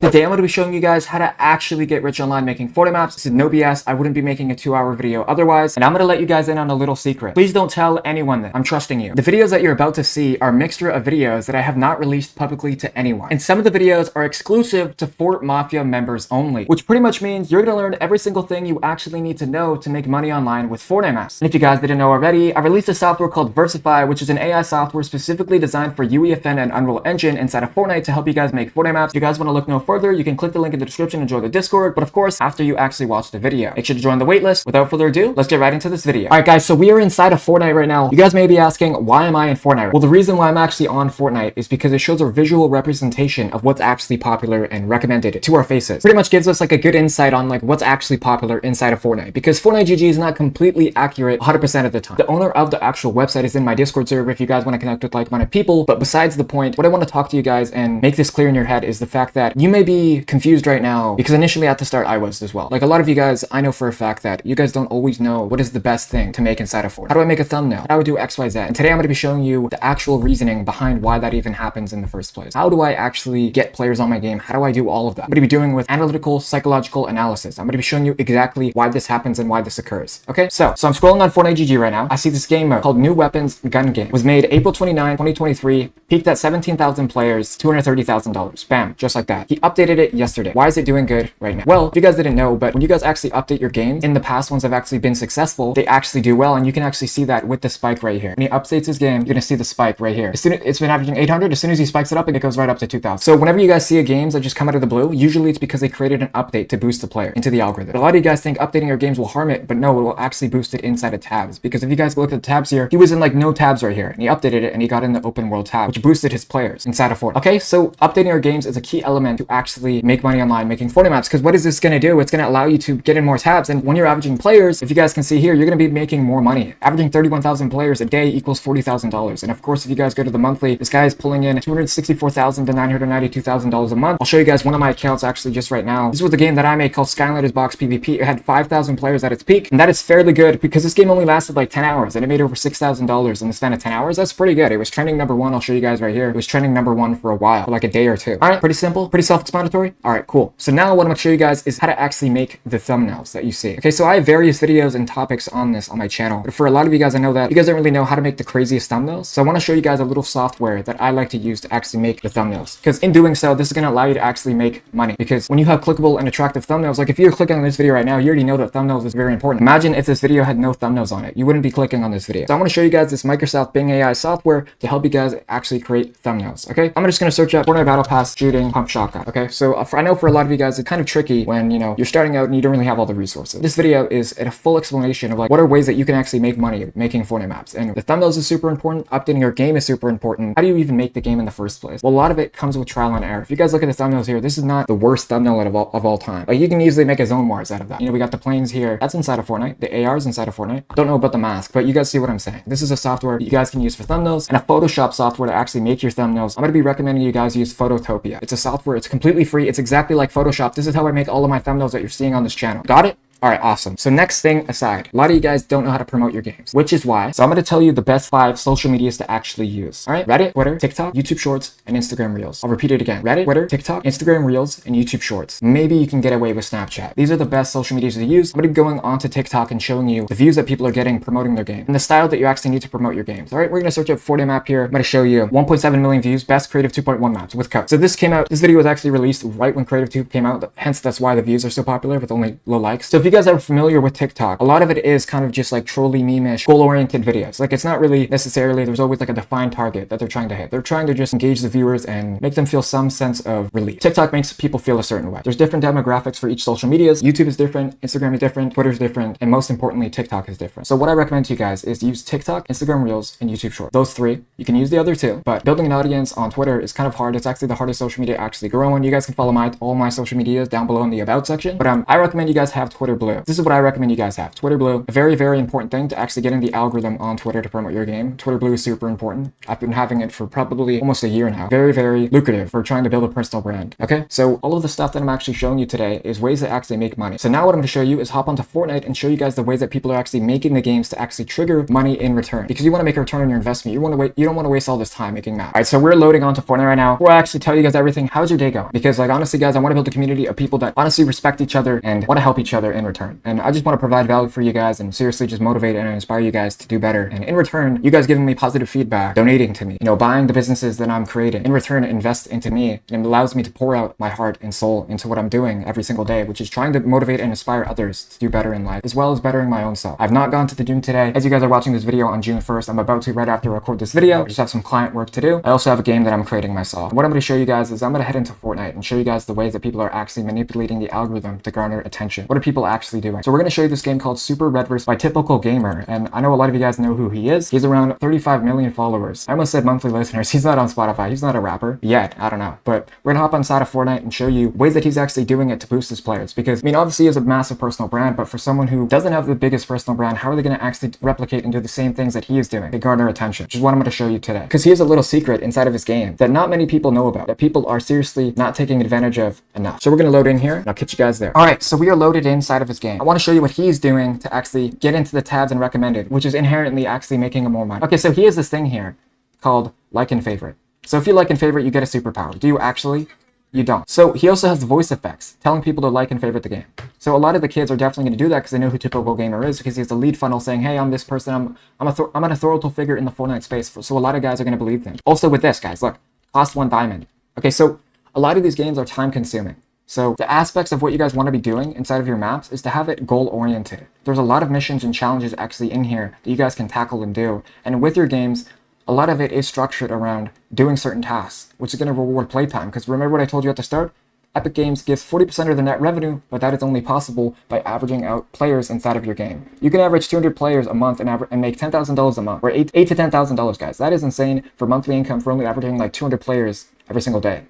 Today I'm going to be showing you guys how to actually get rich online making Fortnite maps. This is no BS. I wouldn't be making a 2-hour video otherwise. And I'm going to let you guys in on a little secret. Please don't tell anyone this. I'm trusting you. The videos that you're about to see are a mixture of videos that I have not released publicly to anyone. And some of the videos are exclusive to Fort Mafia members only, which pretty much means you're going to learn every single thing you actually need to know to make money online with Fortnite maps. And if you guys didn't know already, I released a software called Verseify, which is an AI software specifically designed for UEFN and Unreal Engine inside of Fortnite to help you guys make Fortnite maps. If you guys want to look no further, you can click the link in the description and join the Discord, but of course after you actually watch the video. Make sure to join the waitlist. Without further ado, let's get right into this video. Alright guys, so we are inside of Fortnite right now. You guys may be asking, why am I in Fortnite? Well, the reason why I'm actually on Fortnite is because it shows a visual representation of what's actually popular and recommended to our faces. Pretty much gives us like a good insight on like what's actually popular inside of Fortnite, because Fortnite GG is not completely accurate 100% of the time. The owner of the actual website is in my Discord server if you guys want to connect with like-minded people, but besides the point, what I want to talk to you guys and make this clear in your head is the fact that you may be confused right now, because initially at the start I was as well. Like a lot of you guys, I know for a fact that you guys don't always know what is the best thing to make inside of Fortnite. How do I make a thumbnail? How do I do XYZ? And today I'm going to be showing you the actual reasoning behind why that even happens in the first place. How do I actually get players on my game? How do I do all of that? I'm going to be doing with analytical psychological analysis. I'm going to be showing you exactly why this happens and why this occurs. Okay, so I'm scrolling on Fortnite GG right now. I see this game mode called New Weapons Gun Game. It was made April 29, 2023, peaked at 17,000 players, $230,000. Bam, just like that. He updated it yesterday. Why is it doing good right now? Well, if you guys didn't know, but when you guys actually update your games, in the past ones have actually been successful, they actually do well, and you can actually see that with the spike right here. When he updates his game, you're gonna see the spike right here. As soon as it's been averaging 800, as soon as he spikes it up, it goes right up to 2,000. So whenever you guys see a games that just come out of the blue, usually it's because they created an update to boost the player into the algorithm. But a lot of you guys think updating your games will harm it, but no, it will actually boost it inside of tabs. Because if you guys look at the tabs here, he was in like no tabs right here, and he updated it and he got in the open world tab, which boosted his players inside of Fortnite. Okay, so updating your games is a key element to actually make money online making Fortnite maps, because what is this gonna do? It's going to allow you to get in more tabs, and when you're averaging players, if you guys can see here, you're going to be making more money. Averaging 31,000 players a day equals $40,000, and of course if you guys go to the monthly, this guy is pulling in $264,000 to $992,000 a month. I'll show you guys one of my accounts actually just right now. This was the game that I made called Skylanders Box PvP. It had 5,000 players at its peak, and that is fairly good because this game only lasted like 10 hours and it made over $6,000 in the span of 10 hours. That's pretty good. It was trending #1. I'll show you guys right here. It was trending #1 for a while, for like a day or two. All right, pretty simple, pretty self-explanatory. All right, cool. So now what I'm going to show you guys is how to actually make the thumbnails that you see. Okay, so I have various videos and topics on this on my channel, but for a lot of you guys, I know that you guys don't really know how to make the craziest thumbnails. So I want to show you guys a little software that I like to use to actually make the thumbnails, because in doing so, this is going to allow you to actually make money. Because when you have clickable and attractive thumbnails, like if you're clicking on this video right now, you already know that thumbnails is very important. Imagine if this video had no thumbnails on it, you wouldn't be clicking on this video. So I want to show you guys this Microsoft Bing AI software to help you guys actually create thumbnails. Okay, I'm just going to search up Fortnite Battle Pass shooting pump shotgun. Okay, so I know for a lot of you guys, it's kind of tricky when you're starting out and you don't really have all the resources. This video is a full explanation of like what are ways that you can actually make money making Fortnite maps. And the thumbnails is super important. Updating your game is super important. How do you even make the game in the first place? Well, a lot of it comes with trial and error. If you guys look at the thumbnails here, this is not the worst thumbnail of all time. Like you can easily make a zone wars out of that. We got the planes here. That's inside of Fortnite. The AR's inside of Fortnite. I don't know about the mask, but you guys see what I'm saying. This is a software you guys can use for thumbnails, and a Photoshop software to actually make your thumbnails. I'm going to be recommending you guys use Phototopia. It's a software. It's completely free. It's exactly like Photoshop. This is how I make all of my thumbnails that you're seeing on this channel. Got it? All right, awesome. So next thing aside, a lot of you guys don't know how to promote your games, which is why. So I'm going to tell you the best 5 social medias to actually use. All right, Reddit, Twitter, TikTok, YouTube Shorts, and Instagram Reels. I'll repeat it again. Reddit, Twitter, TikTok, Instagram Reels, and YouTube Shorts. Maybe you can get away with Snapchat. These are the best social medias to use. I'm going to be going on to TikTok and showing you the views that people are getting promoting their game and the style that you actually need to promote your games. All right, we're going to search up Fortnite map here. I'm going to show you 1.7 million views, best creative 2.1 maps with code. So this video was actually released right when Creative 2 came out. Hence, that's why the views are so popular with only low likes. So if you guys are familiar with TikTok, a lot of it is kind of just like trolly meme-ish, goal-oriented videos. Like it's not really necessarily, there's always like a defined target that they're trying to hit. They're trying to just engage the viewers and make them feel some sense of relief. TikTok makes people feel a certain way. There's different demographics for each social medias. YouTube is different, Instagram is different, Twitter is different, and most importantly, TikTok is different. So what I recommend to you guys is use TikTok, Instagram Reels, and YouTube Shorts. Those 3. You can use the other 2, but building an audience on Twitter is kind of hard. It's actually the hardest social media to actually grow on. You guys can follow all my social medias down below in the about section, but I recommend you guys have Twitter Twitter Blue. This is what I recommend you guys have. Twitter Blue, a very, very important thing to actually get in the algorithm on Twitter to promote your game. Twitter Blue is super important. I've been having it for probably almost a year now. Very, very lucrative for trying to build a personal brand. Okay, so all of the stuff that I'm actually showing you today is ways to actually make money. So now what I'm going to show you is hop onto Fortnite and show you guys the ways that people are actually making the games to actually trigger money in return. Because you want to make a return on your investment. You don't want to waste all this time making maps. All right, so we're loading onto Fortnite right now. Before I actually tell you guys everything, how's your day going? Because like honestly guys, I want to build a community of people that honestly respect each other and want to help each other in return. And I just want to provide value for you guys and seriously just motivate and inspire you guys to do better. And in return, you guys giving me positive feedback, donating to me, buying the businesses that I'm creating. In return, invest into me, and it allows me to pour out my heart and soul into what I'm doing every single day, which is trying to motivate and inspire others to do better in life, as well as bettering my own self. I've not gone to the gym today. As you guys are watching this video on June 1st, I'm about to right after record this video. I just have some client work to do. I also have a game that I'm creating myself. What I'm going to show you guys is I'm going to head into Fortnite and show you guys the ways that people are actually manipulating the algorithm to garner attention. What are people actually doing? So we're going to show you this game called Super Red Verse by Typical Gamer, and I know a lot of you guys know who he is. He's around 35 million followers. I almost said monthly listeners. He's not on Spotify. He's not a rapper yet. I don't know, but we're going to hop inside of Fortnite and show you ways that he's actually doing it to boost his players. Because I mean, obviously he has a massive personal brand, but for someone who doesn't have the biggest personal brand, how are they going to actually replicate and do the same things that he is doing to garner attention? Which is what I'm going to show you today. Because he has a little secret inside of his game that not many people know about, that people are seriously not taking advantage of enough. So we're going to load in here and I'll catch you guys there. All right, so we are loaded inside of his game. I want to show you what he's doing to actually get into the tabs and recommended, which is inherently actually making him more money. Okay, so he has this thing here called like and favorite. So if you like and favorite, you get a superpower. Do you actually? You don't. So he also has voice effects telling people to like and favorite the game. So a lot of the kids are definitely going to do that because they know who Typical Gamer is, because he has a lead funnel saying, hey, I'm this person, I'm an authoritative figure in the Fortnite space. So a lot of guys are going to believe them. Also with this, guys, look, cost 1 diamond. Okay, so a lot of these games are time consuming. So the aspects of what you guys want to be doing inside of your maps is to have it goal oriented. There's a lot of missions and challenges actually in here that you guys can tackle and do. And with your games, a lot of it is structured around doing certain tasks, which is going to reward playtime. Because remember what I told you at the start? Epic Games gives 40% of their net revenue, but that is only possible by averaging out players inside of your game. You can average 200 players a month and make $10,000 a month, or $8 to $10,000, guys. That is insane for monthly income for only averaging like 200 players every single day,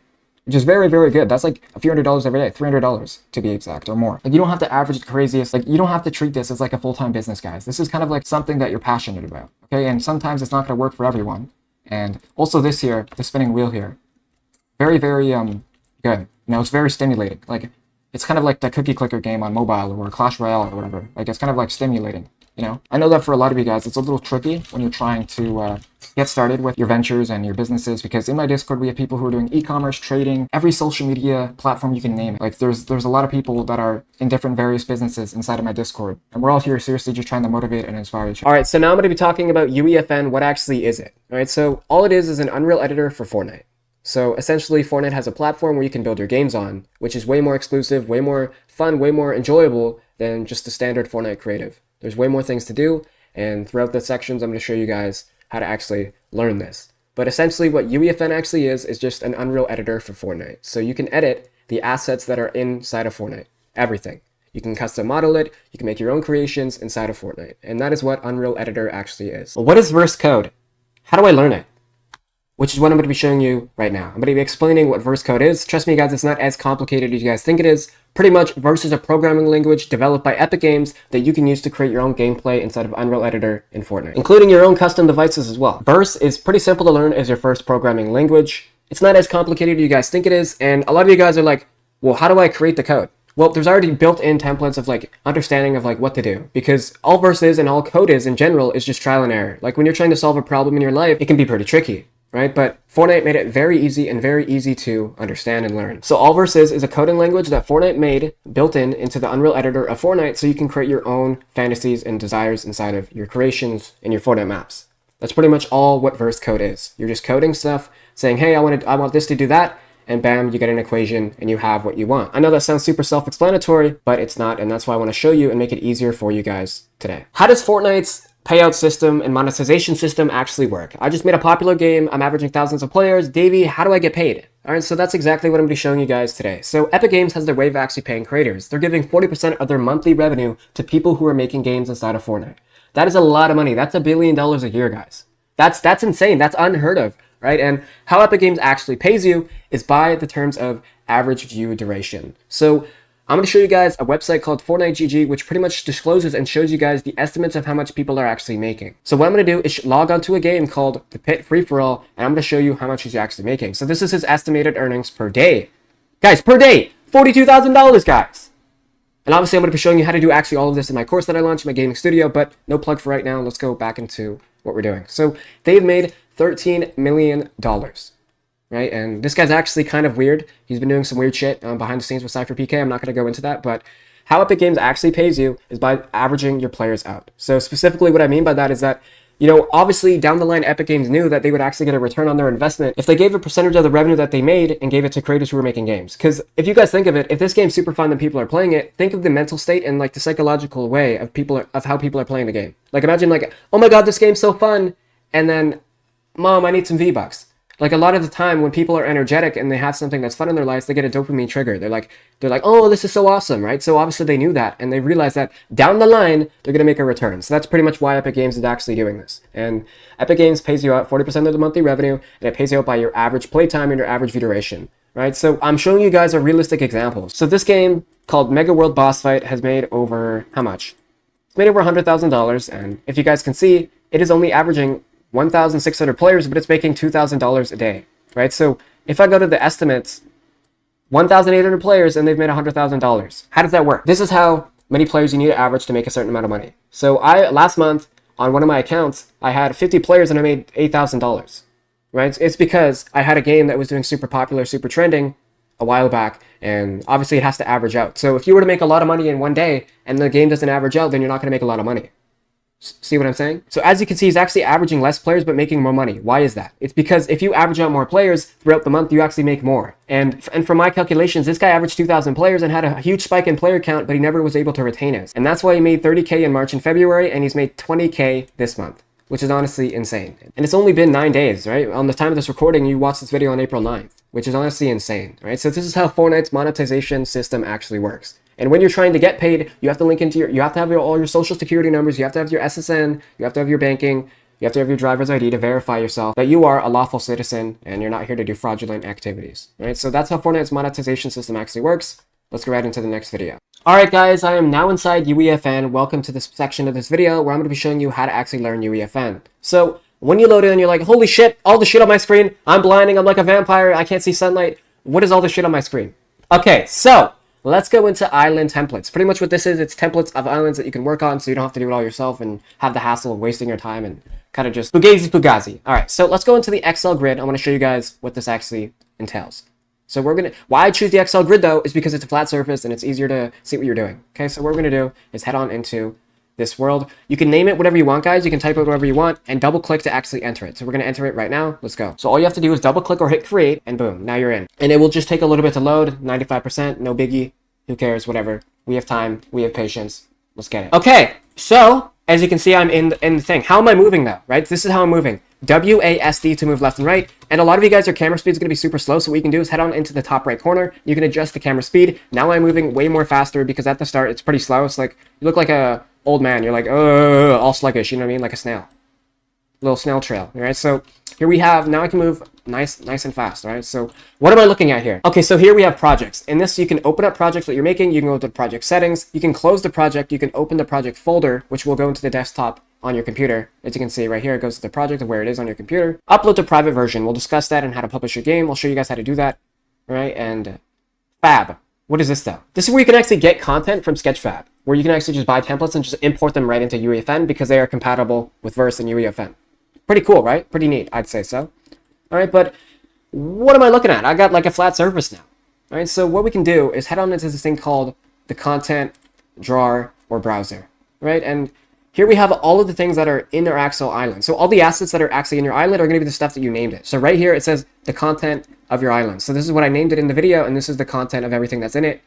which is very, very good. That's like a few $100s every day, $300 to be exact, or more. Like you don't have to average the craziest, like you don't have to treat this as like a full-time business, guys. This is kind of like something that you're passionate about, okay? And sometimes it's not gonna work for everyone. And also this here, the spinning wheel here, very, very good. It's very stimulating. Like it's kind of like the cookie clicker game on mobile or Clash Royale or whatever. Like it's kind of like stimulating. I know that for a lot of you guys, it's a little tricky when you're trying to get started with your ventures and your businesses, because in my Discord, we have people who are doing e-commerce, trading, every social media platform you can name it. Like there's a lot of people that are in different various businesses inside of my Discord. And we're all here seriously just trying to motivate and inspire each other. All right, so now I'm going to be talking about UEFN. What actually is it? All right, so all it is an Unreal editor for Fortnite. So essentially, Fortnite has a platform where you can build your games on, which is way more exclusive, way more fun, way more enjoyable than just the standard Fortnite creative. There's way more things to do, and throughout the sections, I'm going to show you guys how to actually learn this. But essentially, what UEFN actually is just an Unreal editor for Fortnite. So you can edit the assets that are inside of Fortnite, everything. You can custom model it, you can make your own creations inside of Fortnite, and that is what Unreal Editor actually is. Well, what is verse code? How do I learn it? Which is what I'm going to be showing you right now. I'm going to be explaining what verse code is. Trust me, guys, it's not as complicated as you guys think it is. Pretty much, Verse is a programming language developed by Epic Games that you can use to create your own gameplay inside of Unreal Editor in Fortnite, including your own custom devices as well. Verse is pretty simple to learn as your first programming language. It's not as complicated as you guys think it is, and a lot of you guys are like, well, how do I create the code? Well, there's already built-in templates of like understanding of like what to do, because all Verse is and all code is in general is just trial and error. Like when you're trying to solve a problem in your life, it can be pretty tricky, right? But Fortnite made it very easy and very easy to understand and learn. So Allverse is a coding language that Fortnite made, built into the Unreal Editor of Fortnite, so you can create your own fantasies and desires inside of your creations in your Fortnite maps. That's pretty much all what verse code is. You're just coding stuff, saying, hey, I want this to do that, and bam, you get an equation and you have what you want. I know that sounds super self-explanatory, but it's not, and that's why I want to show you and make it easier for you guys today. How does Fortnite's payout system and monetization system actually work? I just made a popular game. I'm averaging thousands of players. Davey, how do I get paid? All right, so that's exactly what I'm going to be showing you guys today. So Epic Games has their way of actually paying creators. They're giving 40% of their monthly revenue to people who are making games inside of Fortnite. That is a lot of money. That's $1 billion a year, guys. That's insane. That's unheard of, right? And how Epic Games actually pays you is by the terms of average view duration. So I'm going to show you guys a website called Fortnite GG, which pretty much discloses and shows you guys the estimates of how much people are actually making. So what I'm going to do is log onto a game called the Pit Free For All, and I'm going to show you how much he's actually making. So this is his estimated earnings per day. Guys, per day, $42,000, guys. And obviously I'm going to be showing you how to do actually all of this in my course that I launched, my gaming studio, but no plug for right now. Let's go back into what we're doing. So they've made $13 million. Right, and this guy's actually kind of weird. He's been doing some weird shit behind the scenes with Cypher PK. I'm not going to go into that, but how Epic Games actually pays you is by averaging your players out. So specifically what I mean by that is that, you know, obviously down the line Epic Games knew that they would actually get a return on their investment if they gave a percentage of the revenue that they made and gave it to creators who were making games. Because if you guys think of it, if this game's super fun and people are playing it, think of the mental state and like the psychological way of how people are playing the game. Like imagine like, oh my god, this game's so fun, and then, mom, I need some V-Bucks. Like a lot of the time when people are energetic and they have something that's fun in their lives, they get a dopamine trigger. They're like, oh, this is so awesome, right? So obviously they knew that, and they realized that down the line, they're going to make a return. So that's pretty much why Epic Games is actually doing this. And Epic Games pays you out 40% of the monthly revenue, and it pays you out by your average playtime and your average view duration, right? So I'm showing you guys a realistic example. So this game called Mega World Boss Fight has made over, how much? It's made over $100,000, and if you guys can see, it is only averaging 1,600 players, but it's making $2,000 a day, right? So if I go to the estimates, 1,800 players and they've made $100,000. How does that work? This is how many players you need to average to make a certain amount of money. So last month on one of my accounts, I had 50 players and I made $8,000, right? It's because I had a game that was doing super popular, super trending a while back, and obviously it has to average out. So if you were to make a lot of money in one day and the game doesn't average out, then you're not going to make a lot of money. See what I'm saying? So as you can see, he's actually averaging less players but making more money. Why is that? It's because if you average out more players throughout the month, you actually make more. And from my calculations, this guy averaged 2,000 players and had a huge spike in player count, but he never was able to retain it. And that's why he made 30K in March and February, and he's made 20K this month, which is honestly insane. And it's only been 9 days, right? On the time of this recording, you watched this video on April 9th, which is honestly insane, right? So this is how Fortnite's monetization system actually works. And when you're trying to get paid, you have to link into you have to have all your social security numbers, you have to have your SSN, you have to have your banking, you have to have your driver's ID to verify yourself that you are a lawful citizen and you're not here to do fraudulent activities, right? So that's how Fortnite's monetization system actually works. Let's go right into the next video. Alright guys, I am now inside UEFN. Welcome to this section of this video where I'm going to be showing you how to actually learn UEFN. So when you load in, you're like, holy shit, all the shit on my screen, I'm blinding, I'm like a vampire, I can't see sunlight. What is all this shit on my screen? Okay, so let's go into island templates. Pretty much what this is, it's templates of islands that you can work on so you don't have to do it all yourself and have the hassle of wasting your time and kind of just fugazi. All right, so let's go into the Excel grid. I want to show you guys what this actually entails. So why I choose the Excel grid though is because it's a flat surface and it's easier to see what you're doing. Okay, so what we're going to do is head on into this world. You can name it whatever you want, guys. You can type it whatever you want and double click to actually enter it. So we're going to enter it right now. Let's go. So all you have to do is double click or hit create and boom, now you're in. And it will just take a little bit to load, 95%, no biggie. Who cares? Whatever. We have time. We have patience. Let's get it. Okay, so as you can see, I'm in the thing. How am I moving though? Right? This is how I'm moving. WASD to move left and right. And a lot of you guys, your camera speed is going to be super slow. So what you can do is head on into the top right corner. You can adjust the camera speed. Now I'm moving way more faster because at the start it's pretty slow. It's like you look like a old man. You're like all sluggish. You know what I mean? Like a snail. Little snail trail. All right. So here we have. Now I can move nice and fast, right? So what am I looking at here? Okay, so here we have projects. In this, you can open up projects that you're making. You can go to the project settings. You can close the project. You can open the project folder, which will go into the desktop on your computer. As you can see right here, it goes to the project of where it is on your computer. Upload to private version. We'll discuss that and how to publish your game. I'll show you guys how to do that, right? And Fab. What is this though? This is where you can actually get content from Sketchfab, where you can actually just buy templates and just import them right into UEFN because they are compatible with Verse and UEFN. Pretty cool, right? Pretty neat, I'd say so. All right, but what am I looking at? I got like a flat surface now. All right, so what we can do is head on into this thing called the content drawer or browser, right? And here we have all of the things that are in our actual island. So all the assets that are actually in your island are going to be the stuff that you named it. So right here, it says the content of your island. So this is what I named it in the video, and this is the content of everything that's in it.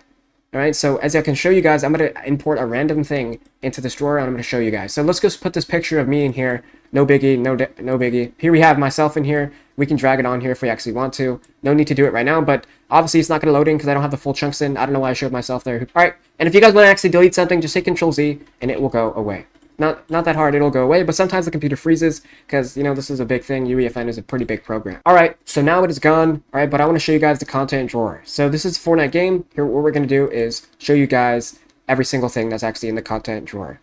All right, so as I can show you guys, I'm going to import a random thing into this drawer, and I'm going to show you guys. So let's just put this picture of me in here. No biggie, no biggie. Here we have myself in here. We can drag it on here if we actually want to. No need to do it right now, but obviously it's not going to load in because I don't have the full chunks in. I don't know why I showed myself there. All right, and if you guys want to actually delete something, just hit Control Z, and it will go away. not that hard, it'll go away, but sometimes the computer freezes because, you know, this is a big thing. UEFN is a pretty big program. All right, so now it is gone. All right, but I want to show you guys the content drawer. So this is a Fortnite game. Here, what we're going to do is show you guys every single thing that's actually in the content drawer.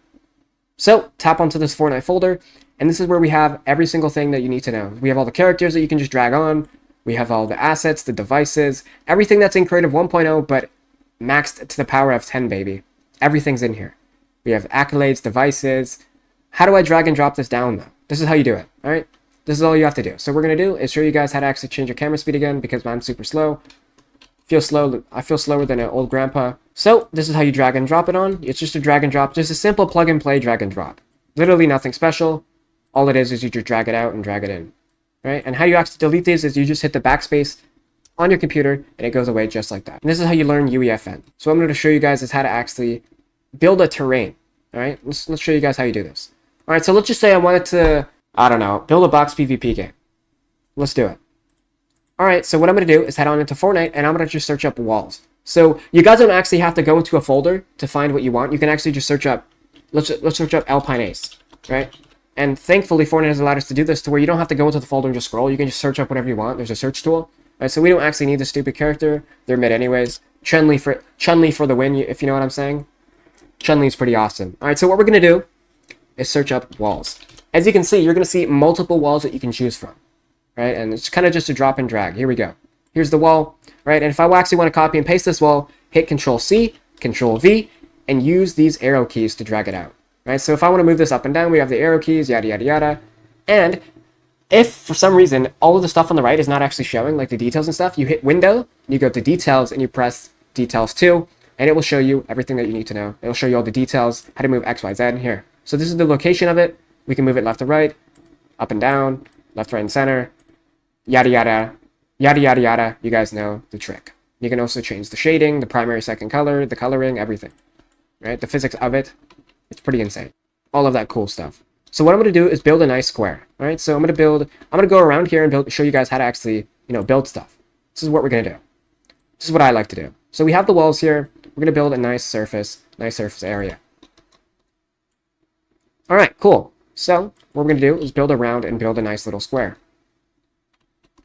So tap onto this Fortnite folder, and this is where we have every single thing that you need to know. We have all the characters that you can just drag on. We have all the assets, the devices, everything that's in Creative 1.0, but maxed to the power of 10, baby. Everything's in here. We have accolades, devices. How do I drag and drop this down, though? This is how you do it, all right? This is all you have to do. So what we're going to do is show you guys how to actually change your camera speed again, because I'm super slow. I feel slower than an old grandpa. So this is how you drag and drop it on. It's just a drag and drop, just a simple plug and play drag and drop. Literally nothing special. All it is you just drag it out and drag it in, right? And how you actually delete these is you just hit the backspace on your computer and it goes away just like that. And this is how you learn UEFN. So what I'm going to show you guys is how to actually build a terrain. All right, let's show you guys how you do this. All right, so let's just say I wanted to, I don't know, build a box PvP game. Let's do it. All right, so what I'm going to do is head on into Fortnite and I'm going to just search up walls. So you guys don't actually have to go into a folder to find what you want. You can actually just search up, let's search up Alpine Ace, right? And thankfully Fortnite has allowed us to do this to where you don't have to go into the folder and just scroll. You can just search up whatever you want. There's a search tool. Right, so we don't actually need the stupid character. They're mid anyways. Chun-Li for the win, if you know what I'm saying. Chun-Li is pretty awesome. All right, so what we're going to do is search up walls. As you can see, you're going to see multiple walls that you can choose from. Right, and it's kind of just a drop and drag. Here we go. Here's the wall. Right, and if I actually want to copy and paste this wall, hit Control-C, Control-V, and use these arrow keys to drag it out. Right, so if I want to move this up and down, we have the arrow keys, yada, yada, yada. And if for some reason all of the stuff on the right is not actually showing, like the details and stuff, you hit Window, you go to Details, and you press Details 2, and it will show you everything that you need to know. It'll show you all the details, how to move X, Y, Z here. So this is the location of it. We can move it left to right, up and down, left, right, and center, yada, yada, yada, yada, yada. You guys know the trick. You can also change the shading, the primary, second color, the coloring, everything. Right? The physics of it, it's pretty insane. All of that cool stuff. So what I'm going to do is build a nice square. All right, so I'm going to go around here and show you guys how to actually, build stuff. This is what we're going to do. This is what I like to do. So we have the walls here. We're going to build a nice surface area. All right, cool. So what we're going to do is build around and build a nice little square.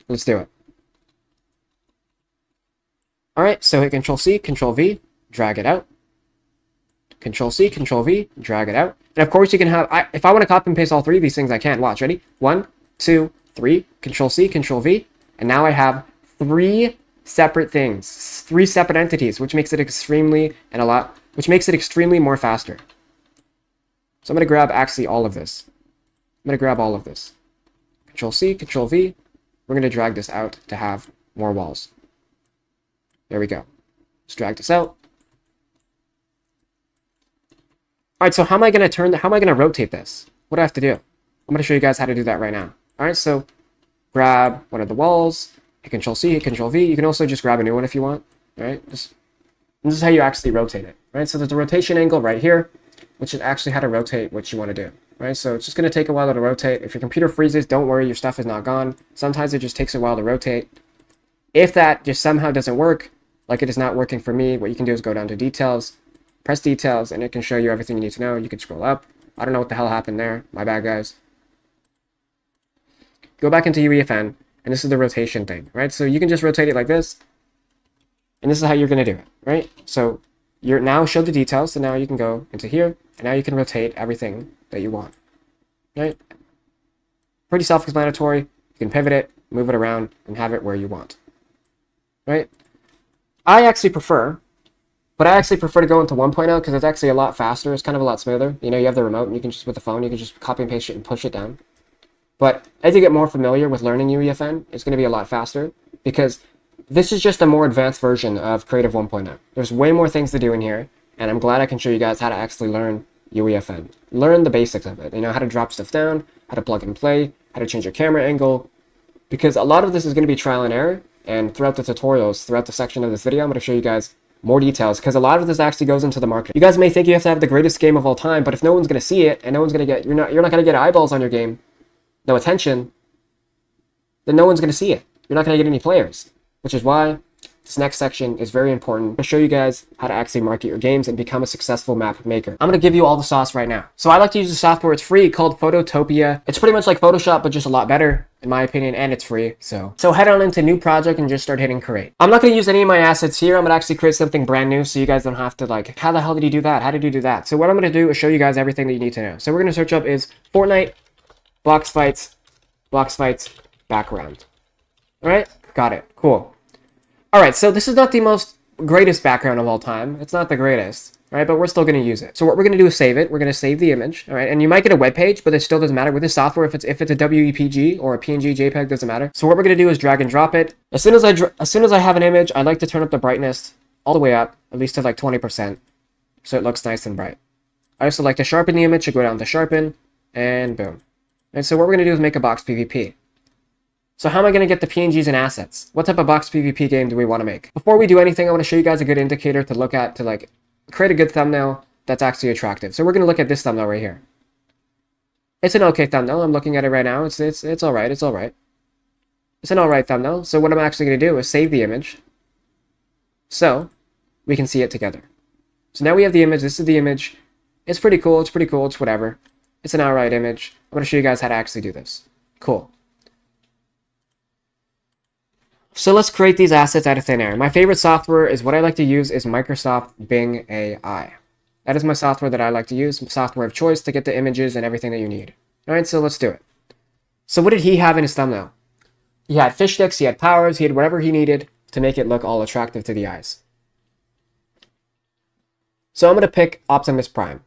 Let's do it. All right, so hit Control-C, Control-V, drag it out. Control-C, Control-V, drag it out. And of course you can have, if I want to copy and paste all three of these things, I can. Watch, ready? 1, 2, 3, Control-C, Control-V. And now I have 3 separate things, 3 separate entities, which makes it extremely more faster. So I'm going to grab actually all of this. I'm going to grab all of this. Control-C, Control-V. We're going to drag this out to have more walls. There we go. Let's drag this out. All right, so how am I going to rotate this? What do I have to do? I'm going to show you guys how to do that right now. All right, so grab one of the walls, hit Control-C, hit Control-V. You can also just grab a new one if you want. All right, this is how you actually rotate it. Right, so there's a rotation angle right here, which is actually how to rotate what you want to do. Right, so it's just going to take a while to rotate. If your computer freezes, don't worry, your stuff is not gone. Sometimes it just takes a while to rotate. If that just somehow doesn't work, like it is not working for me, what you can do is go down to Details, press Details, and it can show you everything you need to know. You can scroll up. I don't know what the hell happened there. My bad, guys. Go back into UEFN, and this is the rotation thing, right? So you can just rotate it like this, and this is how you're going to do it, right? So you're now show the details, so now you can go into here, and now you can rotate everything that you want, right? Pretty self-explanatory. You can pivot it, move it around, and have it where you want, right? I actually prefer to go into 1.0 because it's actually a lot faster. It's kind of a lot smoother. You have the remote and you can just, with the phone, you can just copy and paste it and push it down. But as you get more familiar with learning UEFN, it's going to be a lot faster because this is just a more advanced version of Creative 1.0. There's way more things to do in here, and I'm glad I can show you guys how to actually learn UEFN. Learn the basics of it. How to drop stuff down, how to plug and play, how to change your camera angle, because a lot of this is going to be trial and error, and throughout the tutorials, throughout the section of this video, I'm going to show you guys more details, because a lot of this actually goes into the marketing. You guys may think you have to have the greatest game of all time, but if no one's going to see it, and no one's going to get, you're not going to get eyeballs on your game, no attention, then no one's going to see it. You're not going to get any players, which is why this next section is very important to show you guys how to actually market your games and become a successful map maker. I'm going to give you all the sauce right now. So I like to use a software. It's free called Phototopia. It's pretty much like Photoshop, but just a lot better in my opinion, and it's free. So head on into new project and just start hitting create. I'm not going to use any of my assets here. I'm going to actually create something brand new so you guys don't have to like, how the hell did you do that? How did you do that? So what I'm going to do is show you guys everything that you need to know. So we're going to search up is Fortnite box fights background. All right, got it. Cool. All right, so this is not the most greatest background of all time. It's not the greatest, right? But we're still going to use it. So what we're going to do is save it. We're going to save the image, all right? And you might get a web page, but it still doesn't matter with this software. If it's a WEPG or a PNG, JPEG, doesn't matter. So what we're going to do is drag and drop it. As soon as I have an image, I like to turn up the brightness all the way up, at least to like 20%, so it looks nice and bright. I also like to sharpen the image. So go down to sharpen, and boom. And so what we're going to do is make a box PvP. So how am I going to get the PNGs and assets? What type of box PvP game do we want to make? Before we do anything, I want to show you guys a good indicator to look at to like create a good thumbnail that's actually attractive. So we're going to look at this thumbnail right here. It's an okay thumbnail. I'm looking at it right now. It's all right. It's all right. It's an all right thumbnail. So what I'm actually going to do is save the image so we can see it together. So now we have the image. This is the image. It's pretty cool. It's pretty cool. It's whatever. It's an alright image. I'm going to show you guys how to actually do this. Cool. So let's create these assets out of thin air. My favorite software is what I like to use is Microsoft Bing AI. That is my software that I like to use, software of choice to get the images and everything that you need. All right, so let's do it. So what did he have in his thumbnail? He had fish sticks, he had powers, he had whatever he needed to make it look all attractive to the eyes. So I'm going to pick Optimus Prime.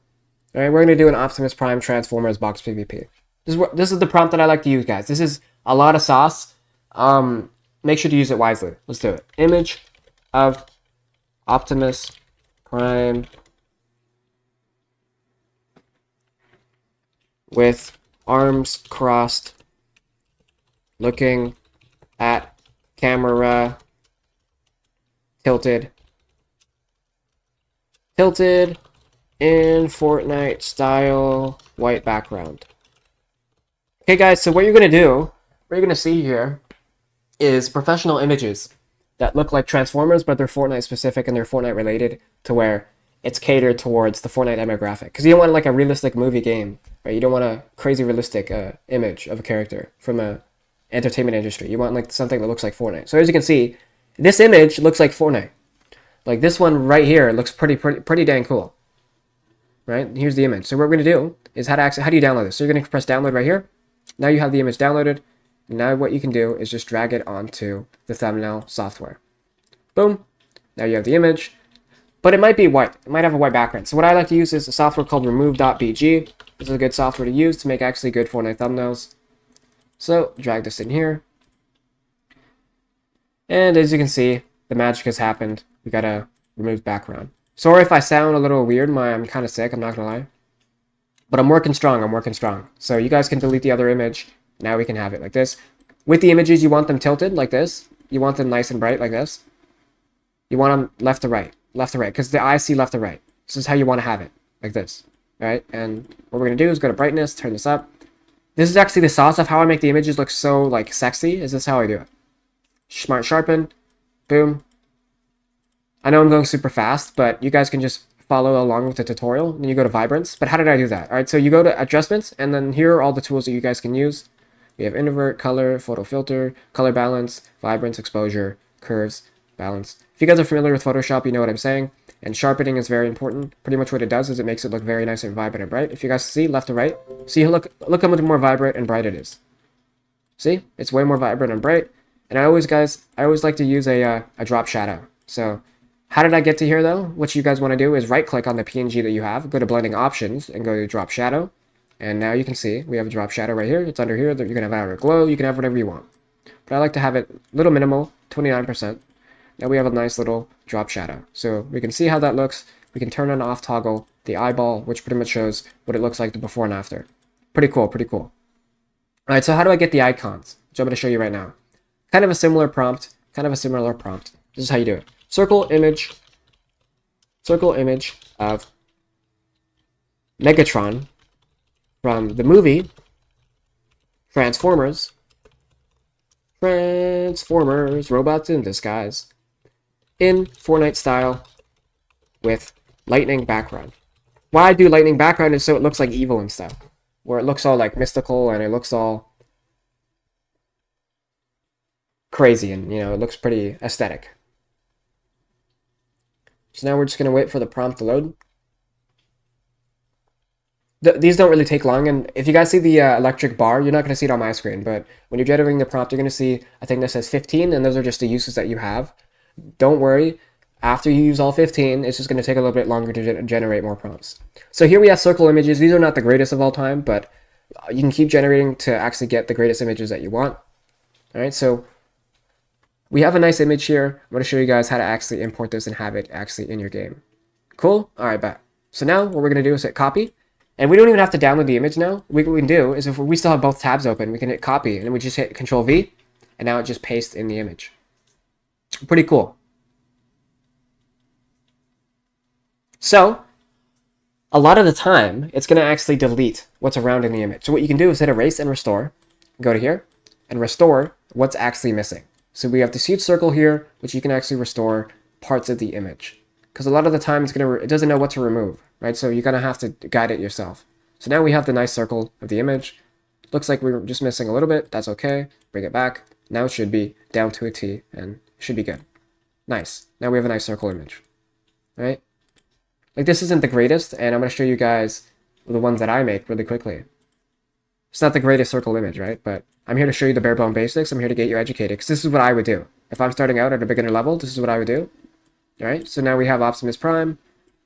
All right, we're going to do an Optimus Prime Transformers box PvP. This is the prompt that I like to use, guys. This is a lot of sauce. Make sure to use it wisely. Let's do it. Image of Optimus Prime with arms crossed, looking at camera, tilted in Fortnite style, white background. Okay, guys, so what you're going to do, what you're going to see here, is professional images that look like Transformers, but they're Fortnite specific and they're Fortnite related to where it's catered towards the Fortnite demographic. Because you don't want like a realistic movie game, right? You don't want a crazy realistic image of a character from a entertainment industry. You want like something that looks like Fortnite. So as you can see, this image looks like Fortnite. Like this one right here looks pretty dang cool, right? Here's the image. So what we're gonna do is how do you download this? So you're gonna press download right here. Now you have the image downloaded. Now what you can do is just drag it onto the thumbnail software. Boom. Now you have the image, but it might be white. It might have a white background. So what I like to use is a software called remove.bg. This is a good software to use to make actually good Fortnite thumbnails. So drag this in here. And as you can see, the magic has happened. We got a remove background. Sorry if I sound a little weird. I'm kind of sick, I'm not gonna lie. But I'm working strong. So you guys can delete the other image. Now we can have it like this. With the images, you want them tilted like this. You want them nice and bright like this. You want them left to right, because the eyes see left to right. This is how you want to have it, like this. All right, and what we're going to do is go to brightness, turn this up. This is actually the sauce of how I make the images look so like sexy. Is this how I do it? Smart sharpen, boom. I know I'm going super fast, but you guys can just follow along with the tutorial. Then you go to vibrance. But how did I do that? All right, so you go to adjustments, and then here are all the tools that you guys can use. We have invert, color, photo filter, color balance, vibrance, exposure, curves, balance. If you guys are familiar with Photoshop, you know what I'm saying. And sharpening is very important. Pretty much what it does is it makes it look very nice and vibrant and bright. If you guys see left to right, see look how much more vibrant and bright it is. See, it's way more vibrant and bright. And I always like to use a drop shadow. So how did I get to here though? What you guys want to do is right click on the PNG that you have, go to blending options and go to drop shadow. And now you can see we have a drop shadow right here. It's under here. You can have outer glow. You can have whatever you want. But I like to have it a little minimal, 29%. Now we have a nice little drop shadow. So we can see how that looks. We can turn on off toggle the eyeball, which pretty much shows what it looks like the before and after. Pretty cool, pretty cool. All right, so how do I get the icons? Which I'm going to show you right now. Kind of a similar prompt. This is how you do it. Circle image of Megatron from the movie Transformers, Robots in Disguise. in Fortnite style with lightning background. Why I do lightning background is so it looks like evil and stuff. Where it looks all like mystical and it looks all crazy and, you know, it looks pretty aesthetic. So now we're just going to wait for the prompt to load. These don't really take long, and if you guys see the electric bar, you're not going to see it on my screen, but when you're generating the prompt, you're going to see a thing that says 15, and those are just the uses that you have. Don't worry, after you use all 15, it's just going to take a little bit longer to generate more prompts. So here we have circle images. These are not the greatest of all time, but you can keep generating to actually get the greatest images that you want. All right, so we have a nice image here. I'm going to show you guys how to actually import this and have it actually in your game. Cool? All right, bet. So now what we're going to do is hit copy. And we don't even have to download the image now. What we can do is if we still have both tabs open, we can hit copy and then we just hit Control V and now it just pastes in the image. Pretty cool. So a lot of the time, it's going to actually delete what's around in the image. So what you can do is hit erase and restore. Go to here and restore what's actually missing. So we have this huge circle here, which you can actually restore parts of the image. Because a lot of the time it doesn't know what to remove, right? So you're going to have to guide it yourself. So now we have the nice circle of the image. Looks like we're just missing a little bit. That's okay. Bring it back. Now it should be down to a T and should be good. Nice. Now we have a nice circle image, right? Like this isn't the greatest, and I'm going to show you guys the ones that I make really quickly. It's not the greatest circle image, right? But I'm here to show you the bare bone basics. I'm here to get you educated because this is what I would do. If I'm starting out at a beginner level, this is what I would do. All right, so now we have Optimus Prime.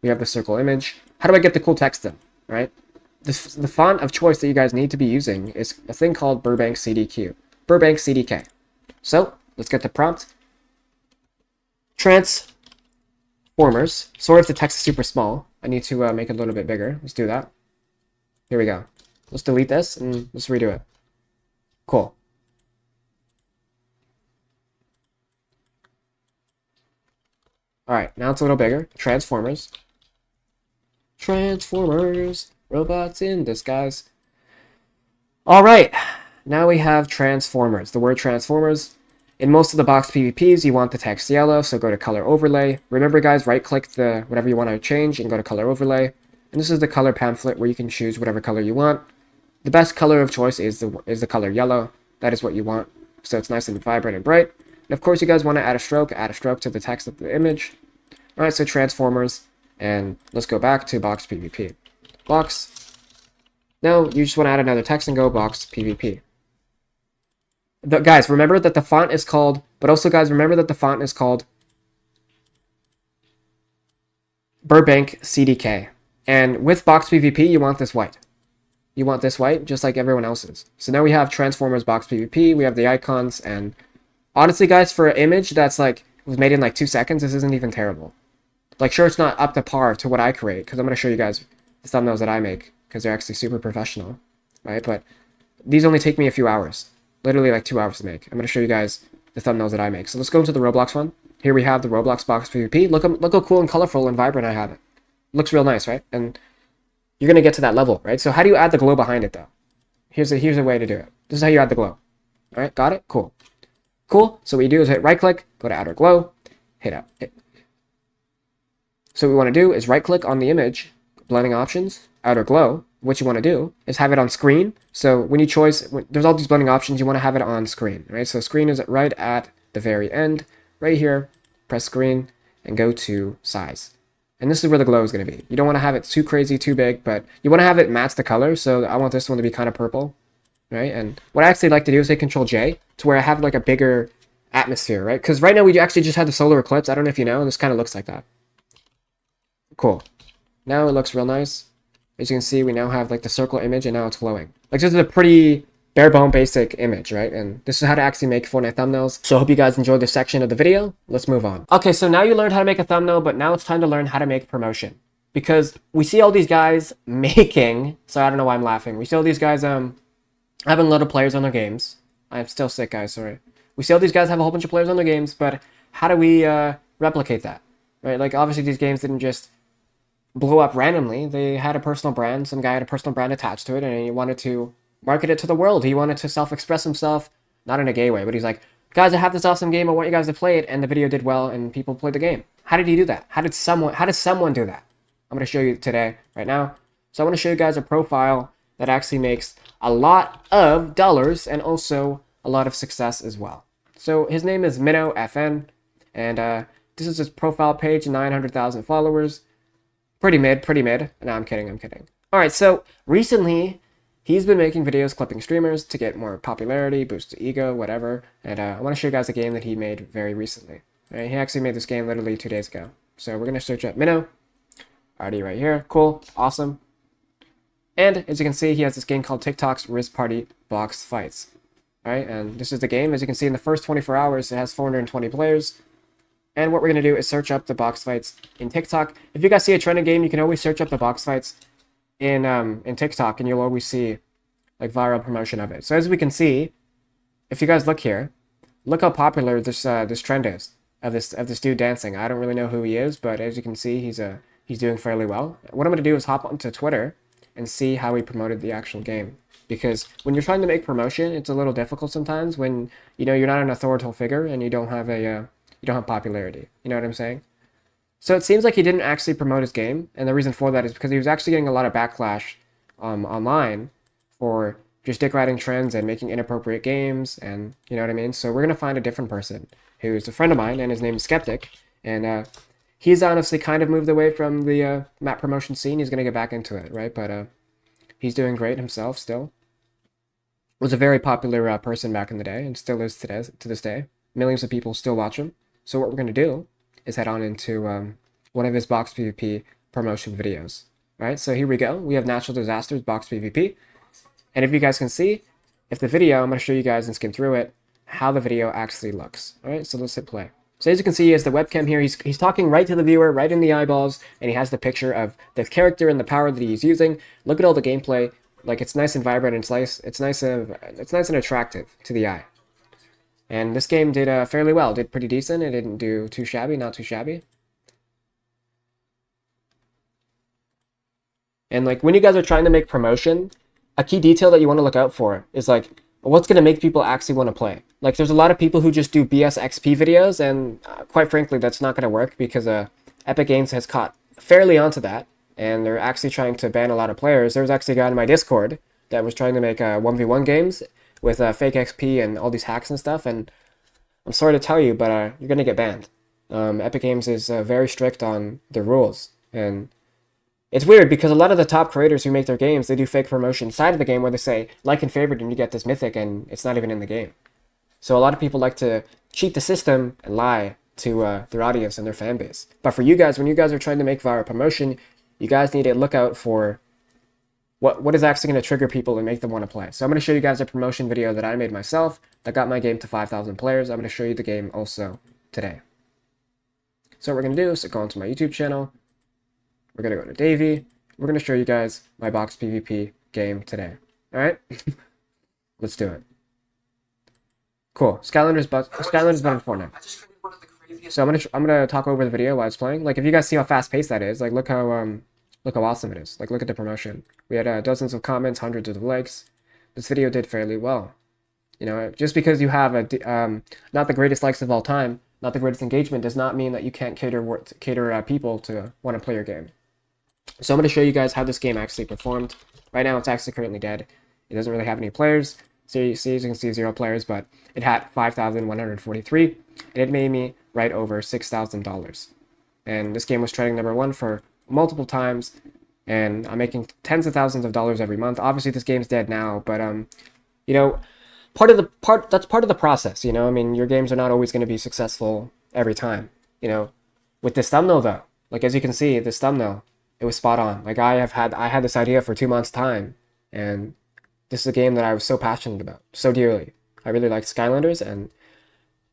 We have the circle image. How do I get the cool text in, right? The font of choice that you guys need to be using is a thing called Burbank CDQ. Burbank CDK. So let's get the prompt. Transformers. Sorry if the text is super small. I need to make it a little bit bigger. Let's do that. Here we go. Let's delete this and let's redo it. Cool. All right, now it's a little bigger. Transformers. Transformers. Robots in disguise. All right, now we have Transformers. The word Transformers. In most of the box PvPs, you want the text yellow, so go to Color Overlay. Remember, guys, right-click the whatever you want to change and go to Color Overlay. And this is the color pamphlet where you can choose whatever color you want. The best color of choice is the color yellow. That is what you want, so it's nice and vibrant and bright. And of course, you guys want to add a stroke to the text of the image. All right, so Transformers, and let's go back to box PvP. Box. Now you just want to add another text and go box PvP. Guys, remember that the font is called, but also guys, remember that the font is called Burbank CDK. And with box PvP, you want this white. You want this white, just like everyone else's. So now we have Transformers box PvP, we have the icons, and honestly, guys, for an image that's like, was made in like 2 seconds, this isn't even terrible. Like, sure, it's not up to par to what I create, because I'm going to show you guys the thumbnails that I make, because they're actually super professional, right? But these only take me a few hours. Literally like 2 hours to make. I'm going to show you guys the thumbnails that I make. So let's go into the Roblox one. Here we have the Roblox box PvP. Look how cool and colorful and vibrant I have it. Looks real nice, right? And you're going to get to that level, right? So how do you add the glow behind it, though? Here's a way to do it. This is how you add the glow. All right, got it? Cool. Cool. So what you do is hit right-click, go to Outer Glow, hit up. So what we want to do is right-click on the image, blending options, Outer Glow. What you want to do is have it on screen. So when you there's all these blending options, you want to have it on screen, right? So screen is right at the very end, right here. Press screen and go to size. And this is where the glow is going to be. You don't want to have it too crazy, too big, but you want to have it match the color. So I want this one to be kind of purple, right? And what I actually like to do is hit Control J to where I have like a bigger atmosphere, right? Because right now we actually just had the solar eclipse. I don't know if you know, and this kind of looks like that. Cool. Now it looks real nice. As you can see, we now have like the circle image and now it's glowing. Like this is a pretty bare bone basic image, right? And this is how to actually make Fortnite thumbnails. So I hope you guys enjoyed this section of the video. Let's move on. Okay, so now you learned how to make a thumbnail, but now it's time to learn how to make promotion. Because we see all these guys making, so I don't know why I'm laughing. We see all these guys having a lot of players on their games. I'm still sick, guys, sorry. We see all these guys have a whole bunch of players on their games, but how do we replicate that? Right? Like obviously these games didn't just blew up randomly. They had a personal brand. Some guy had a personal brand attached to it, and he wanted to market it to the world. He wanted to self-express himself, not in a gay way, but he's like, guys, I have this awesome game. I want you guys to play it. And the video did well and people played the game. How did he do that? How did someone do that? I'm going to show you today, right now. So I want to show you guys a profile that actually makes a lot of dollars and also a lot of success as well. So his name is UEFN, and this is his profile page, 900,000 followers. Pretty mid. No, I'm kidding. All right, so recently he's been making videos clipping streamers to get more popularity, boost the ego, whatever. And I want to show you guys a game that he made very recently. Right, he actually made this game literally 2 days ago. So we're going to search up Minnow. Already right here. Cool. Awesome. And as you can see, he has this game called TikTok's Risk Party Box Fights. Alright, and this is the game. As you can see, in the first 24 hours, it has 420 players. And what we're going to do is search up the box fights in TikTok. If you guys see a trending game, you can always search up the box fights in TikTok, and you'll always see like viral promotion of it. So as we can see, if you guys look here, look how popular this this trend is of this dude dancing. I don't really know who he is, but as you can see, he's doing fairly well. What I'm going to do is hop onto Twitter and see how he promoted the actual game. Because when you're trying to make promotion, it's a little difficult sometimes when, you know, you're not an authoritative figure and you don't have popularity. You know what I'm saying? So it seems like he didn't actually promote his game, and the reason for that is because he was actually getting a lot of backlash online for just dick riding trends and making inappropriate games, and you know what I mean? So we're going to find a different person who's a friend of mine, and his name is Skeptic, and he's honestly kind of moved away from the map promotion scene. He's going to get back into it, right? But he's doing great himself still. Was a very popular person back in the day, and still is today, to this day. Millions of people still watch him. So what we're going to do is head on into one of his box PvP promotion videos. Right, so here we go. We have Natural Disasters box PvP. And if you guys can see, if the video, I'm going to show you guys and skim through it, how the video actually looks. All right, so let's hit play. So as you can see, he has the webcam here. He's talking right to the viewer, right in the eyeballs, and he has the picture of the character and the power that he's using. Look at all the gameplay. Like, it's nice and vibrant, and it's nice and attractive to the eye. And this game did fairly well. Did pretty decent. It didn't do too shabby, not too shabby. And like when you guys are trying to make promotion, a key detail that you want to look out for is like what's going to make people actually want to play. Like there's a lot of people who just do BS XP videos, and quite frankly, that's not going to work because Epic Games has caught fairly onto that, and they're actually trying to ban a lot of players. There was actually a guy in my Discord that was trying to make 1v1 games with fake XP and all these hacks and stuff, and I'm sorry to tell you, but you're going to get banned. Epic Games is very strict on the rules, and it's weird because a lot of the top creators who make their games, they do fake promotion side of the game where they say, like and favorite, and you get this mythic, and it's not even in the game. So a lot of people like to cheat the system and lie to their audience and their fan base. But for you guys, when you guys are trying to make viral promotion, you guys need to look out for what is actually going to trigger people and make them want to play. So I'm going to show you guys a promotion video that I made myself that got my game to 5,000 players. I'm going to show you the game also today. So what we're going to do is go onto my YouTube channel. We're going to go to Davey. We're going to show you guys my box PvP game today. All right? Let's do it. Cool. Skylanders better than Fortnite. So I'm gonna talk over the video while it's playing. Like if you guys see how fast paced that is, like look how awesome it is. Like look at the promotion. We had dozens of comments, hundreds of likes. This video did fairly well. You know, just because you have not the greatest likes of all time, not the greatest engagement, does not mean that you can't cater people to want to play your game. So I'm going to show you guys how this game actually performed. Right now, it's actually currently dead. It doesn't really have any players. So you see, as you can see, 0 players, but it had 5,143, and it made me right over $6,000. And this game was trending #1 for multiple times, and I'm making tens of thousands of dollars every month. Obviously, this game's dead now, but you know, that's part of the process. You know, I mean, your games are not always going to be successful every time. You know, with this thumbnail though, like as you can see, this thumbnail, it was spot on. Like I had this idea for 2 months' time, and this is a game that I was so passionate about, so dearly. I really liked Skylanders, and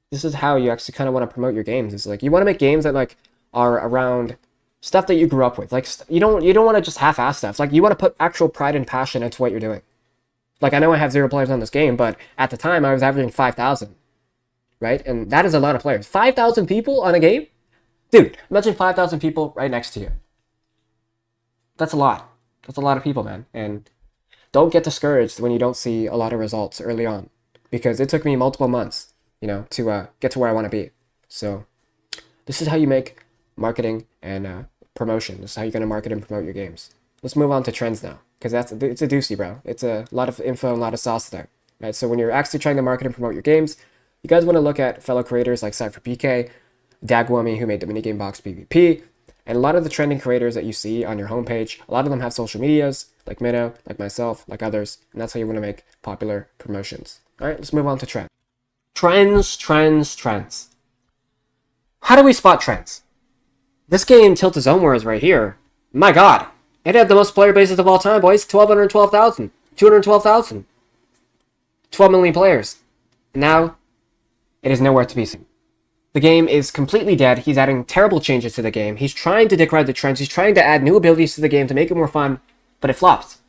this is how you actually kind of want to promote your games. It's like you want to make games that like are around stuff that you grew up with. Like you don't want to just half-ass stuff. Like you want to put actual pride and passion into what you're doing. Like I know I have 0 players on this game, but at the time I was averaging 5,000, right? And that is a lot of players. 5,000 people on a game, dude. Imagine 5,000 people right next to you. That's a lot. That's a lot of people, man. And don't get discouraged when you don't see a lot of results early on, because it took me multiple months. you know, to get to where I want to be. So this is how you make marketing and promotion. This is how you're going to market and promote your games. Let's move on to trends now, because it's a doozy, bro. It's a lot of info and a lot of sauce there, right? So when you're actually trying to market and promote your games, you guys want to look at fellow creators like CypherPK, Dagwami, who made the minigame box PvP, and a lot of the trending creators that you see on your homepage. A lot of them have social medias, like Minnow, like myself, like others, and that's how you want to make popular promotions. All right, let's move on to trends. Trends. How do we spot trends? This game, Tilt to Zone War, is right here. My God, it had the most player bases of all time, boys. 1,212,000, 212,000, 12 million players. And now, it is nowhere to be seen. The game is completely dead. He's adding terrible changes to the game. He's trying to degrade the trends. He's trying to add new abilities to the game to make it more fun, but it flops.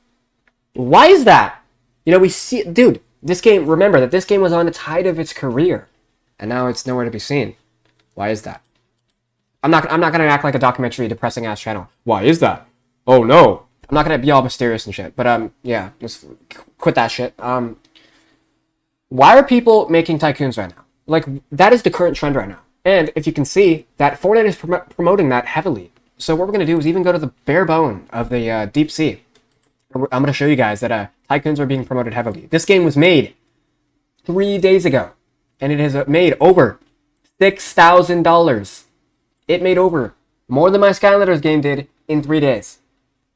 Why is that? You know, we see, dude, this game, remember that this game was on the height of its career, and now it's nowhere to be seen. Why is that? I'm not gonna act like a documentary depressing ass channel. Why is that? Oh no. I'm not gonna be all mysterious and shit. But yeah, let's quit that shit. Why are people making tycoons right now? Like, that is the current trend right now. And if you can see that Fortnite is promoting that heavily. So what we're going to do is even go to the bare bone of the deep sea. I'm going to show you guys that tycoons are being promoted heavily. This game was made 3 days ago. And it has made over $6,000. It made over more than my Skylanders game did in 3 days.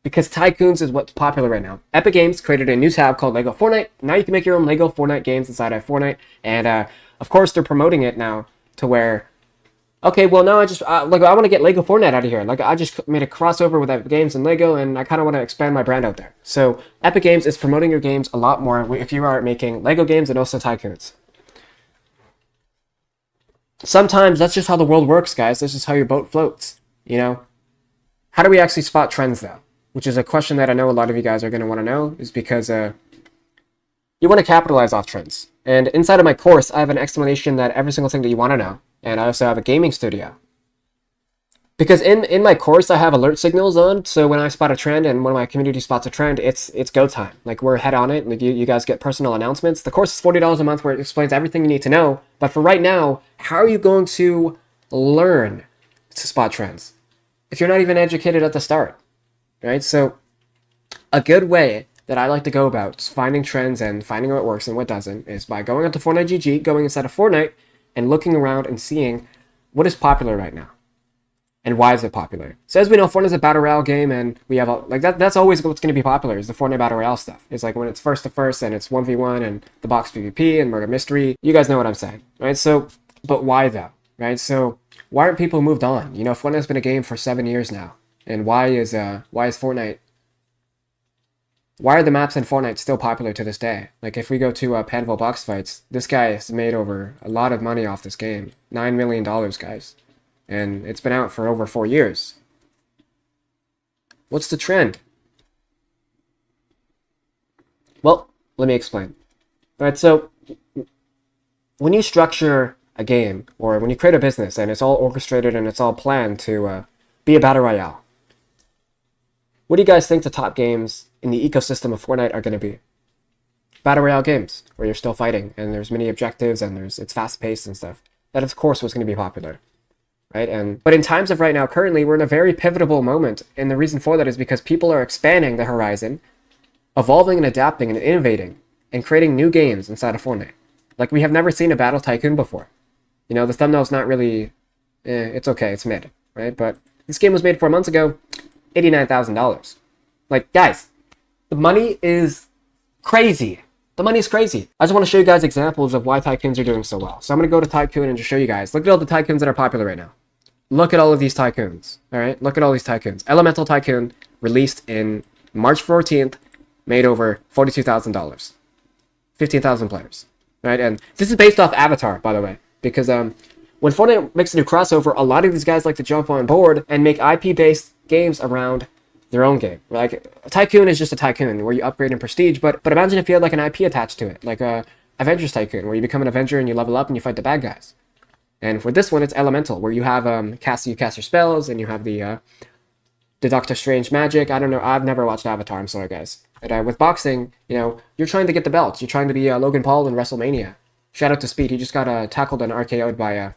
Because tycoons is what's popular right now. Epic Games created a new tab called Lego Fortnite. Now you can make your own Lego Fortnite games inside of Fortnite. And of course, they're promoting it now to where, okay, well, now I just, like, I want to get Lego Fortnite out of here. Like, I just made a crossover with Epic Games and Lego, and I kind of want to expand my brand out there. So, Epic Games is promoting your games a lot more if you are making Lego games and also tycoons. Sometimes that's just how the world works, guys. This is how your boat floats, you know? How do we actually spot trends, though? Which is a question that I know a lot of you guys are going to want to know, is because you want to capitalize off trends. And inside of my course, I have an explanation that every single thing that you want to know. And I also have a gaming studio. Because in my course, I have alert signals on, so when I spot a trend and one of my community spots a trend, it's go time. Like, we're head on it, like you guys get personal announcements. The course is $40 a month where it explains everything you need to know. But for right now, how are you going to learn to spot trends if you're not even educated at the start? Right? So a good way that I like to go about finding trends and finding what works and what doesn't is by going onto Fortnite GG, going inside of Fortnite, and looking around and seeing what is popular right now. And why is it popular? So as we know, Fortnite is a battle royale game, and we have like that's always what's going to be popular is the Fortnite battle royale stuff. It's like when it's first to first and it's 1v1 and the box PvP and murder mystery. You guys know what I'm saying, right? So, but why though, right? So why aren't people moved on? You know, Fortnite's been a game for 7 years now, and why is Fortnite? Why are the maps in Fortnite still popular to this day? Like, if we go to Panville box fights, this guy has made over a lot of money off this game. $9 million, guys. And it's been out for over 4 years. What's the trend? Well, let me explain. Alright, so when you structure a game, or when you create a business, and it's all orchestrated and it's all planned to be a battle royale, what do you guys think the top games in the ecosystem of Fortnite are going to be? Battle royale games, where you're still fighting, and there's many objectives, and it's fast-paced and stuff. That, of course, was going to be popular, right? But in times of right now, currently, we're in a very pivotal moment, and the reason for that is because people are expanding the horizon, evolving and adapting and innovating, and creating new games inside of Fortnite. Like, we have never seen a Battle Tycoon before. You know, the thumbnail's not really... it's okay, it's mid, right? But this game was made 4 months ago, $89,000. Like, guys, the money is crazy. The money is crazy. I just want to show you guys examples of why tycoons are doing so well. So I'm going to go to Tycoon and just show you guys. Look at all the tycoons that are popular right now. Look at all of these tycoons. All right, look at all these tycoons. Elemental Tycoon, released in March 14th, made over $42,000. 15,000 players. Right, and this is based off Avatar, by the way, because when Fortnite makes a new crossover, a lot of these guys like to jump on board and make IP-based games around their own game. Like, a tycoon is just a tycoon where you upgrade in prestige, but imagine if you had like an IP attached to it, like a Avengers Tycoon, where you become an Avenger and you level up and you fight the bad guys. And for this one, it's Elemental, where you have you cast your spells and you have the Doctor Strange magic. I don't know, I've never watched Avatar, I'm sorry guys. But with boxing, you know, you're trying to get the belts. You're trying to be Logan Paul in WrestleMania. Shout out to Speed. He just got tackled and RKO'd by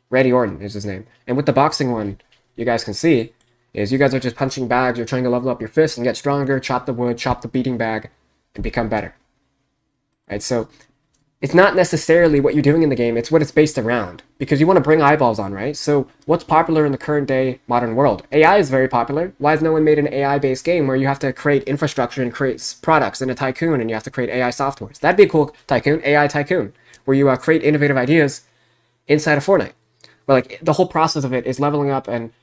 Randy Orton is his name. And with the boxing one, you guys can see, is you guys are just punching bags. You're trying to level up your fists and get stronger, chop the wood, chop the beating bag, and become better. Right? So it's not necessarily what you're doing in the game, it's what it's based around. Because you want to bring eyeballs on, right? So what's popular in the current day modern world? AI is very popular. Why has no one made an AI-based game where you have to create infrastructure and create products in a tycoon and you have to create AI softwares? That'd be a cool tycoon, AI tycoon, where you create innovative ideas inside of Fortnite. But like the whole process of it is leveling up and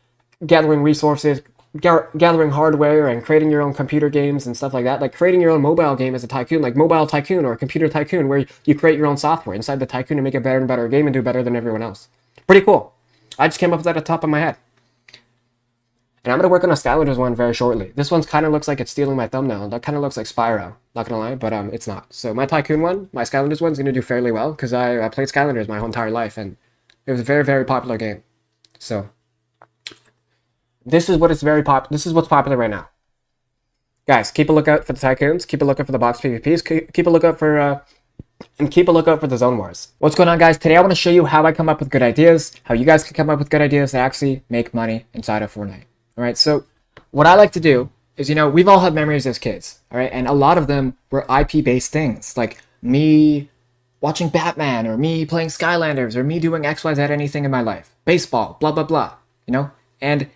gathering resources, gathering hardware, and creating your own computer games and stuff like that. Like creating your own mobile game as a tycoon, like Mobile Tycoon or Computer Tycoon, where you create your own software inside the tycoon and make a better and better game and do better than everyone else. Pretty cool. I just came up with that at the top of my head. And I'm going to work on a Skylanders one very shortly. This one kind of looks like it's stealing my thumbnail. That kind of looks like Spyro, not going to lie, but it's not. So my Tycoon one, my Skylanders one's going to do fairly well because I played Skylanders my whole entire life and it was a very, very popular game. So this is what's popular right now. Guys, keep a lookout for the Tycoons, keep a lookout for the box PvPs, keep a lookout for and keep a lookout for the Zone Wars. What's going on, guys? Today I want to show you how I come up with good ideas, how you guys can come up with good ideas that actually make money inside of Fortnite. All right, so what I like to do is, you know, we've all had memories as kids, all right? And a lot of them were IP-based things, like me watching Batman, or me playing Skylanders, or me doing XYZ anything in my life. Baseball, blah, blah, blah, you know? And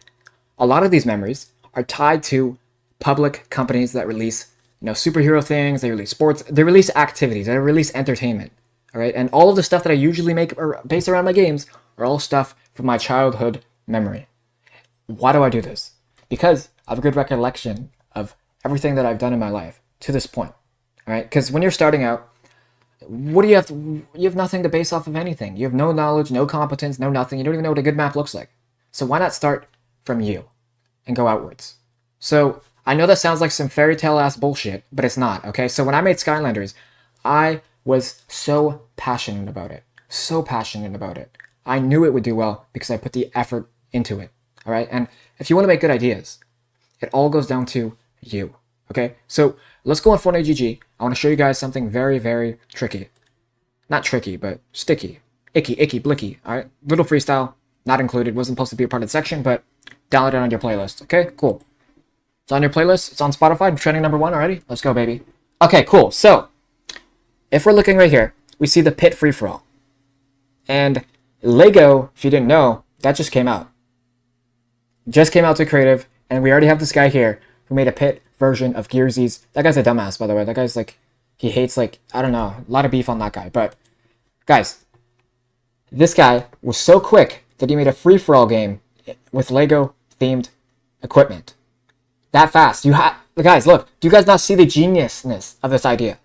a lot of these memories are tied to public companies that release, you know, superhero things, they release sports, they release activities, they release entertainment, all right? And all of the stuff that I usually make based around my games are all stuff from my childhood memory. Why do I do this? Because I have a good recollection of everything that I've done in my life to this point, all right? Because when you're starting out, what do you have? You have nothing to base off of anything. You have no knowledge, no competence, no nothing. You don't even know what a good map looks like. So why not start from you and go outwards? So I know that sounds like some fairy tale ass bullshit, but it's not, okay? So when I made Skylanders, I was so passionate about it. So passionate about it. I knew it would do well because I put the effort into it, all right? And if you want to make good ideas, it all goes down to you, okay? So let's go on Fortnite GG. I want to show you guys something very, very tricky. Not tricky, but sticky. Icky, blicky, all right? Little freestyle, not included. Wasn't supposed to be a part of the section, but download it on your playlist, okay? Cool. It's on your playlist. It's on Spotify. Trending #1 already. Let's go, baby. Okay, cool. So if we're looking right here, we see the pit free-for-all. And Lego, if you didn't know, that just came out. Just came out to creative, and we already have this guy here who made a pit version of Gearsy's. That guy's a dumbass, by the way. That guy's like, he hates, like, I don't know, a lot of beef on that guy. But guys, this guy was so quick that he made a free-for-all game with Lego themed equipment. That fast. Guys, look, do you guys not see the geniusness of this idea?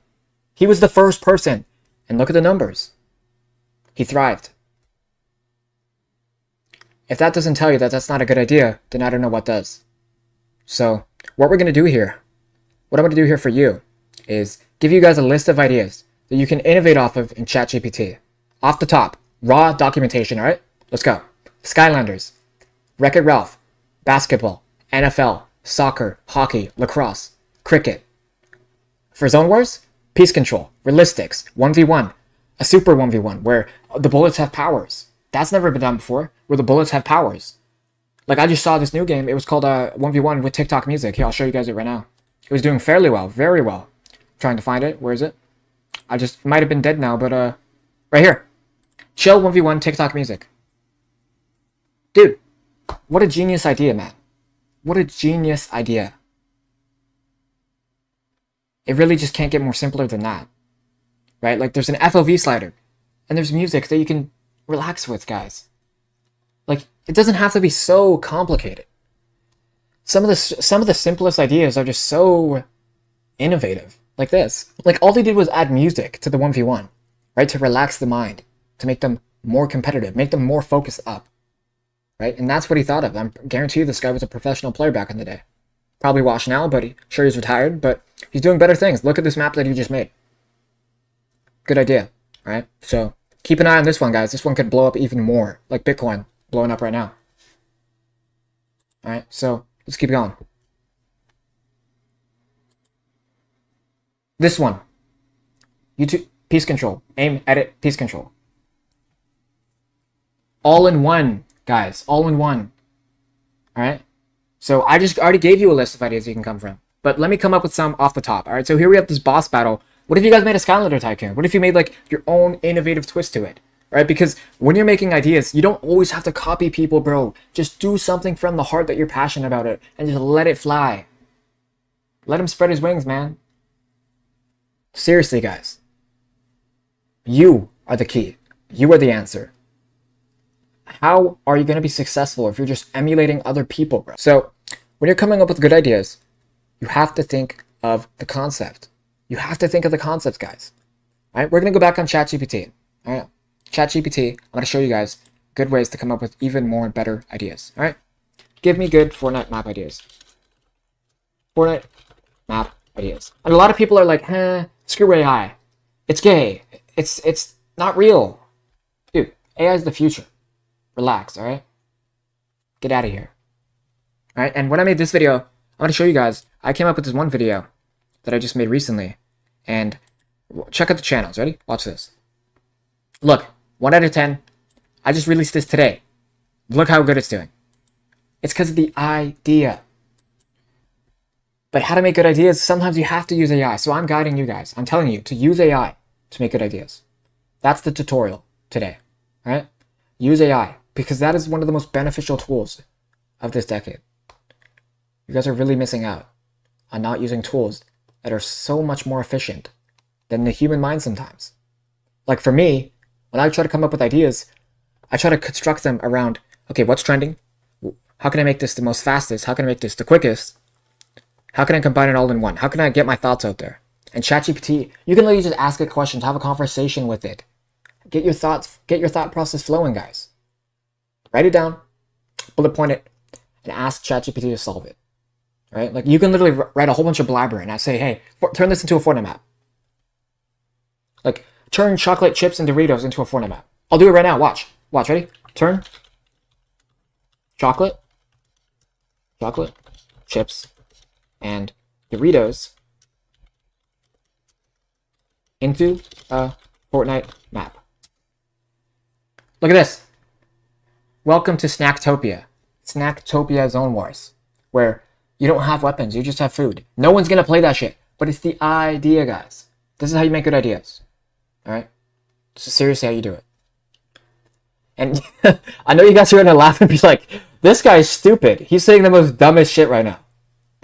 He was the first person, and look at the numbers. He thrived. If that doesn't tell you that that's not a good idea, then I don't know what does. So what we're going to do here, what I'm going to do here for you, is give you guys a list of ideas that you can innovate off of in ChatGPT. Off the top, raw documentation, all right? Let's go. Skylanders, Wreck-It Ralph, basketball, NFL, soccer, hockey, lacrosse, cricket. For Zone Wars, Peace Control, Realistics, 1v1, a Super 1v1 where the bullets have powers. That's never been done before, where the bullets have powers. Like, I just saw this new game. It was called 1v1 with TikTok music. Here, I'll show you guys it right now. It was doing fairly well, very well. Trying to find it. Where is it? It might have been dead now, but right here. Chill 1v1 TikTok music. Dude, what a genius idea, man. What a genius idea. It really just can't get more simpler than that. Right? Like, there's an FOV slider. And there's music that you can relax with, guys. Like, it doesn't have to be so complicated. Some of the simplest ideas are just so innovative. Like this. Like, all they did was add music to the 1v1. Right? To relax the mind. To make them more competitive. Make them more focused up. Right? And that's what he thought of. I guarantee you this guy was a professional player back in the day. Probably washed now, but sure he's retired. But he's doing better things. Look at this map that he just made. Good idea. Right? So keep an eye on this one, guys. This one could blow up even more. Like Bitcoin blowing up right now. Alright, so let's keep going. This one. YouTube piece control. Aim, edit, piece control. All in one, guys. All in one. Alright? So I just already gave you a list of ideas you can come from. But let me come up with some off the top. Alright, so here we have this boss battle. What if you guys made a Skylander Tycoon? What if you made like your own innovative twist to it? Right? Because when you're making ideas, you don't always have to copy people, bro. Just do something from the heart that you're passionate about it and just let it fly. Let him spread his wings, man. Seriously, guys. You are the key. You are the answer. How are you going to be successful if you're just emulating other people, bro? So when you're coming up with good ideas, you have to think of the concept. You have to think of the concepts, guys. All right, we're going to go back on ChatGPT. All right, ChatGPT, I'm going to show you guys good ways to come up with even more and better ideas. All right, give me good Fortnite map ideas. Fortnite map ideas. And a lot of people are like, screw AI. It's gay. It's not real. Dude, AI is the future. Relax, all right? Get out of here. All right, and when I made this video, I'm going to show you guys, I came up with this one video that I just made recently. And check out the channels. Ready? Watch this. Look, 1 out of 10. I just released this today. Look how good it's doing. It's because of the idea. But how to make good ideas, sometimes you have to use AI. So I'm guiding you guys. I'm telling you to use AI to make good ideas. That's the tutorial today. All right? Use AI. Because that is one of the most beneficial tools of this decade. You guys are really missing out on not using tools that are so much more efficient than the human mind sometimes. Like for me, when I try to come up with ideas, I try to construct them around, okay, what's trending? How can I make this the most fastest? How can I make this the quickest? How can I combine it all in one? How can I get my thoughts out there? And ChatGPT, you can literally just ask it questions, have a conversation with it. Get your thought process flowing, guys. Write it down, bullet point it, and ask ChatGPT to solve it. Right? Like you can literally write a whole bunch of blabber and I say, hey, turn this into a Fortnite map. Like turn chocolate chips and Doritos into a Fortnite map. I'll do it right now. Watch. Watch. Ready? Turn chocolate chips and Doritos into a Fortnite map. Look at this. Welcome to Snacktopia. Snacktopia Zone Wars, where you don't have weapons, you just have food. No one's gonna play that shit, but it's the idea, guys. This is how you make good ideas. All right? This is seriously how you do it. And I know you guys are gonna laugh and be like, this guy's stupid. He's saying the most dumbest shit right now.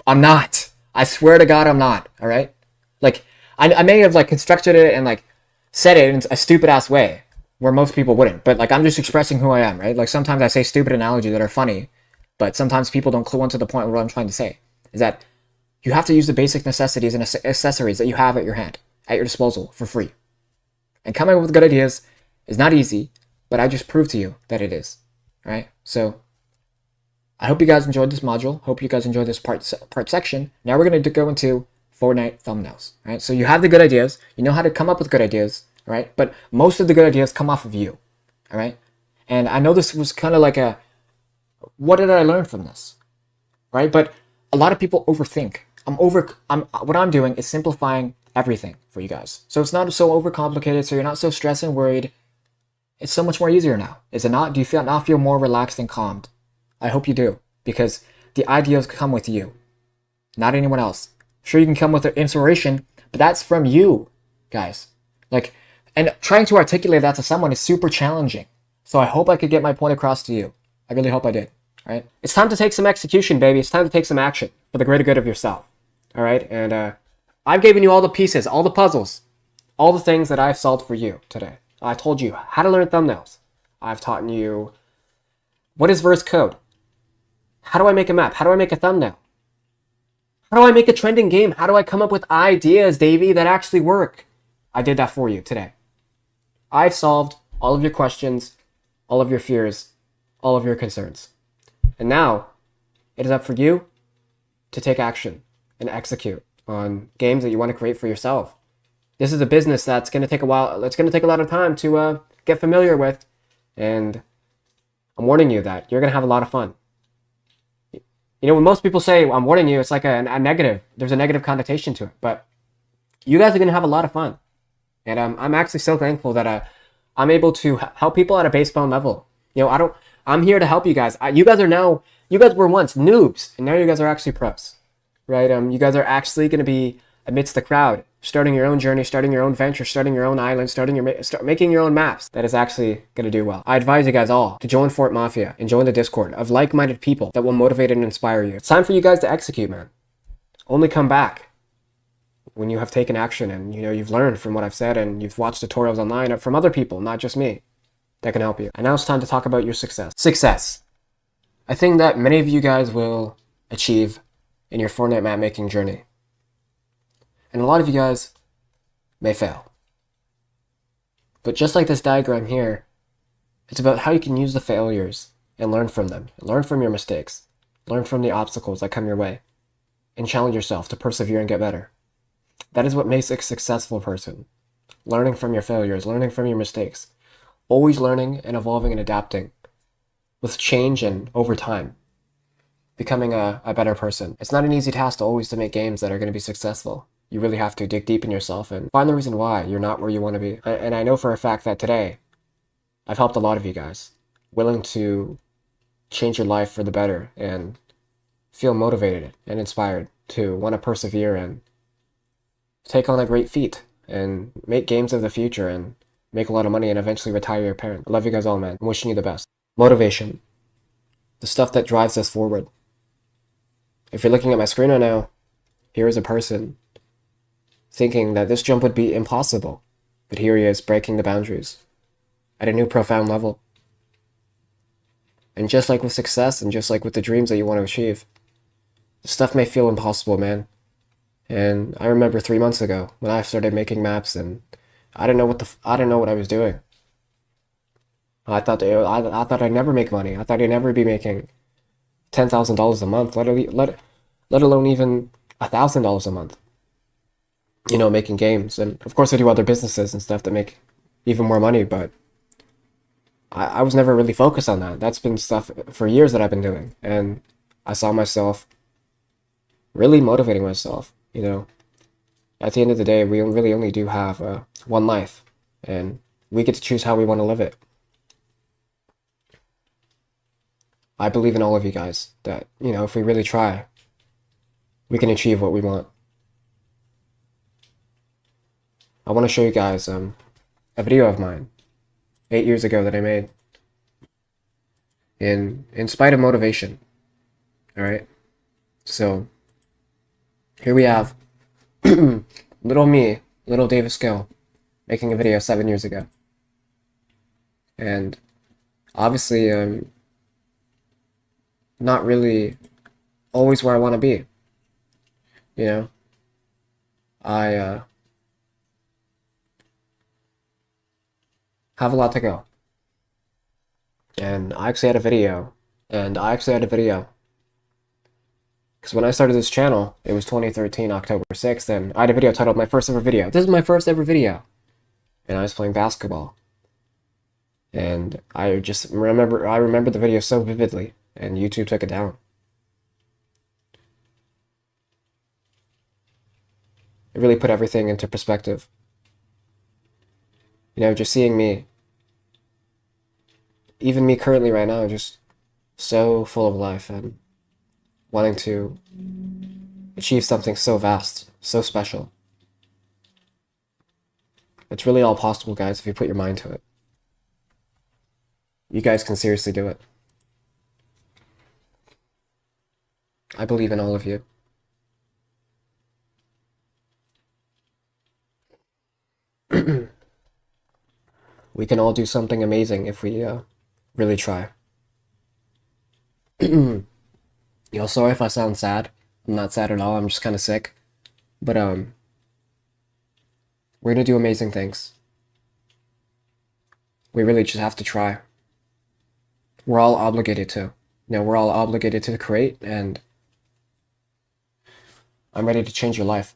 I'm not. I swear to God, I'm not. All right? Like, I may have like constructed it and like said it in a stupid ass way where most people wouldn't, but like I'm just expressing who I am, right? Like sometimes I say stupid analogies that are funny, but sometimes people don't clue into the point of what I'm trying to say. Is that you have to use the basic necessities and accessories that you have at your hand, at your disposal for free. And coming up with good ideas is not easy, but I just proved to you that it is. All right? So I hope you guys enjoyed this module. Hope you guys enjoyed this part section. Now we're going to go into Fortnite thumbnails. All right? So you have the good ideas. You know how to come up with good ideas. All right? But most of the good ideas come off of you. All right? And I know this was kind of like a, what did I learn from this? Right? But a lot of people overthink. What I'm doing is simplifying everything for you guys. So it's not so overcomplicated, so you're not so stressed and worried. It's so much more easier now. Is it not? Do you now feel more relaxed and calmed? I hope you do, because the ideas come with you, not anyone else. Sure, you can come with inspiration, but that's from you, guys. Like, and trying to articulate that to someone is super challenging. So I hope I could get my point across to you. I really hope I did. All right? It's time to take some execution, baby. It's time to take some action for the greater good of yourself. All right? And I've given you all the pieces, all the puzzles, all the things that I've solved for you today. I told you how to learn thumbnails. I've taught you what is verse code. How do I make a map? How do I make a thumbnail? How do I make a trending game? How do I come up with ideas, Davey, that actually work? I did that for you today. I've solved all of your questions, all of your fears, all of your concerns. And now it is up for you to take action and execute on games that you want to create for yourself. This is a business that's going to take a while. It's going to take a lot of time to get familiar with. And I'm warning you that you're going to have a lot of fun. You know, when most people say, I'm warning you, it's like a negative. There's a negative connotation to it. But you guys are going to have a lot of fun. And I'm actually so thankful that I'm able to help people at a baseball level. You know, I'm here to help you guys. You guys were once noobs, and now you guys are actually pros, right? You guys are actually going to be amidst the crowd, starting your own journey, starting your own venture, starting your own island, making your own maps. That is actually going to do well. I advise you guys all to join Fort Mafia and join the Discord of like-minded people that will motivate and inspire you. It's time for you guys to execute, man. Only come back when you have taken action and you've learned from what I've said and you've watched tutorials online from other people, not just me, that can help you. And now it's time to talk about your success. Success. I think that many of you guys will achieve in your Fortnite map making journey. And a lot of you guys may fail. But just like this diagram here, it's about how you can use the failures and learn from them. Learn from your mistakes. Learn from the obstacles that come your way. And challenge yourself to persevere and get better. That is what makes a successful person. Learning from your failures, learning from your mistakes. Always learning and evolving and adapting with change and over time. Becoming a better person. It's not an easy task to make games that are going to be successful. You really have to dig deep in yourself and find the reason why you're not where you want to be. And I know for a fact that today, I've helped a lot of you guys, willing to change your life for the better and feel motivated and inspired to want to persevere and take on a great feat and make games of the future and make a lot of money and eventually retire your parent. I love you guys all, man. I'm wishing you the best. Motivation. The stuff that drives us forward. If you're looking at my screen right now, here is a person thinking that this jump would be impossible. But here he is, breaking the boundaries at a new profound level. And just like with success and just like with the dreams that you want to achieve, this stuff may feel impossible, man. And I remember 3 months ago when I started making maps and I didn't know what I was doing. I thought I'd never make money. I thought I'd never be making $10,000 a month, let alone even $1,000 a month. Making games. And of course I do other businesses and stuff that make even more money, but I was never really focused on that. That's been stuff for years that I've been doing. And I saw myself really motivating myself, At the end of the day, we really only do have one life, and we get to choose how we want to live it. I believe in all of you guys that, if we really try, we can achieve what we want. I want to show you guys a video of mine 8 years ago that I made in spite of motivation. All right. So here we have little me, little Davis Gill, making a video 7 years ago. And obviously, not really always where I want to be. I have a lot to go. And I actually had a video. Because when I started this channel, it was 2013, October 6th, and I had a video titled My First Ever Video. This is my first ever video. And I was playing basketball. And I remember the video so vividly, and YouTube took it down. It really put everything into perspective. Just seeing me, even me currently right now, just so full of life and wanting to achieve something so vast, so special. It's really all possible, guys, if you put your mind to it. You guys can seriously do it. I believe in all of you. We can all do something amazing if we really try. Sorry if I sound sad. I'm not sad at all. I'm just kind of sick. But we're gonna do amazing things. We really just have to try. We're all obligated to. We're all obligated to create, and I'm ready to change your life.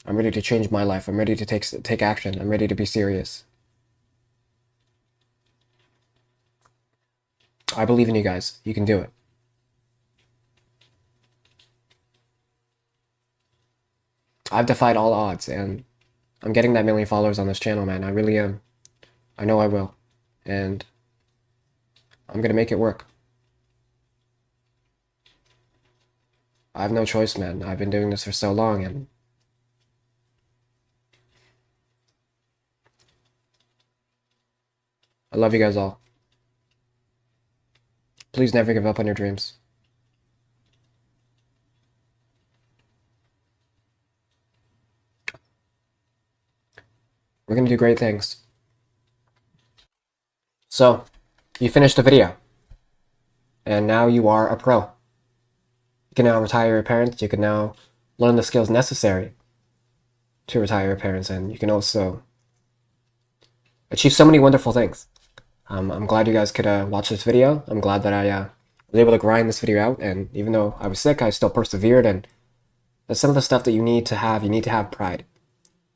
I'm ready to change my life. I'm ready to take action. I'm ready to be serious. I believe in you guys. You can do it. I've defied all odds, and I'm getting that million followers on this channel, man. I really am. I know I will. And I'm gonna make it work. I have no choice, man. I've been doing this for so long, and I love you guys all. Please never give up on your dreams. We're gonna do great things. So, you finished the video, and now you are a pro. You can now retire your parents. You can now learn the skills necessary to retire your parents, and you can also achieve so many wonderful things. I'm glad you guys could watch this video. I'm glad that I was able to grind this video out, and even though I was sick, I still persevered, and that's some of the stuff that you need to have. You need to have pride.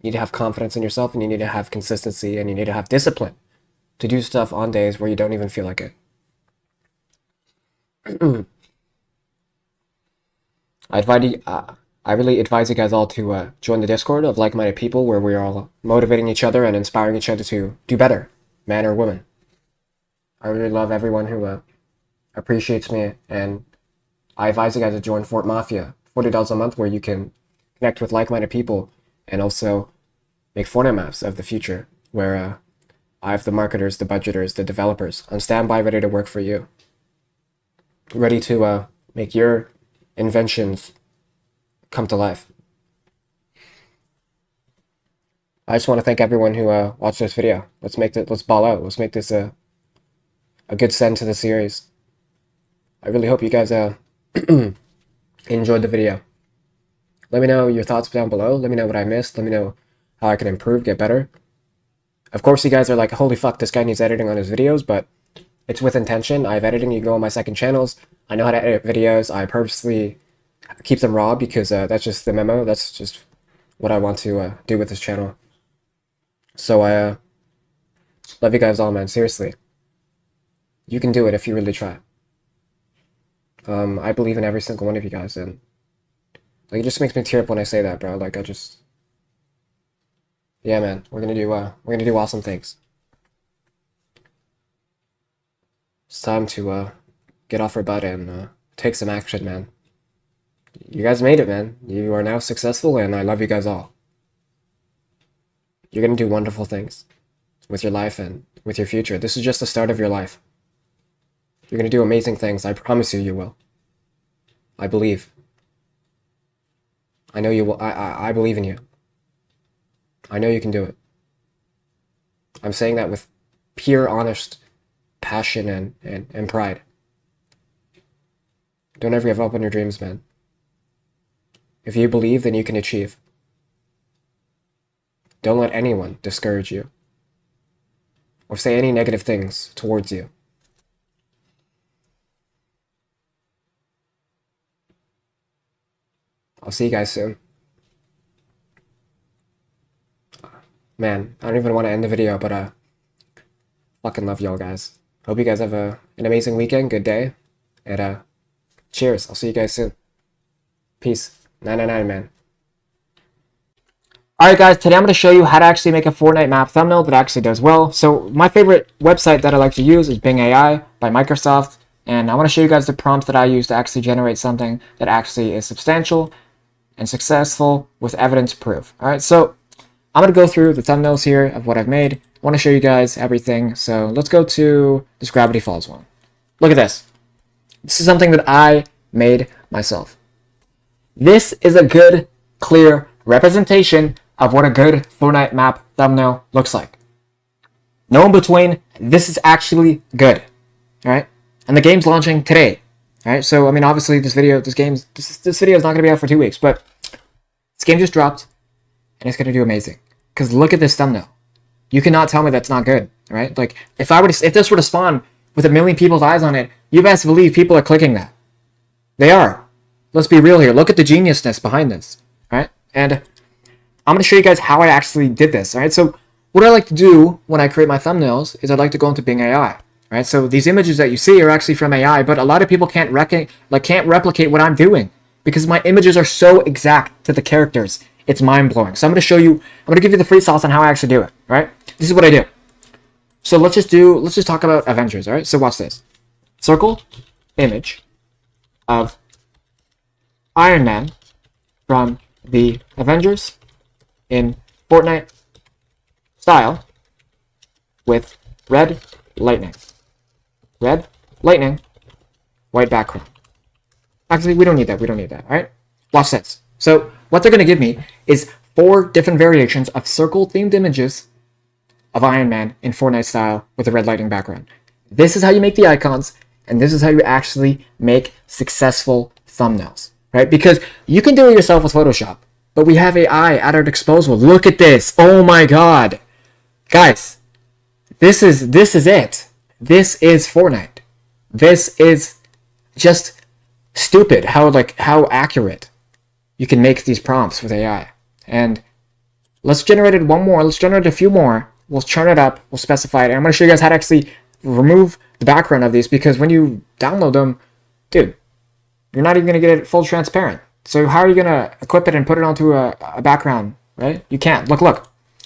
You need to have confidence in yourself, and you need to have consistency, and you need to have discipline to do stuff on days where you don't even feel like it. I really advise you guys all to join the Discord of like-minded people where we are all motivating each other and inspiring each other to do better, man or woman. I really love everyone who appreciates me, and I advise you guys to join Fort Mafia, $40 a month, where you can connect with like-minded people and also make Fortnite maps of the future, where I have the marketers, the budgeters, the developers on standby, ready to work for you, ready to make your inventions come to life. I just want to thank everyone who watched this video. Let's ball out. Let's make this a good send to the series. I really hope you guys enjoyed the video. Let me know your thoughts down below. Let me know what I missed. Let me know how I can improve, get better. Of course, you guys are like, holy fuck, this guy needs editing on his videos, but it's with intention. I have editing. You can go on my second channels. I know how to edit videos. I purposely keep them raw because that's just the memo. That's just what I want to do with this channel. So I love you guys all, man. Seriously. You can do it if you really try. I believe in every single one of you guys, and like, it just makes me tear up when I say that, bro. Like, yeah, man, we're gonna do awesome things. It's time to get off our butt and take some action, man. You guys made it, man. You are now successful, and I love you guys all. You're gonna do wonderful things with your life and with your future. This is just the start of your life. You're gonna do amazing things. I promise you, you will. I believe. I know you will. I believe in you. I know you can do it. I'm saying that with pure, honest passion and pride. Don't ever give up on your dreams, man. If you believe, then you can achieve. Don't let anyone discourage you or say any negative things towards you. I'll see you guys soon. Man, I don't even want to end the video, but fucking love y'all, guys. Hope you guys have an amazing weekend, good day, and cheers. I'll see you guys soon. Peace. 999, man. Alright guys, today I'm going to show you how to actually make a Fortnite map thumbnail that actually does well. So my favorite website that I like to use is Bing AI by Microsoft, and I want to show you guys the prompts that I use to actually generate something that actually is substantial and successful with evidence proof. Alright, so I'm going to go through the thumbnails here of what I've made. I want to show you guys everything, so let's go to this Gravity Falls one. Look at this. This is something that I made myself. This is a good, clear representation of what a good Fortnite map thumbnail looks like. No in between. This is actually good. Alright? And the game's launching today. Alright? So, I mean, obviously, this video is not going to be out for 2 weeks, but this game just dropped, and it's going to do amazing. Because look at this thumbnail. You cannot tell me that's not good. Right? Like, if this were to spawn with 1 million people's eyes on it, you best believe people are clicking that. They are. Let's be real here. Look at the geniusness behind this. Alright? And I'm going to show you guys how I actually did this. Alright? So what I like to do when I create my thumbnails is I'd like to go into Bing AI. Right? So these images that you see are actually from AI, but a lot of people can't replicate what I'm doing because my images are so exact to the characters It's mind-blowing. So I'm going to give you the free sauce on how I actually do it, right? This is what I do. So let's just talk about Avengers, all right? So watch this. Circle image of Iron Man from the Avengers in Fortnite style with red lightning. Red lightning, white background. Actually, we don't need that. All right? Watch this. So what they're going to give me is 4 different variations of circle-themed images of Iron Man in Fortnite style with a red lightning background. This is how you make the icons, and this is how you actually make successful thumbnails, right? Because you can do it yourself with Photoshop, but we have AI at our disposal. Look at this. Oh my God. Guys, this is it. This is Fortnite. This is just stupid how accurate you can make these prompts with AI. And let's generate one more. Let's generate a few more. We'll churn it up. We'll specify it. And I'm going to show you guys how to actually remove the background of these, because when you download them, dude, you're not even going to get it full transparent. So how are you going to equip it and put it onto a background, right? You can't. Look.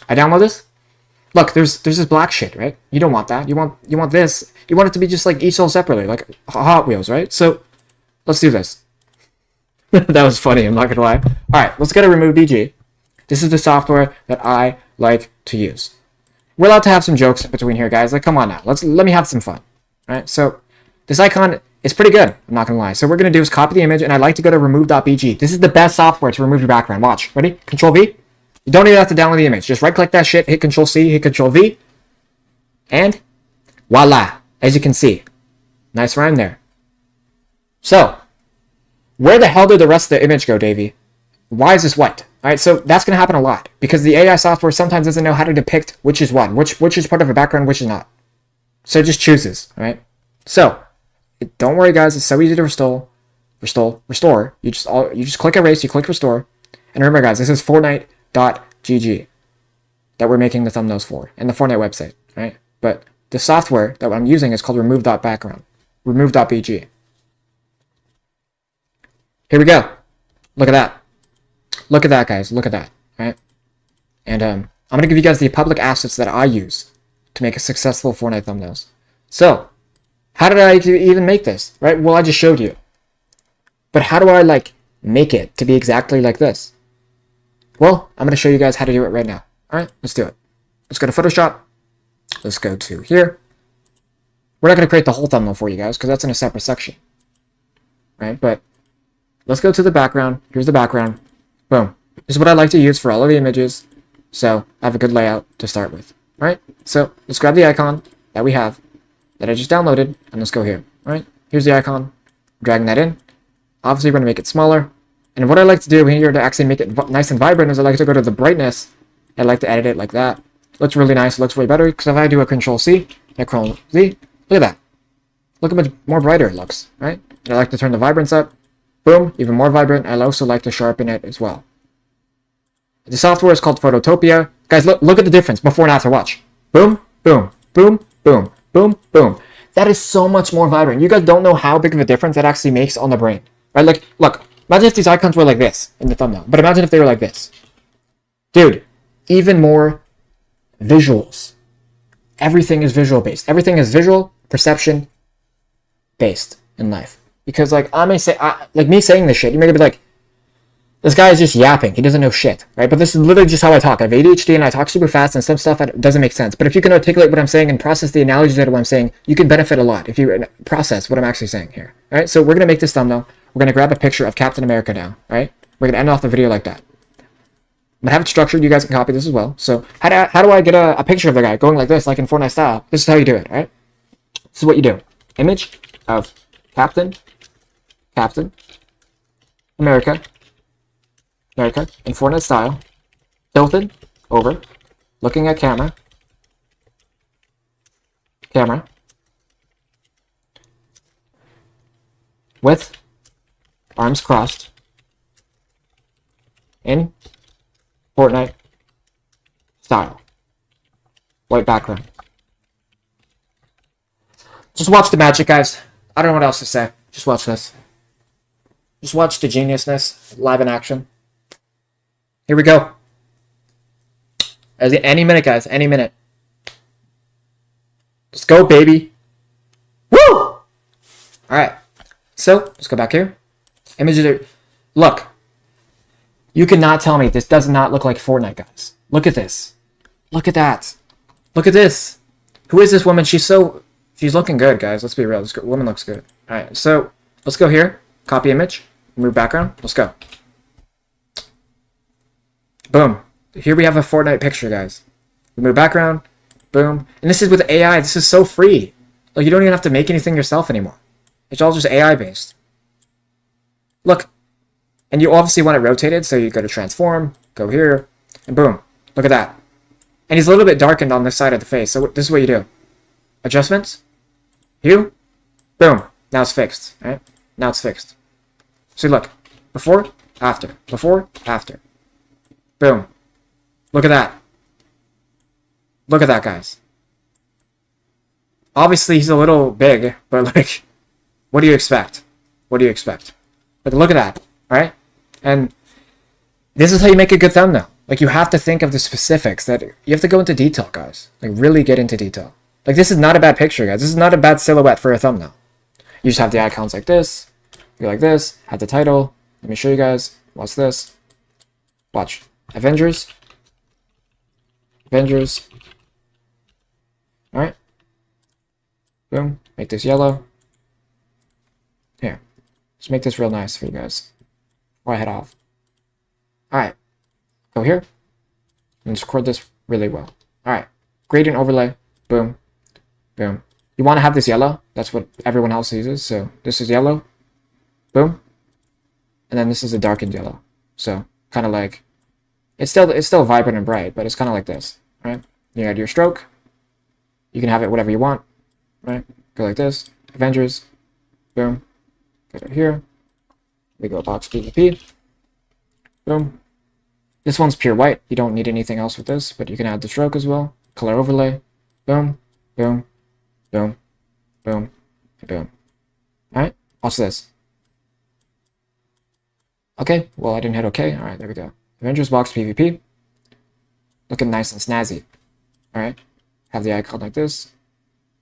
I download this. Look, there's this black shit, right? You don't want that. You want this. You want it to be just like each sold separately, like Hot Wheels, right? So let's do this. That was funny, I'm not gonna lie. Alright, let's go to remove BG. This is the software that I like to use. We're allowed to have some jokes in between here, guys. Like, come on now. Let me have some fun. Alright, so this icon is pretty good, I'm not gonna lie. So what we're gonna do is copy the image, and I like to go to remove.bg. This is the best software to remove your background. Watch. Ready? Control V. You don't even have to download the image. Just right click that shit, hit Control C, hit Control V, and voila. As you can see. Nice rhyme there. So, where the hell did the rest of the image go, Davey? Why is this white? Alright, so that's going to happen a lot, because the AI software sometimes doesn't know how to depict which is what, which is part of a background, which is not. So it just chooses, alright? So, don't worry guys, it's so easy to restore. You just click erase, you click restore, and remember guys, this is Fortnite.gg that we're making the thumbnails for, and the Fortnite website, right? But the software that I'm using is called remove.background, remove.bg. Here we go. Look at that. Look at that, guys. Look at that, right? And I'm going to give you guys the public assets that I use to make a successful Fortnite thumbnails. So, how did I even make this, right? Well, I just showed you. But how do I, make it to be exactly like this? Well, I'm going to show you guys how to do it right now. All right, let's do it. Let's go to Photoshop. Let's go to here. We're not going to create the whole thumbnail for you guys, because that's in a separate section, right? But let's go to the background. Here's the background. Boom. This is what I like to use for all of the images, so I have a good layout to start with. All right, so let's grab the icon that we have, that I just downloaded, and let's go here. All right, here's the icon. Dragging that in. Obviously, we're going to make it smaller. And what I like to do here to actually make it nice and vibrant is I like to go to the brightness. I like to edit it like that. Looks really nice. Looks way better, because if I do a Control C, Control Z, look at that. Look how much more brighter it looks, right? And I like to turn the vibrance up. Boom, even more vibrant. I also like to sharpen it as well. The software is called Phototopia. Guys, look at the difference before and after. Watch. Boom, boom, boom, boom, boom, boom. That is so much more vibrant. You guys don't know how big of a difference that actually makes on the brain. Right? Like, look, imagine if these icons were like this in the thumbnail. But imagine if they were like this. Dude, even more visuals. Everything is visual based. Everything is visual perception based in life. Because I may say, me saying this shit, you may be like, this guy is just yapping. He doesn't know shit, right? But this is literally just how I talk. I have ADHD and I talk super fast, and some stuff that doesn't make sense. But if you can articulate what I'm saying and process the analogies of what I'm saying, you can benefit a lot if you process what I'm actually saying here. All right? So we're going to make this thumbnail. We're going to grab a picture of Captain America now, right? We're going to end off the video like that. I'm going to have it structured. You guys can copy this as well. So how do I get a picture of the guy going like this, like in Fortnite style? This is how you do it, all right? This is what you do. Image of Captain America in Fortnite style, tilted over, looking at camera, with arms crossed, in Fortnite style, white background. Just watch the magic, guys. I don't know what else to say. Just watch this. Just watch the geniusness live in action. Here we go. Any minute, guys. Any minute. Let's go, baby. Woo! All right. So let's go back here. Images are. Look. You cannot tell me this does not look like Fortnite, guys. Look at this. Look at that. Look at this. Who is this woman? She's looking good, guys. Let's be real. This woman looks good. All right. So let's go here. Copy image. Move background. Let's go. Boom. Here we have a Fortnite picture, guys. Remove background. Boom. And this is with AI. This is so free. Like, you don't even have to make anything yourself anymore. It's all just AI based. Look. And you obviously want it rotated, so you go to transform, go here, and boom. Look at that. And he's a little bit darkened on this side of the face. So this is what you do. Adjustments. Hue. Boom. Now it's fixed. Right? Now it's fixed. See, look. Before, after. Before, after. Boom. Look at that. Look at that, guys. Obviously, he's a little big, but like, what do you expect? What do you expect? But look at that, alright? And this is how you make a good thumbnail. Like, you have to think of the specifics, that you have to go into detail, guys. Like, really get into detail. Like, this is not a bad picture, guys. This is not a bad silhouette for a thumbnail. You just have the icons like this. You go like this. Have the title. Let me show you guys. Watch this. Watch. Avengers. Avengers. Alright. Boom. Make this yellow. Here. Just make this real nice for you guys. Before I head off. Alright. Go here. And just record this really well. Alright. Gradient overlay. Boom. Boom. You want to have this yellow. That's what everyone else uses. So this is yellow. Boom. And then this is a darkened yellow. So kind of like, it's still vibrant and bright, but it's kind of like this, right? You add your stroke. You can have it whatever you want, right? Go like this. Avengers. Boom. Go to here. We go box PvP. Boom. This one's pure white. You don't need anything else with this, but you can add the stroke as well. Color overlay. Boom. Boom. Boom. Boom. Boom. Alright. Watch this. Okay. Well, I didn't hit OK. Alright, there we go. Avengers box PvP. Looking nice and snazzy. Alright. Have the icon like this.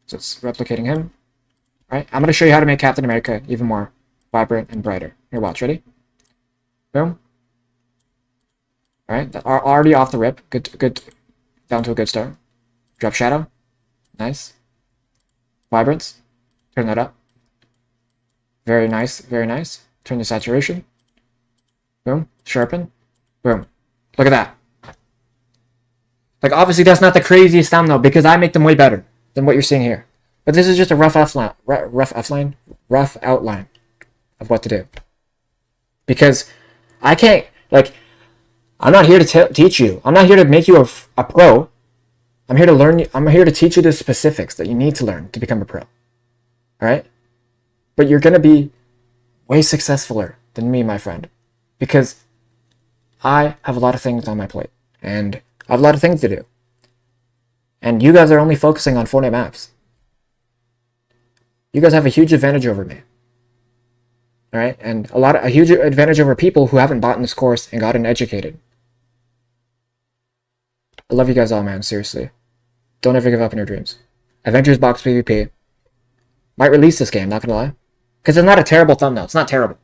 So it's replicating him. Alright. I'm going to show you how to make Captain America even more vibrant and brighter. Here, watch. Ready? Boom. Alright. Already off the rip. Good. Down to a good start. Drop shadow. Nice. Vibrance. Turn that up. Very nice. Very nice. Turn the saturation. Boom. Sharpen. Boom. Look at that. Like, obviously, that's not the craziest thumbnail because I make them way better than what you're seeing here. But this is just a rough outline of what to do. Because I can't, like, I'm not here to teach you. I'm not here to make you a pro. I'm here to learn you. I'm here to teach you the specifics that you need to learn to become a pro. All right? But you're going to be way successfuler than me, my friend. Because I have a lot of things on my plate. And I have a lot of things to do. And you guys are only focusing on Fortnite Maps. You guys have a huge advantage over me. All right? And a huge advantage over people who haven't bought in this course and gotten educated. I love you guys all, man. Seriously. Don't ever give up on your dreams. Avengers Box PvP. Might release this game, not gonna lie. Because it's not a terrible thumbnail. It's not terrible.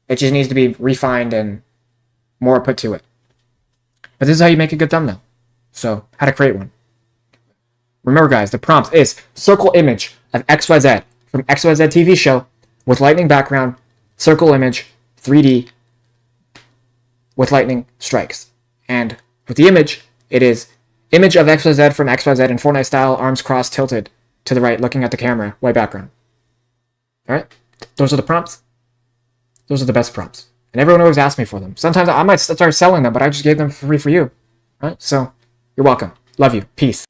It just needs to be refined and more put to it. But this is how you make a good thumbnail. So, how to create one. Remember, guys, the prompt is circle image of XYZ from XYZ TV show with lightning background, circle image, 3D with lightning strikes. And with the image, it is image of XYZ from XYZ in Fortnite style, arms crossed, tilted to the right, looking at the camera, white background. Alright? Those are the prompts. Those are the best prompts. And everyone always asks me for them. Sometimes I might start selling them, but I just gave them free for you. Alright? So, you're welcome. Love you. Peace.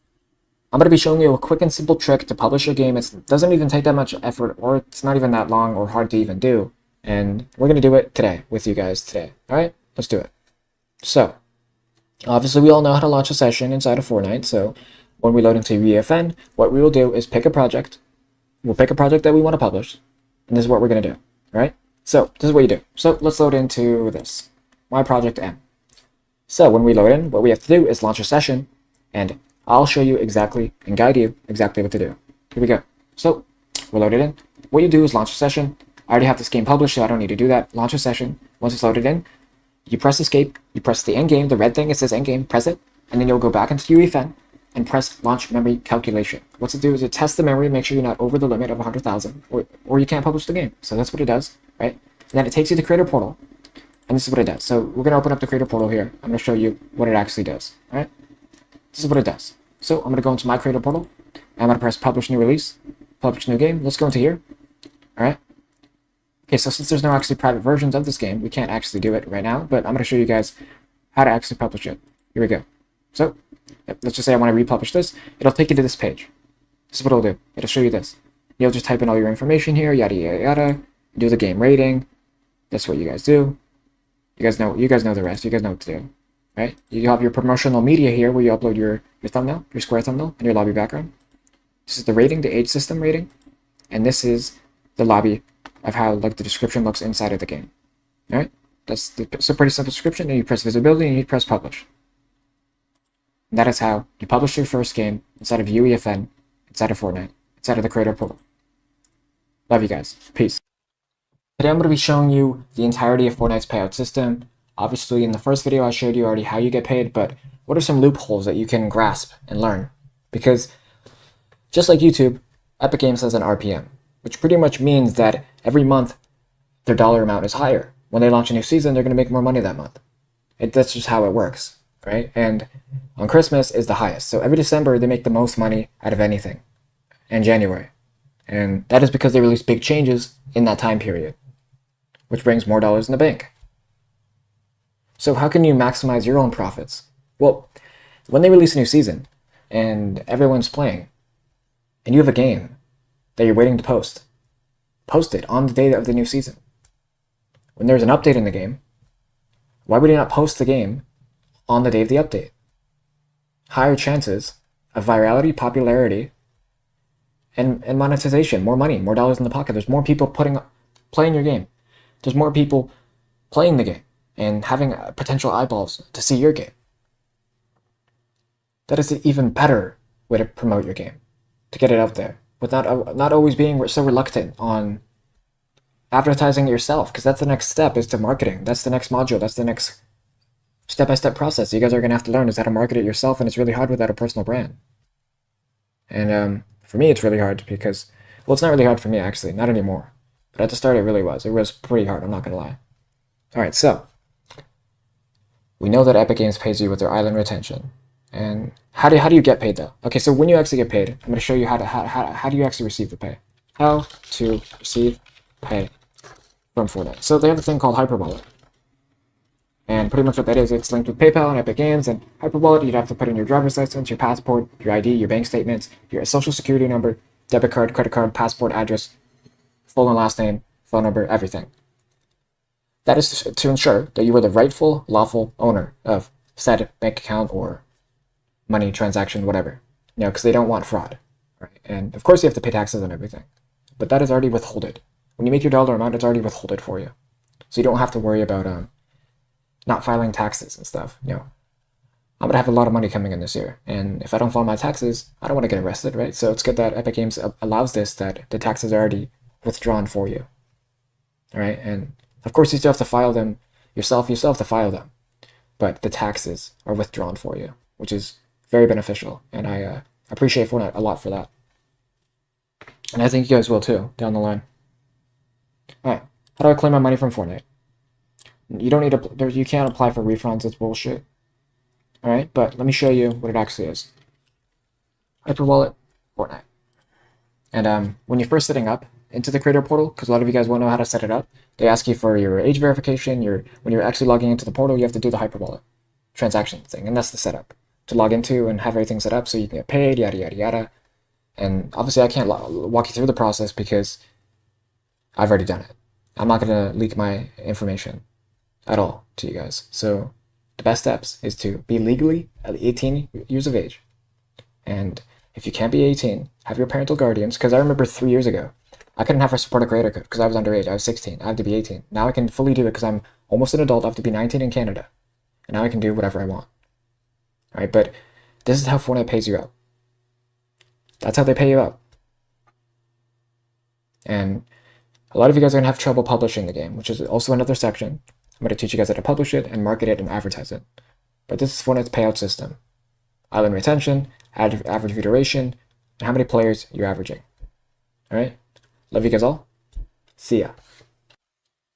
I'm going to be showing you a quick and simple trick to publish a game. It doesn't even take that much effort, or it's not even that long or hard to even do. And we're going to do it today with you guys today. Alright? Let's do it. So, obviously we all know how to launch a session inside of Fortnite. So, when we load into UEFN, what we will do is pick a project. We'll pick a project that we want to publish. And this is what we're going to do. Alright? So, this is what you do. So, let's load into this. My project M. So when we load in, what we have to do is launch a session, and I'll show you exactly and guide you exactly what to do. Here we go. So we're loaded in. What you do is launch a session. I already have this game published, so I don't need to do that. Launch a session. Once it's loaded in, you press escape, you press the end game, the red thing, it says end game, press it, and then you'll go back into UEFN and press launch memory calculation. What's it do is it tests the memory, make sure you're not over the limit of 100,000, or you can't publish the game. So that's what it does, right? And then it takes you to creator portal, and this is what it does. So we're gonna open up the creator portal here. I'm gonna show you what it actually does, all right? This is what it does. So I'm gonna go into my creator portal, and I'm gonna press publish new release, publish new game. Let's go into here, all right? Okay, so since there's no actually private versions of this game, we can't actually do it right now, but I'm going to show you guys how to actually publish it. Here we go. So, let's just say I want to republish this. It'll take you to this page. This is what it'll do. It'll show you this. You'll just type in all your information here, yada, yada, yada. Do the game rating. That's what you guys do. You guys know the rest. You guys know what to do, right? You have your promotional media here where you upload your thumbnail, your square thumbnail, and your lobby background. This is the rating, the age system rating, and this is the lobby of how like the description looks inside of the game. All right, it's a pretty simple description. And you press visibility and you press publish. And that is how you publish your first game inside of UEFN, inside of Fortnite, inside of the creator portal. Love you guys. Peace. Today I'm going to be showing you the entirety of Fortnite's payout system. Obviously, in the first video I showed you already how you get paid, but what are some loopholes that you can grasp and learn? Because just like YouTube, Epic Games has an RPM, which pretty much means that every month their dollar amount is higher. When they launch a new season, they're going to make more money that month. That's just how it works, right? And on Christmas is the highest. So every December, they make the most money out of anything. And January. And that is because they release big changes in that time period, which brings more dollars in the bank. So how can you maximize your own profits? Well, when they release a new season and everyone's playing, and you have a game that you're waiting to post it on the day of the new season. When there's an update in the game, why would you not post the game on the day of the update? Higher chances of virality, popularity, and monetization. More money, more dollars in the pocket. There's more people playing your game. There's more people playing the game and having potential eyeballs to see your game. That is an even better way to promote your game, to get it out there, with not always being so reluctant on advertising it yourself, because that's the next step, is to marketing. That's the next module. That's the next step-by-step process you guys are going to have to learn, is how to market it yourself, and it's really hard without a personal brand. And for me, it's really hard because, well, it's not really hard for me, actually, not anymore. But at the start, it really was. It was pretty hard, I'm not going to lie. All right, so we know that Epic Games pays you with their island retention. And how do you get paid, though? Okay, so when you actually get paid, I'm going to show you how do you actually receive the pay. How to receive pay from Fortnite. So they have a thing called Hyperwallet. And pretty much what that is, it's linked with PayPal and Epic Games. And Hyperwallet, you'd have to put in your driver's license, your passport, your ID, your bank statements, your social security number, debit card, credit card, passport, address, full and last name, phone number, everything. That is to ensure that you are the rightful, lawful owner of said bank account or money transaction, whatever. You know, because they don't want fraud. Right? And of course you have to pay taxes on everything. But that is already withholded. When you make your dollar amount, it's already withholded for you. So you don't have to worry about not filing taxes and stuff. You know, I'm going to have a lot of money coming in this year. And if I don't file my taxes, I don't want to get arrested, right? So it's good that Epic Games allows this, that the taxes are already withdrawn for you. All right? And of course, you still have to file them yourself. You still have to file them. But the taxes are withdrawn for you, which is very beneficial. And I appreciate Fortnite a lot for that. And I think you guys will too, down the line. All right. How do I claim my money from Fortnite? You don't need to, you can't apply for refunds. It's bullshit. All right. But let me show you what it actually is. Hyperwallet, Fortnite. And when you're first setting up into the creator portal, because a lot of you guys won't know how to set it up, they ask you for your age verification. When you're actually logging into the portal, you have to do the Hyperwallet transaction thing. And that's the setup to log into and have everything set up so you can get paid, yada, yada, yada. And obviously I can't walk you through the process because I've already done it. I'm not going to leak my information at all to you guys. So the best steps is to be legally 18 years of age. And if you can't be 18, have your parental guardians. Because I remember 3 years ago, I couldn't have a supporter creator code because I was underage. I was 16. I had to be 18. Now I can fully do it because I'm almost an adult. I have to be 19 in Canada. and now I can do whatever I want. All right, but this is how Fortnite pays you out. That's how they pay you out. And a lot of you guys are going to have trouble publishing the game, which is also another section. I'm going to teach you guys how to publish it and market it and advertise it. But this is Fortnite's payout system. Island retention, average view duration, and how many players you're averaging. Alright? Love you guys all. See ya.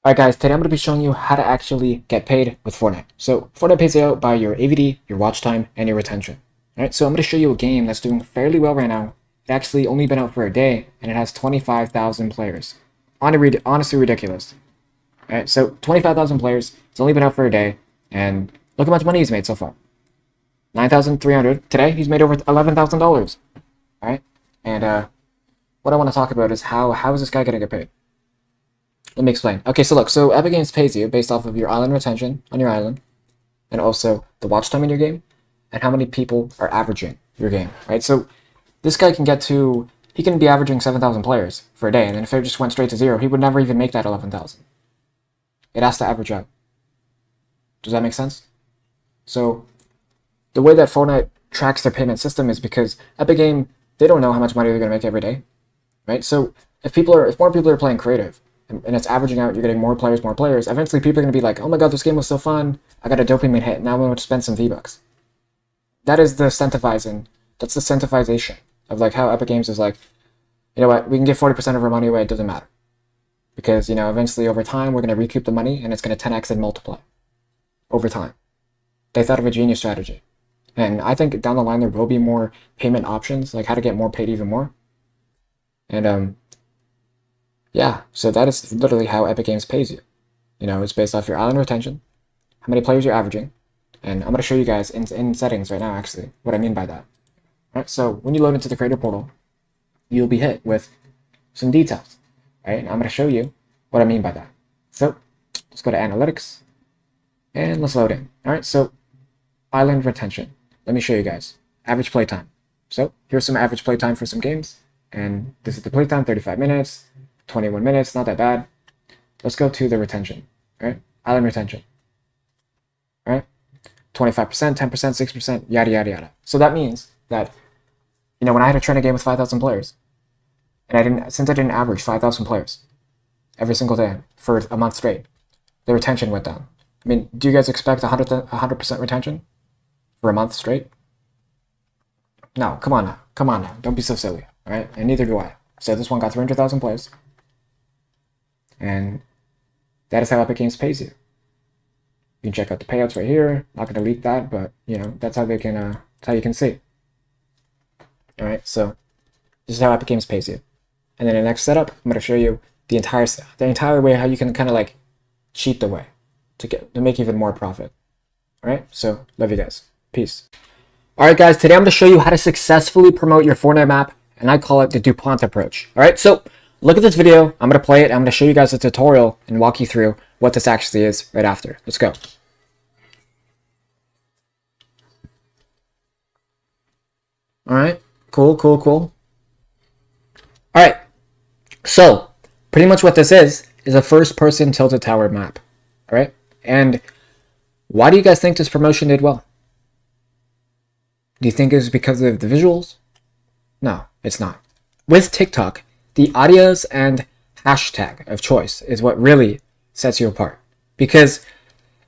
Alright guys, today I'm going to be showing you how to actually get paid with Fortnite. So Fortnite pays you out by your AVD, your watch time, and your retention. Alright, so I'm going to show you a game that's doing fairly well right now. It's actually only been out for a day, and it has 25,000 players. Honestly ridiculous. Alright, so 25,000 players, it's only been out for a day, and look how much money he's made so far. 9,300. Today, he's made over $11,000. Alright, and what I want to talk about is how is this guy going to get paid? Let me explain. Okay, so look, so Epic Games pays you based off of your island retention on your island, and also the watch time in your game, and how many people are averaging your game, right? So this guy can he can be averaging 7,000 players for a day, and then if it just went straight to zero, he would never even make that 11,000. It has to average out. Does that make sense? So the way that Fortnite tracks their payment system is because Epic Game, they don't know how much money they're going to make every day, right? So if more people are playing creative, and it's averaging out, you're getting more players, eventually people are going to be like, oh my god, this game was so fun, I got a dopamine hit, now I'm going to spend some V-Bucks. That is the incentivizing, that's the incentivization of like how Epic Games is like, you know what, we can give 40% of our money away, it doesn't matter. Because, you know, eventually over time, we're going to recoup the money, and it's going to 10x and multiply over time. They thought of a genius strategy. And I think down the line, there will be more payment options, like how to get more paid even more. And, yeah, so that is literally how Epic Games pays you. You know, it's based off your island retention, how many players you're averaging, and I'm going to show you guys in settings right now, actually, what I mean by that. All right, so when you load into the creator portal, you'll be hit with some details, right? And I'm going to show you what I mean by that. So let's go to analytics, and let's load in. All right, so island retention. Let me show you guys. Average playtime. So here's some average playtime for some games, and this is the playtime, 35 minutes, 21 minutes, not that bad. Let's go to the retention, right? Island retention, right? 25%, 10%, 6%, yada, yada, yada. So that means that, you know, when I had to train a game with 5,000 players, and since I didn't average 5,000 players every single day for a month straight, the retention went down. I mean, do you guys expect 100% retention for a month straight? No, come on now. Don't be so silly, all right? And neither do I. So this one got 300,000 players, and that is how Epic Games pays you. You can check out the payouts right here. Not going to leak that, but you know that's how they can. That's how you can see. All right, so this is how Epic Games pays you. And then the next setup, I'm going to show you the entire way how you can kind of like cheat the way to make even more profit. All right, so love you guys. Peace. All right, guys, today I'm going to show you how to successfully promote your Fortnite map, and I call it the DuPont approach. All right, so look at this video. I'm going to play it. I'm going to show you guys a tutorial and walk you through what this actually is right after. Let's go. All right, cool. All right, so pretty much what this is a first-person tilted tower map. All right, and why do you guys think this promotion did well? Do you think it's because of the visuals? No, it's not. With TikTok, the audios and hashtag of choice is what really sets you apart. Because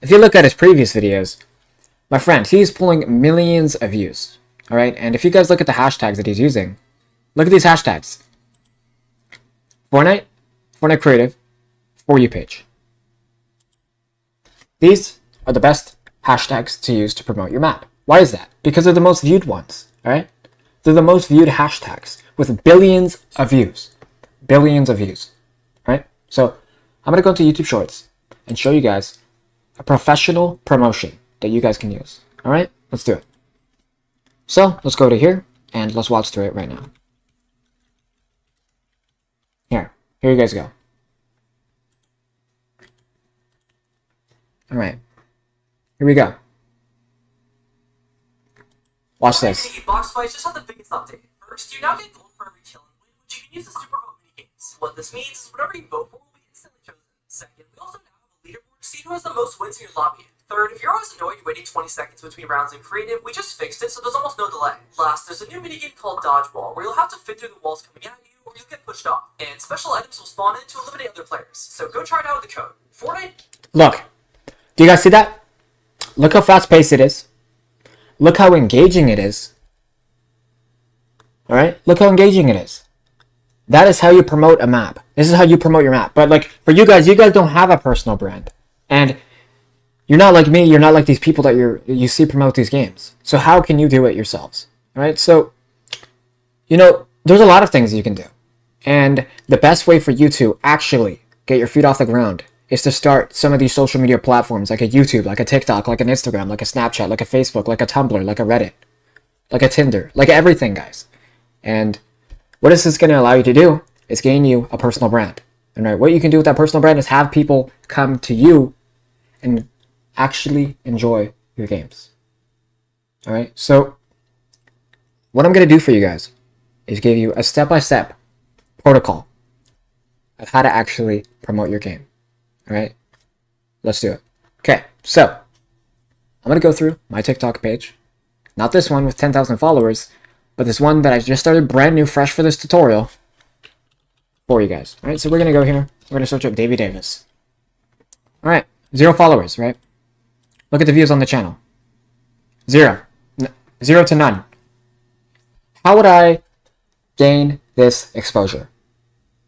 if you look at his previous videos, my friend, he's pulling millions of views. All right, and if you guys look at the hashtags that he's using, look at these hashtags. Fortnite Creative, For You page. These are the best hashtags to use to promote your map. Why is that? Because they're the most viewed ones, all right? They're the most viewed hashtags with billions of views. Billions of views, right? So I'm going to go into YouTube Shorts and show you guys a professional promotion that you guys can use, all right? Let's do it. So let's go to here and let's watch through it right now. Here you guys go. All right, here we go. Watch this. Box fights just had the biggest update. First, you now get gold for every kill and win, which you can use as super vote minigames. What this means is whatever you vote for will be instantly chosen. Second, we also now have a leaderboard to see who has the most wins in your lobby. Third, if you're always annoyed waiting 20 seconds between rounds in creative, we just fixed it so there's almost no delay. Last, there's a new minigame called Dodgeball, where you'll have to fit through the walls coming at you, or you'll get pushed off. And special items will spawn in to eliminate other players. So go try it out with the code. Fortnite. Look, do you guys see that? Look how fast-paced it is. Look how engaging it is. Alright? Look how engaging it is. That is how you promote a map. This is how you promote your map. But like, for you guys don't have a personal brand. And you're not like me, you're not like these people that you see promote these games. So how can you do it yourselves? Alright? So, you know, there's a lot of things you can do. And the best way for you to actually get your feet off the ground is to start some of these social media platforms like a YouTube, like a TikTok, like an Instagram, like a Snapchat, like a Facebook, like a Tumblr, like a Reddit, like a Tinder, like everything, guys. And what this is going to allow you to do is gain you a personal brand. And right, what you can do with that personal brand is have people come to you and actually enjoy your games. All right. So what I'm going to do for you guys is give you a step-by-step protocol of how to actually promote your game. All right. Let's do it. Okay. So I'm going to go through my TikTok page, not this one with 10,000 followers, but this one that I just started brand new, fresh for this tutorial for you guys. All right, so we're going to go here. We're going to search up Davey Davis. All right, 0 followers, right? Look at the views on the channel. 0. 0 to none. How would I gain this exposure?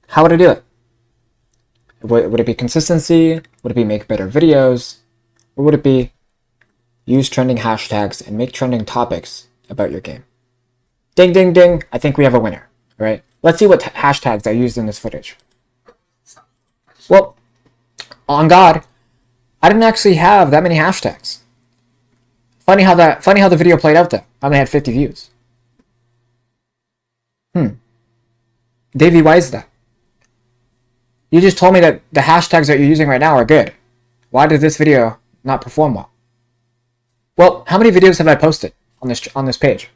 How would I do it? Would it be consistency? Would it be make better videos? Or would it be use trending hashtags and make trending topics about your game? Ding, ding, ding. I think we have a winner, right? Let's see what hashtags I used in this footage. Well, on God, I didn't actually have that many hashtags. Funny how the video played out though. I only had 50 views. Davey, why is that? You just told me that the hashtags that you're using right now are good. Why did this video not perform well? Well, how many videos have I posted on this page?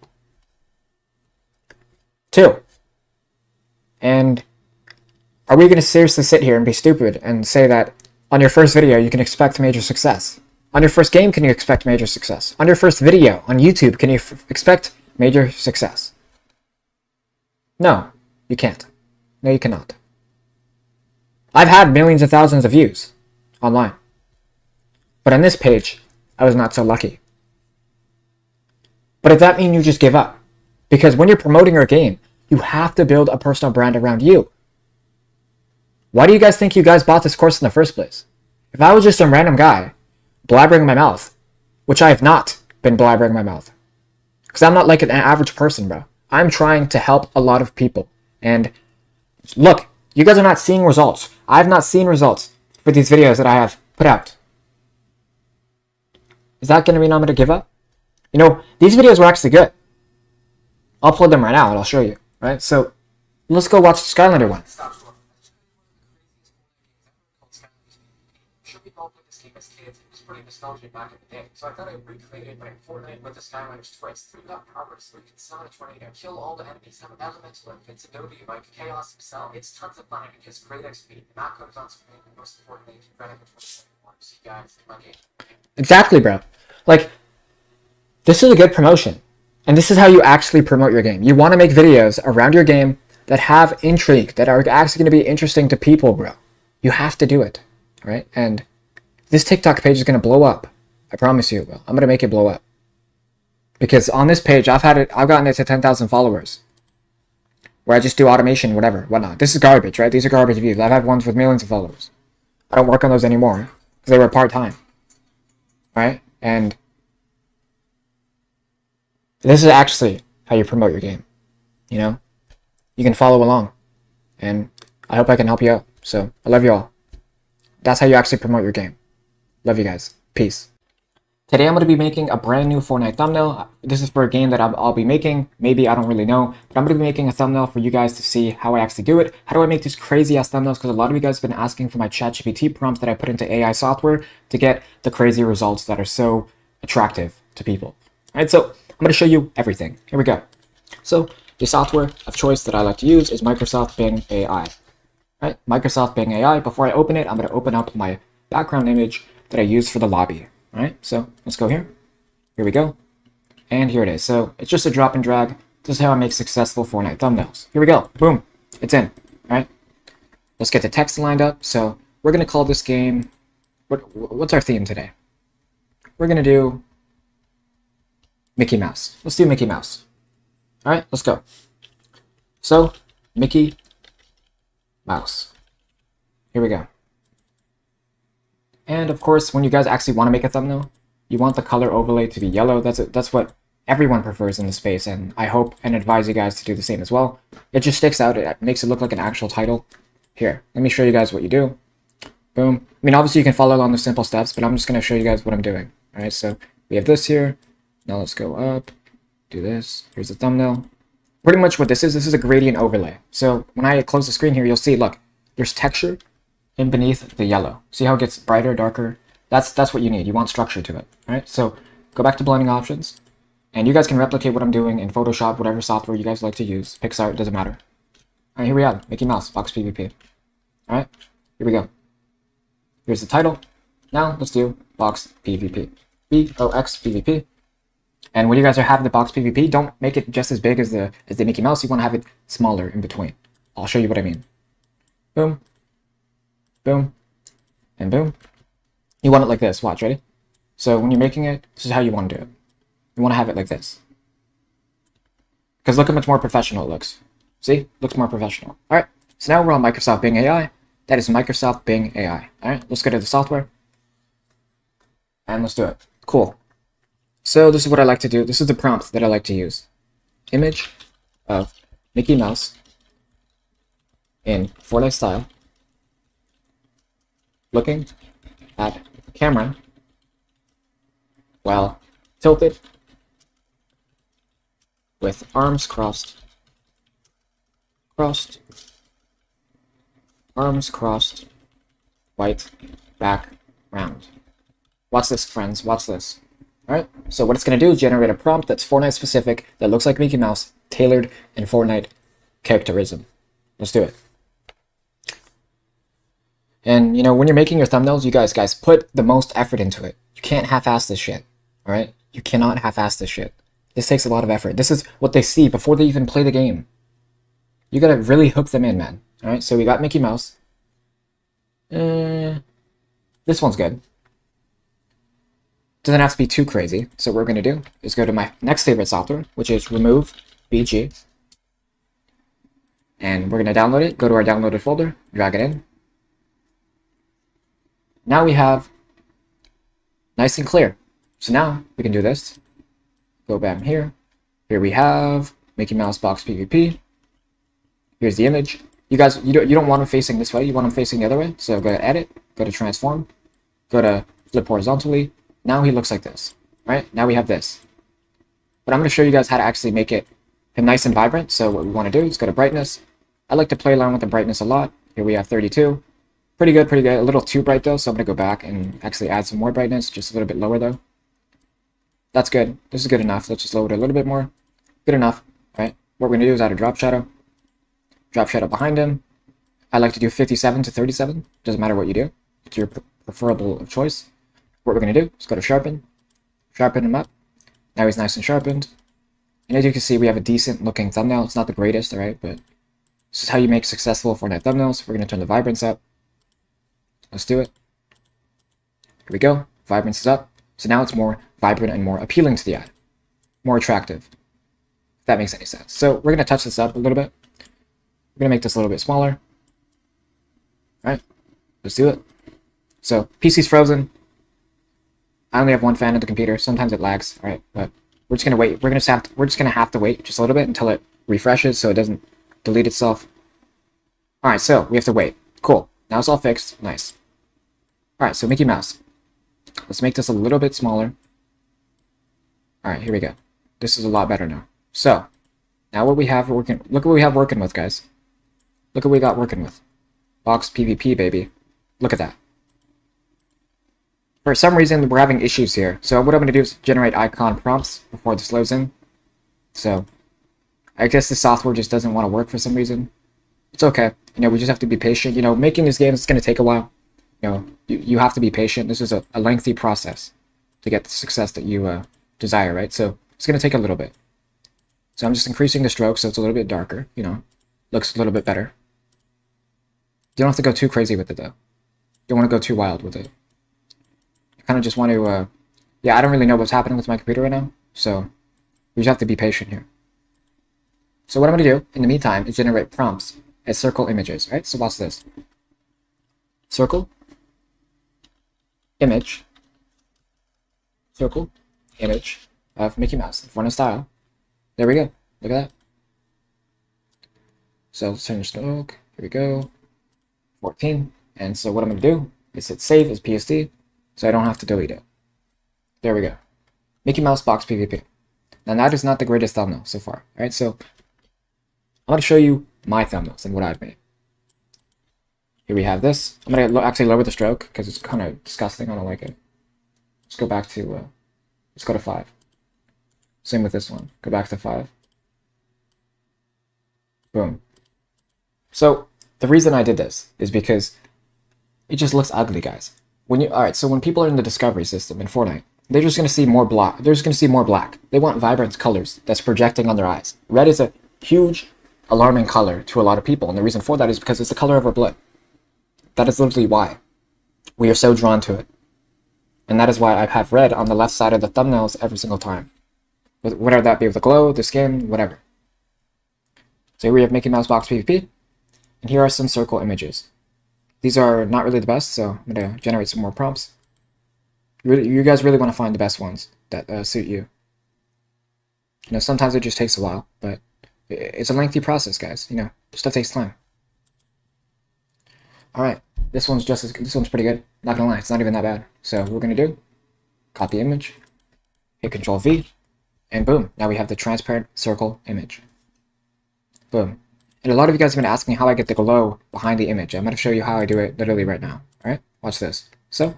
2. And are we going to seriously sit here and be stupid and say that on your first video you can expect major success? On your first game, can you expect major success? On your first video on YouTube, can you expect major success? No, you can't. No, you cannot. I've had millions of thousands of views online. But on this page, I was not so lucky. But does that mean you just give up? Because when you're promoting your game, you have to build a personal brand around you. Why do you guys think you guys bought this course in the first place? If I was just some random guy blabbering my mouth, which I have not been blabbering my mouth, because I'm not like an average person, bro. I'm trying to help a lot of people. And look, you guys are not seeing results. I've not seen results for these videos that I have put out. Is that going to mean I'm going to give up? You know, these videos were actually good. I'll upload them right now and I'll show you. Right? So let's go watch the Skylander one. Pretty nostalgic back in the day, so I thought I recreated my Fortnite with the Skylanders twist. We got progress, so we can summon a tornado, kill all the enemies, have an elemental infants, Adobe, like Chaos himself. It's tons of fun because great XP. The map comes on screen, and most importantly, you can run it for 27 more. See you guys in my game. Exactly, bro. Like, this is a good promotion. And this is how you actually promote your game. You want to make videos around your game that have intrigue, that are actually going to be interesting to people, bro. You have to do it, right? And this TikTok page is going to blow up. I promise you it will. I'm going to make it blow up. Because on this page, I've gotten it to 10,000 followers. Where I just do automation, whatever, whatnot. This is garbage, right? These are garbage views. I've had ones with millions of followers. I don't work on those anymore. Because they were part-time. Right? And this is actually how you promote your game. You know? You can follow along. And I hope I can help you out. So, I love you all. That's how you actually promote your game. Love you guys. Peace. Today I'm going to be making a brand new Fortnite thumbnail. This is for a game that I'll be making. Maybe, I don't really know. But I'm going to be making a thumbnail for you guys to see how I actually do it. How do I make these crazy ass thumbnails? Because a lot of you guys have been asking for my ChatGPT prompts that I put into AI software to get the crazy results that are so attractive to people. Alright, so I'm going to show you everything. Here we go. So the software of choice that I like to use is Microsoft Bing AI. Right? Microsoft Bing AI. Before I open it, I'm going to open up my background image that I use for the lobby. All right, so let's go here. Here we go. And here it is. So it's just a drop and drag. This is how I make successful Fortnite thumbnails. Here we go. Boom. It's in. All right. Let's get the text lined up. So we're going to call this game... What's our theme today? We're going to do Mickey Mouse. Let's do Mickey Mouse. All right, let's go. So, Mickey Mouse. Here we go. And of course, when you guys actually want to make a thumbnail, you want the color overlay to be yellow. That's what everyone prefers in the space, and I hope and advise you guys to do the same as well. It just sticks out. It makes it look like an actual title. Here, let me show you guys what you do. Boom. I mean, obviously you can follow along the simple steps, but I'm just going to show you guys what I'm doing. All right, so we have this here. Now let's go up, do this. Here's the thumbnail. Pretty much what this is a gradient overlay. So when I close the screen here, you'll see, look, there's texture in beneath the yellow. See how it gets brighter, darker? That's what you need. You want structure to it. All right, so go back to blending options, and you guys can replicate what I'm doing in Photoshop, whatever software you guys like to use. Pixar, it doesn't matter. All right, here we have Mickey Mouse, box PvP. All right, here we go. Here's the title. Now let's do box PvP. B-O-X PvP. And when you guys are having the box PvP, don't make it just as big as the Mickey Mouse. You want to have it smaller in between. I'll show you what I mean. Boom. Boom. And boom. You want it like this. Watch, ready? So when you're making it, this is how you want to do it. You want to have it like this. Because look how much more professional it looks. See? Looks more professional. Alright. So now we're on Microsoft Bing AI. That is Microsoft Bing AI. Alright, let's go to the software. And let's do it. Cool. So this is what I like to do. This is the prompt that I like to use. Image of Mickey Mouse in Fortnite style, looking at the camera while tilted with arms crossed, arms crossed, white background. Watch this, friends. Watch this. Alright, so what it's going to do is generate a prompt that's Fortnite specific, that looks like Mickey Mouse, tailored in Fortnite characterism. Let's do it. And, you know, when you're making your thumbnails, you guys put the most effort into it. You can't half-ass this shit. Alright? You cannot half-ass this shit. This takes a lot of effort. This is what they see before they even play the game. You gotta really hook them in, man. Alright, so we got Mickey Mouse. This one's good. Doesn't have to be too crazy. So what we're going to do is go to my next favorite software, which is Remove BG. And we're going to download it. Go to our downloaded folder, drag it in. Now we have nice and clear. So now we can do this. Go back here. Here we have Mickey Mouse box PvP. Here's the image. You guys, you don't want them facing this way. You want them facing the other way. So go to Edit. Go to Transform. Go to Flip Horizontally. Now he looks like this, right? Now we have this. But I'm going to show you guys how to actually make it nice and vibrant. So what we want to do is go to brightness. I like to play around with the brightness a lot. Here we have 32. Pretty good, pretty good. A little too bright though, so I'm going to go back and actually add some more brightness, just a little bit lower though. That's good. This is good enough. Let's just lower it a little bit more. Good enough, right? What we're going to do is add a drop shadow. Drop shadow behind him. I like to do 57 to 37. Doesn't matter what you do. It's your preferable choice. What we're going to do is go to Sharpen. Sharpen him up. Now he's nice and sharpened. And as you can see, we have a decent looking thumbnail. It's not the greatest, alright, but this is how you make successful Fortnite thumbnails. We're going to turn the vibrance up. Let's do it. Here we go. Vibrance is up. So now it's more vibrant and more appealing to the eye. More attractive. If that makes any sense. So we're going to touch this up a little bit. We're going to make this a little bit smaller. Alright. Let's do it. So PC's frozen. I only have one fan of the computer. Sometimes it lags. Alright, but we're just going to wait. We're just going to have to wait just a little bit until it refreshes so it doesn't delete itself. Alright, so we have to wait. Cool. Now it's all fixed. Nice. Alright, so Mickey Mouse. Let's make this a little bit smaller. Alright, here we go. This is a lot better now. So, now what we have working, look what we have working with, guys. Look what we got working with. Box PvP, baby. Look at that. For some reason, we're having issues here. So what I'm going to do is generate icon prompts before this loads in. So, I guess the software just doesn't want to work for some reason. It's okay. You know, we just have to be patient. You know, making these games is going to take a while. You know, you have to be patient. This is a lengthy process. to get the success that you desire, right? So it's going to take a little bit. So I'm just increasing the stroke so it's a little bit darker, you know, looks a little bit better. You don't have to go too crazy with it though. You don't want to go too wild with it. I kind of just want to, yeah, I don't really know what's happening with my computer right now, so we just have to be patient here. So what I'm going to do in the meantime is generate prompts as circle images, right? So watch this. Circle, image, circle, image of Mickey Mouse in front of style. There we go. Look at that. So let's turn the stroke. Here we go. 14. And so what I'm going to do is hit save as PSD so I don't have to delete it. There we go. Mickey Mouse box PvP. Now that is not the greatest thumbnail so far. Alright, so I'm going to show you my thumbnails and what I've made. Here we have this. I'm going to actually lower the stroke because it's kind of disgusting. I don't like it. Let's go back to, let's go to 5. Same with this one. Go back to 5. Boom. So the reason I did this is because it just looks ugly, guys. Alright, so when people are in the discovery system in Fortnite, they're just going to see more black. They're just going to see more black. They want vibrant colors that's projecting on their eyes. Red is a huge, alarming color to a lot of people, and the reason for that is because it's the color of our blood. That is literally why we are so drawn to it. And that is why I have red on the left side of the thumbnails every single time. Whatever that be with the glow, the skin, whatever. So here we have Mickey Mouse box PvP, and here are some circle images. These are not really the best, so I'm going to generate some more prompts. You guys really want to find the best ones that suit you. You know, sometimes it just takes a while, but it's a lengthy process, guys. You know, stuff takes time. All right, this one's pretty good. Not gonna lie, it's not even that bad. So what we're gonna do, copy image, hit Control V, and boom. Now we have the transparent circle image. Boom. And a lot of you guys have been asking how I get the glow behind the image. I'm gonna show you how I do it literally right now. All right, watch this. So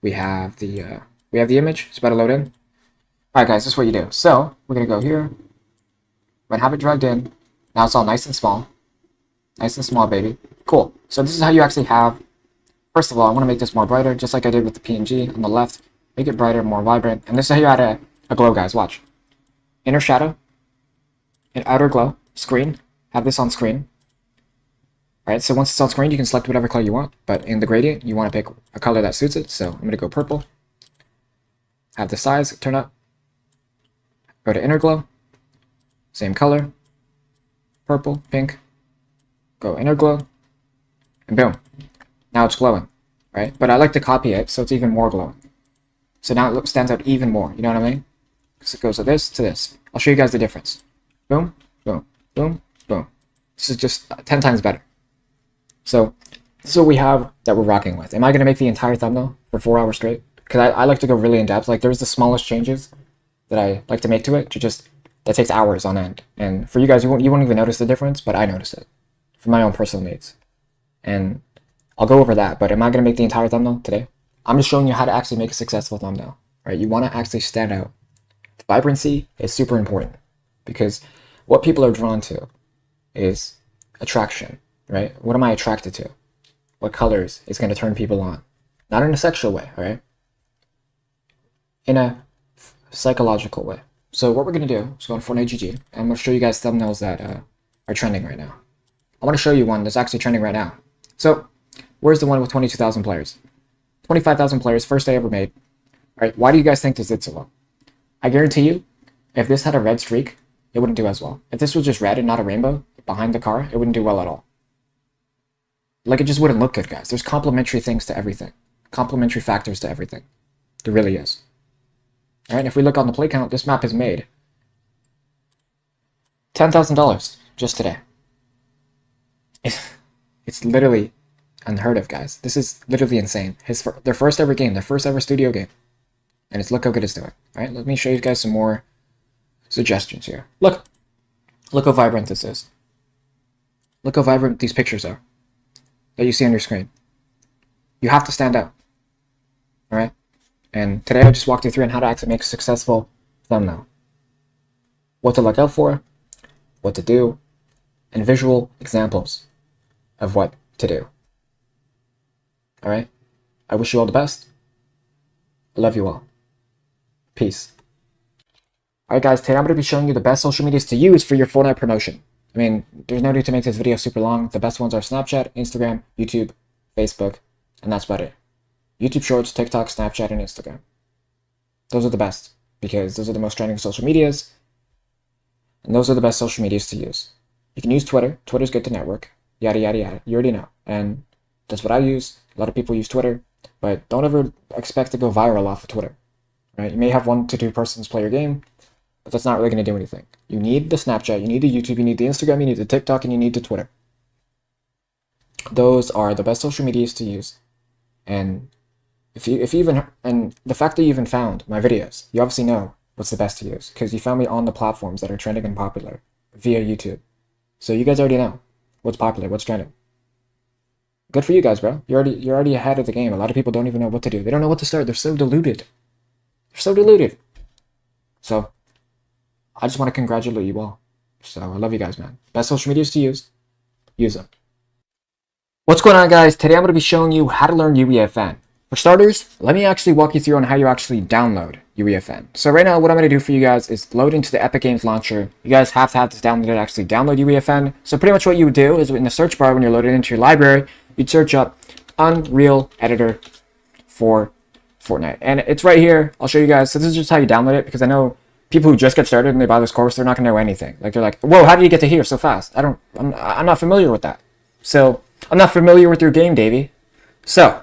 we have the image. It's about to load in. All right, guys, this is what you do. So we're gonna go here. We're gonna have it dragged in. Now it's all nice and small. Nice and small, baby. Cool. So this is how you actually have... First of all, I want to make this more brighter, just like I did with the PNG on the left. Make it brighter, more vibrant. And this is how you add a glow, guys. Watch. Inner shadow. And outer glow. Screen. Have this on screen. Alright, so once it's on screen, you can select whatever color you want. But in the gradient, you want to pick a color that suits it. So I'm going to go purple. Have the size turn up. Go to inner glow. Same color. Purple, pink. Go inner glow, and boom. Now it's glowing, right? But I like to copy it so it's even more glowing. So now it stands out even more, you know what I mean? So it goes to this. I'll show you guys the difference. Boom, boom, boom, boom. This is just 10 times better. So this is what we have that we're rocking with. Am I going to make the entire thumbnail for 4 hours straight? Because I like to go really in depth. Like there's the smallest changes that I like to make to it that takes hours on end. And for you guys, you won't even notice the difference, but I notice it. For my own personal needs. And I'll go over that, but am I going to make the entire thumbnail today? I'm just showing you how to actually make a successful thumbnail, right? You want to actually stand out. The vibrancy is super important because what people are drawn to is attraction, right? What am I attracted to? What colors is going to turn people on? Not in a sexual way, all right? In a psychological way. So what we're going to do is go on Fortnite GG, and I'm going to show you guys thumbnails that are trending right now. I want to show you one that's actually trending right now. So, where's the one with 22,000 players? 25,000 players, first day ever made. Alright, why do you guys think this did so well? I guarantee you, if this had a red streak, it wouldn't do as well. If this was just red and not a rainbow behind the car, it wouldn't do well at all. Like, it just wouldn't look good, guys. There's complementary things to everything. Complementary factors to everything. There really is. Alright, if we look on the play count, this map is made $10,000 just today. It's literally unheard of, guys. This is literally insane. Their first ever game, their first ever studio game. And it's look how good it's doing. Alright, let me show you guys some more suggestions here. Look how vibrant this is. Look how vibrant these pictures are that you see on your screen. You have to stand out. Alright? And today I just walked you through on how to actually make a successful thumbnail. What to look out for, what to do, and visual examples of what to do. Alright? I wish you all the best. I love you all. Peace. Alright guys, today I'm going to be showing you the best social medias to use for your Fortnite promotion. I mean, there's no need to make this video super long. The best ones are Snapchat, Instagram, YouTube, Facebook, and that's about it. YouTube Shorts, TikTok, Snapchat, and Instagram. Those are the best, because those are the most trending social medias, and those are the best social medias to use. You can use Twitter. Twitter's good to network. Yada, yada, yada. You already know. And that's what I use. A lot of people use Twitter, but don't ever expect to go viral off of Twitter. Right? You may have 1 to 2 persons play your game, but that's not really going to do anything. You need the Snapchat, you need the YouTube, you need the Instagram, you need the TikTok, and you need the Twitter. Those are the best social medias to use. And if you even, and the fact that you even found my videos, you obviously know what's the best to use, because you found me on the platforms that are trending and popular via YouTube. So you guys already know what's popular, what's trending. Good for you guys, bro. You're already ahead of the game. A lot of people don't even know what to do. They don't know what to start. They're so deluded. They're so deluded. So I just want to congratulate you all. So I love you guys, man. Best social medias to use them. What's going on, guys? Today I'm going to be showing you how to learn UEFN. For starters, let me actually walk you through on how you actually download UEFN. So right now, what I'm going to do for you guys is load into the Epic Games launcher. You guys have to have this downloaded to actually download UEFN. So pretty much what you would do is in the search bar when you're loaded into your library, you'd search up Unreal Editor for Fortnite. And it's right here. I'll show you guys. So this is just how you download it, because I know people who just get started and they buy this course, they're not going to know anything. Like, they're like, whoa, how did you get to here so fast? I'm not familiar with that. So I'm not familiar with your game, Davey. So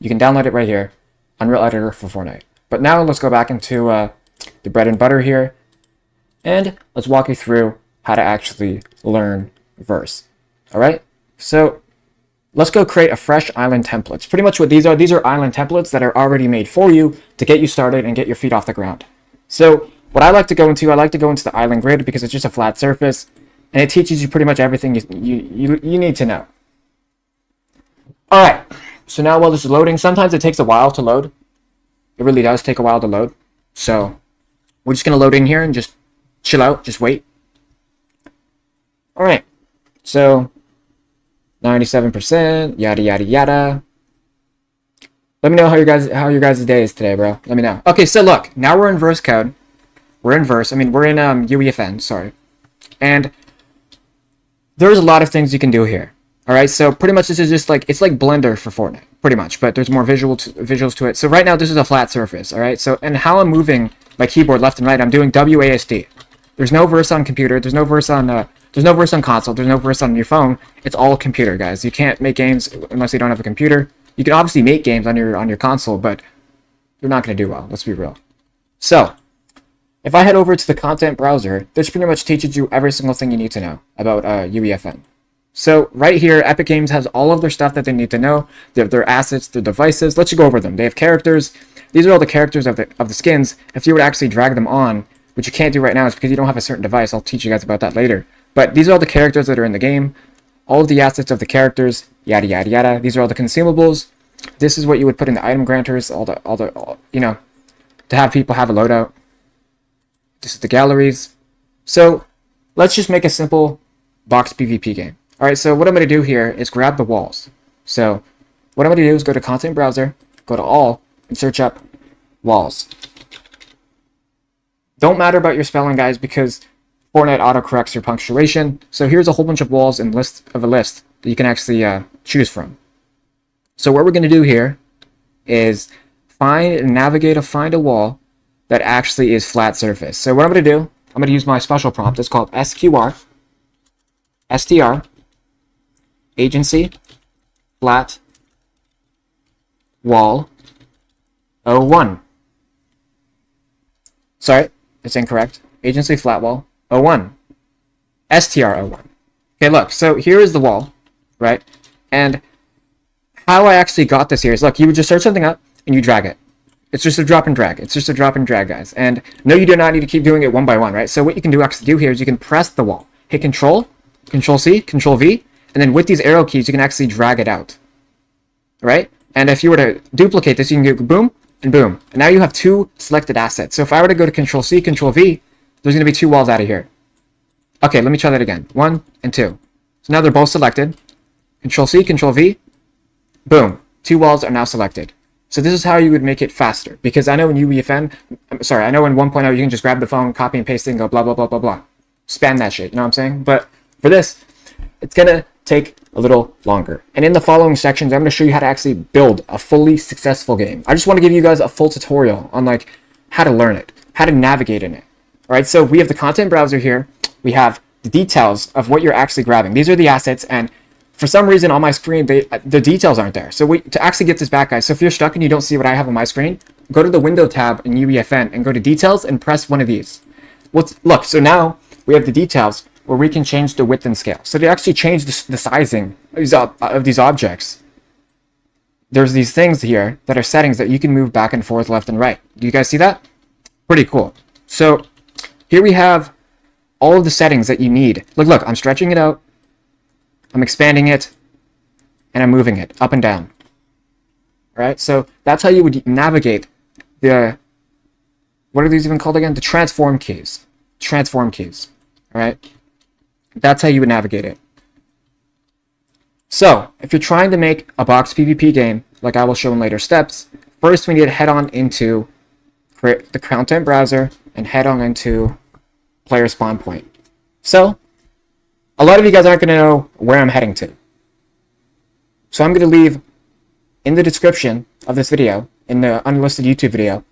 you can download it right here, Unreal Editor for Fortnite. But now let's go back into the bread and butter here, and let's walk you through how to actually learn Verse. All right. So let's go create a fresh island templates. Pretty much what these are island templates that are already made for you to get you started and get your feet off the ground. So what I like to go into the island grid, because it's just a flat surface, and it teaches you pretty much everything you need to know. All right, so now while this is loading, sometimes it takes a while to load. It really does take a while to load. So we're just gonna load in here and just chill out, just wait. All right, so 97%, yada yada yada. Let me know how your guys' day is today, bro. Let me know. Okay, so look, now we're in Verse code. We're in UEFN, sorry. And there's a lot of things you can do here. All right, so pretty much this is just like, it's like Blender for Fortnite, pretty much, but there's more visuals to it. So right now this is a flat surface, all right? So, and how I'm moving my keyboard left and right, I'm doing WASD. There's no Verse on computer, there's no Verse on console, there's no Verse on your phone. It's all computer, guys. You can't make games unless you don't have a computer. You can obviously make games on your console, but you're not going to do well, let's be real. So if I head over to the content browser, this pretty much teaches you every single thing you need to know about UEFN. So right here, Epic Games has all of their stuff that they need to know. They have their assets, their devices. Let's just go over them. They have characters. These are all the characters of the skins. If you were to actually drag them on, which you can't do right now, is because you don't have a certain device. I'll teach you guys about that later. But these are all the characters that are in the game. All of the assets of the characters, yada yada yada. These are all the consumables. This is what you would put in the item granters. All the you know, to have people have a loadout. This is the galleries. So let's just make a simple box PvP game. All right, so what I'm going to do here is grab the walls. So what I'm going to do is go to content browser, go to all, and search up walls. Don't matter about your spelling, guys, because Fortnite autocorrects your punctuation. So here's a whole bunch of walls and a list that you can actually choose from. So what we're going to do here is find a wall that actually is flat surface. So what I'm going to do, I'm going to use my special prompt. It's called SQR, STR, agency, flat, wall, 01. Sorry, it's incorrect. Agency, flat wall, 01. STR 01. Okay, look, so here is the wall, right? And how I actually got this here is, look, you would just search something up and you drag it. It's just a drop and drag. It's just a drop and drag, guys. And no, you do not need to keep doing it one by one, right? So what you can actually do here is you can press the wall. Hit Control C, Control V, and then with these arrow keys, you can actually drag it out, right? And if you were to duplicate this, you can go boom and boom. And now you have 2 selected assets. So if I were to go to Control C, Control V, there's going to be 2 walls out of here. Okay, let me try that again. 1 and 2. So now they're both selected. Control C, Control V, boom. 2 walls are now selected. So this is how you would make it faster. Because I know in UEFN, I know in 1.0 you can just grab the phone, copy and paste it, and go blah, blah, blah, blah, blah. Spam that shit, you know what I'm saying? But for this, it's going to take a little longer. And in the following sections, I'm going to show you how to actually build a fully successful game. I just want to give you guys a full tutorial on like how to learn it, how to navigate in it. All right, so we have the content browser here. We have the details of what you're actually grabbing. These are the assets, and for some reason on my screen, the details aren't there. So to actually get this back, guys, so if you're stuck and you don't see what I have on my screen, go to the window tab in UEFN and go to details and press one of these. Look, so now we have the details where we can change the width and scale. So to actually change the sizing of these objects, there's these things here that are settings that you can move back and forth, left and right. Do you guys see that? Pretty cool. So here we have all of the settings that you need. Look, I'm stretching it out. I'm expanding it, and I'm moving it up and down. All right, so that's how you would navigate the, what are these even called again? The transform keys. Transform keys, all right? That's how you would navigate it. So, if you're trying to make a box PvP game, like I will show in later steps, first we need to head on into the content browser and head on into player spawn point. So, a lot of you guys aren't going to know where I'm heading to. So I'm going to leave in the description of this video, in the unlisted YouTube video,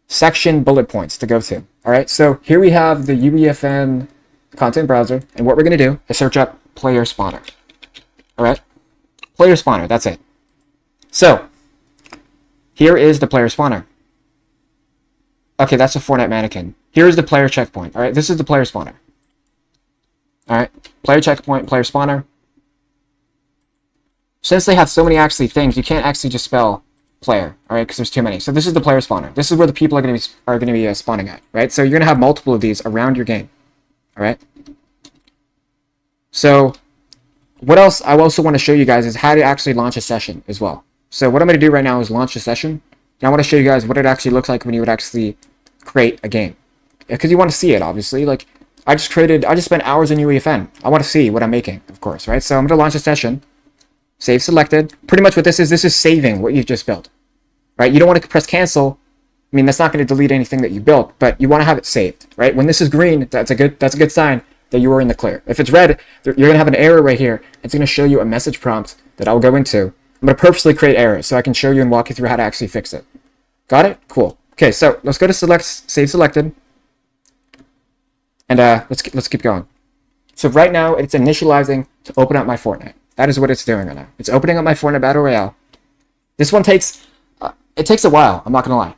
section bullet points to go to. All right, so here we have the UEFN content browser, and what we're going to do is search up player spawner. All right, player spawner, that's it. So here is the player spawner. Okay, that's a Fortnite mannequin. Here is the player checkpoint. All right, this is the player spawner. All right, player checkpoint, player spawner. Since they have so many actually things, you can't actually just spell player, all right, because there's too many. So this is the player spawner. This is where the people are going to be spawning at, right? So you're going to have multiple of these around your game, all right? So what else I also want to show you guys is how to actually launch a session as well. So what I'm going to do right now is launch a session, and I want to show you guys what it actually looks like when you would actually create a game, because you want to see it, obviously. Like I just spent hours in UEFN. I want to see what I'm making, of course, right? So I'm going to launch a session. Save selected. Pretty much what this is saving what you've just built, right? You don't want to press cancel. I mean, that's not going to delete anything that you built, but you want to have it saved, right? When this is green, that's a good sign that you are in the clear. If it's red, you're going to have an error right here. It's going to show you a message prompt that I'll go into. I'm going to purposely create errors so I can show you and walk you through how to actually fix it. Got it? Cool. Okay, so let's go to save selected, and let's keep going. So right now it's initializing to open up my Fortnite. That is what it's doing right now. It's opening up my Fortnite Battle Royale. This one takes it takes a while. I'm not gonna lie.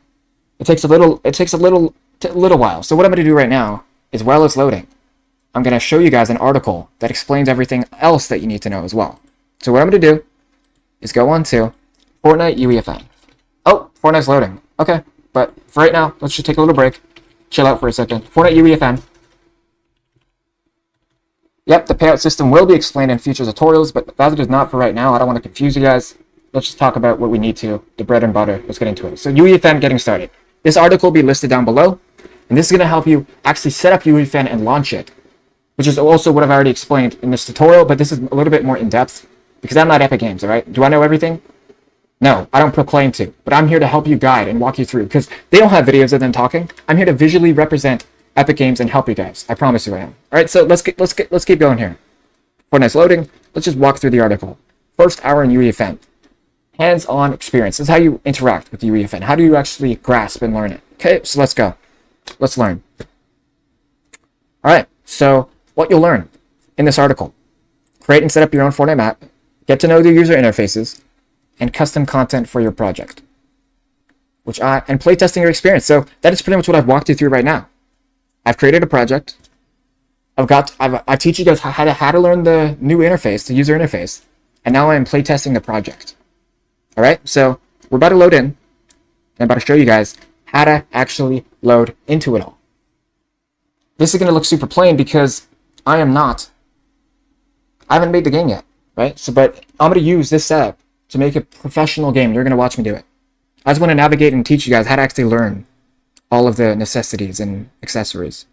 It takes a little while. So what I'm gonna do right now is, while it's loading, I'm gonna show you guys an article that explains everything else that you need to know as well. So what I'm gonna do is go on to Fortnite UEFN. Oh, Fortnite's loading. Okay, but for right now, let's just take a little break, chill out for a second. Fortnite UEFN. Yep, the payout system will be explained in future tutorials, but that it is not for right now. I don't want to confuse you guys. Let's just talk about what we need to, the bread and butter. Let's get into it. So UEFN getting started. This article will be listed down below, and this is going to help you actually set up UEFN and launch it, which is also what I've already explained in this tutorial, but this is a little bit more in-depth, because I'm not Epic Games, all right? Do I know everything? No, I don't proclaim to, but I'm here to help you guide and walk you through, because they don't have videos of them talking. I'm here to visually represent Epic Games and help you guys. I promise you I am. All right, so let's keep going here. Fortnite's loading. Let's just walk through the article. First hour in UEFN. Hands-on experience. This is how you interact with UEFN. How do you actually grasp and learn it? Okay, so let's go. Let's learn. All right, so what you'll learn in this article: create and set up your own Fortnite map, get to know the user interfaces, and custom content for your project. And playtesting your experience. So that is pretty much what I've walked you through right now. I've created a project. I teach you guys how to learn the new interface, the user interface, and now I'm playtesting the project. All right, so we're about to load in, and I'm about to show you guys how to actually load into it all. This is going to look super plain because I haven't made the game yet, right? So, but I'm going to use this setup to make a professional game. You're going to watch me do it. I just want to navigate and teach you guys how to actually learn all of the necessities and accessories.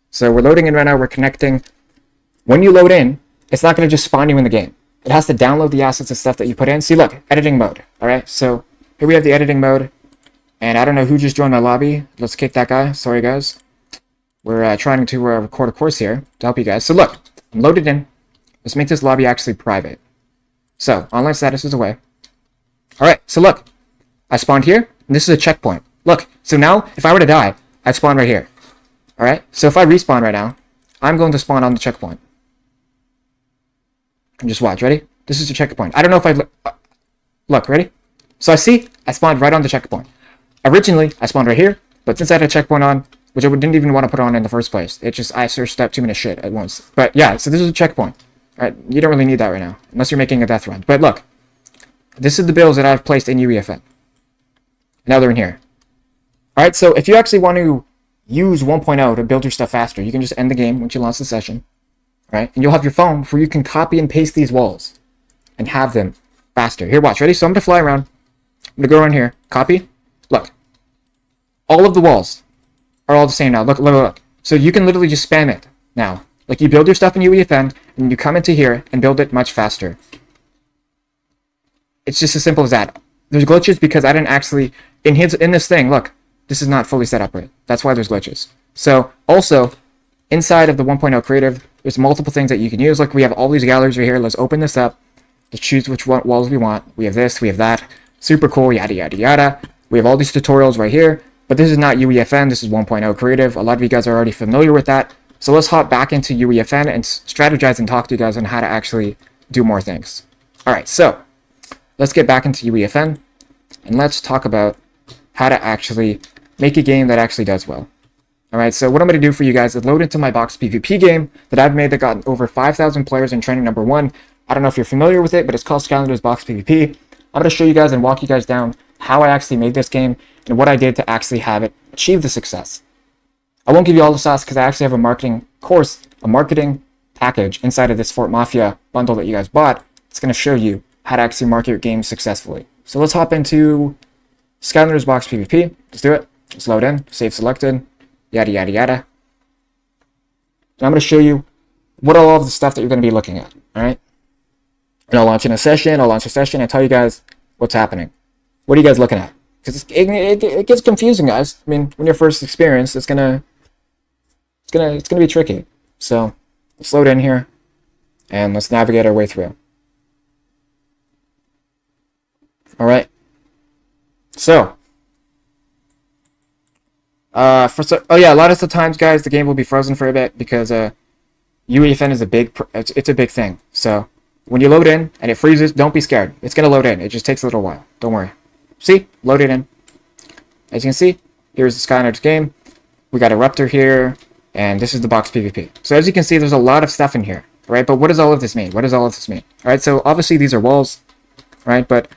So we're loading in right now, we're connecting. When you load in, it's not going to just spawn you in the game. It has to download the assets and stuff that you put in. See, look, editing mode, all right? So here we have the editing mode. And I don't know who just joined my lobby. Let's kick that guy. Sorry, guys. We're trying to record a course here to help you guys. So look, I'm loaded in. Let's make this lobby actually private. So, online status is away. Alright, so look. I spawned here, and this is a checkpoint. Look, so now, if I were to die, I'd spawn right here. Alright, so if I respawn right now, I'm going to spawn on the checkpoint. And just watch, ready? This is the checkpoint. I don't know if I... look, ready? So I spawned right on the checkpoint. Originally, I spawned right here, but since I had a checkpoint on, which I didn't even want to put on in the first place, I searched up too many shit at once. But yeah, so this is a checkpoint. Alright, you don't really need that right now, unless you're making a death run. But look, this is the builds that I've placed in UEFN. Now they're in here. Alright, so if you actually want to use 1.0 to build your stuff faster, you can just end the game once you launch the session. Right? And you'll have your phone where you can copy and paste these walls and have them faster. Here, watch. Ready? So I'm going to fly around. I'm going to go around here. Copy. Look. All of the walls are all the same now. Look, look, look. So you can literally just spam it now. Like you build your stuff in UEFN and you come into here and build it much faster. It's just as simple as that. There's glitches because I didn't actually... In this thing, look. This is not fully set up right. That's why there's glitches. So, also, inside of the 1.0 creative, there's multiple things that you can use. Like, we have all these galleries right here. Let's open this up. Let's choose which walls we want. We have this, we have that. Super cool, yada, yada, yada. We have all these tutorials right here. But this is not UEFN. This is 1.0 creative. A lot of you guys are already familiar with that. So let's hop back into UEFN and strategize and talk to you guys on how to actually do more things. All right, so let's get back into UEFN. And let's talk about how to actually make a game that actually does well. Alright, so what I'm going to do for you guys is load into my box PvP game that I've made that got over 5,000 players in training number 1. I don't know if you're familiar with it, but it's called Skylanders Box PvP. I'm going to show you guys and walk you guys down how I actually made this game and what I did to actually have it achieve the success. I won't give you all the sauce because I actually have a marketing course, a marketing package inside of this Fort Mafia bundle that you guys bought. It's going to show you how to actually market your game successfully. So let's hop into Skylanders Box PvP. Let's do it. Let's load in. Save selected. Yada, yada, yada. And I'm going to show you what all of the stuff that you're going to be looking at. Alright? And I'll launch a session and tell you guys what's happening. What are you guys looking at? Because it gets confusing, guys. I mean, when you're first experienced, it's gonna be tricky. So let's load in here and let's navigate our way through. Alright. So a lot of the times, guys, the game will be frozen for a bit because UEFN is it's a big thing. So when you load in and it freezes, don't be scared. It's gonna load in. It just takes a little while. Don't worry. See, loaded in. As you can see, here's the Skylanders game. We got a Raptor here, and this is the box PvP. So as you can see, there's a lot of stuff in here, right? But what does all of this mean? What does all of this mean? All right, so obviously these are walls, right? But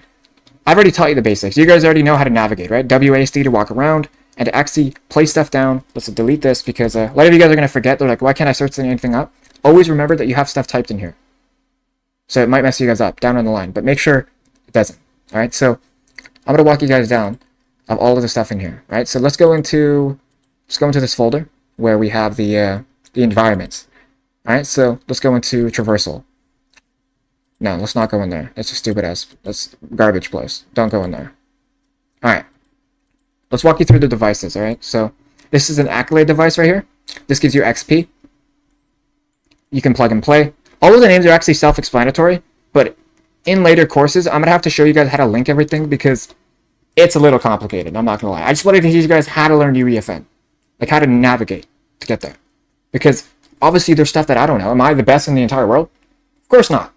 I've already taught you the basics. You guys already know how to navigate, right? WASD to walk around, and to actually place stuff down. Let's delete this because a lot of you guys are going to forget. They're like, why can't I search anything up? Always remember that you have stuff typed in here. So it might mess you guys up down on the line, but make sure it doesn't. All right, so I'm going to walk you guys down of all of the stuff in here, right? So let's go into this folder where we have the environments. All right, so let's go into traversal. No, let's not go in there. That's a stupid ass. That's garbage place. Don't go in there. All right. Let's walk you through the devices, all right? So this is an accolade device right here. This gives you XP. You can plug and play. All of the names are actually self-explanatory, but in later courses, I'm going to have to show you guys how to link everything because it's a little complicated. I'm not going to lie. I just wanted to teach you guys how to learn UEFN, like how to navigate to get there. Because obviously there's stuff that I don't know. Am I the best in the entire world? Of course not.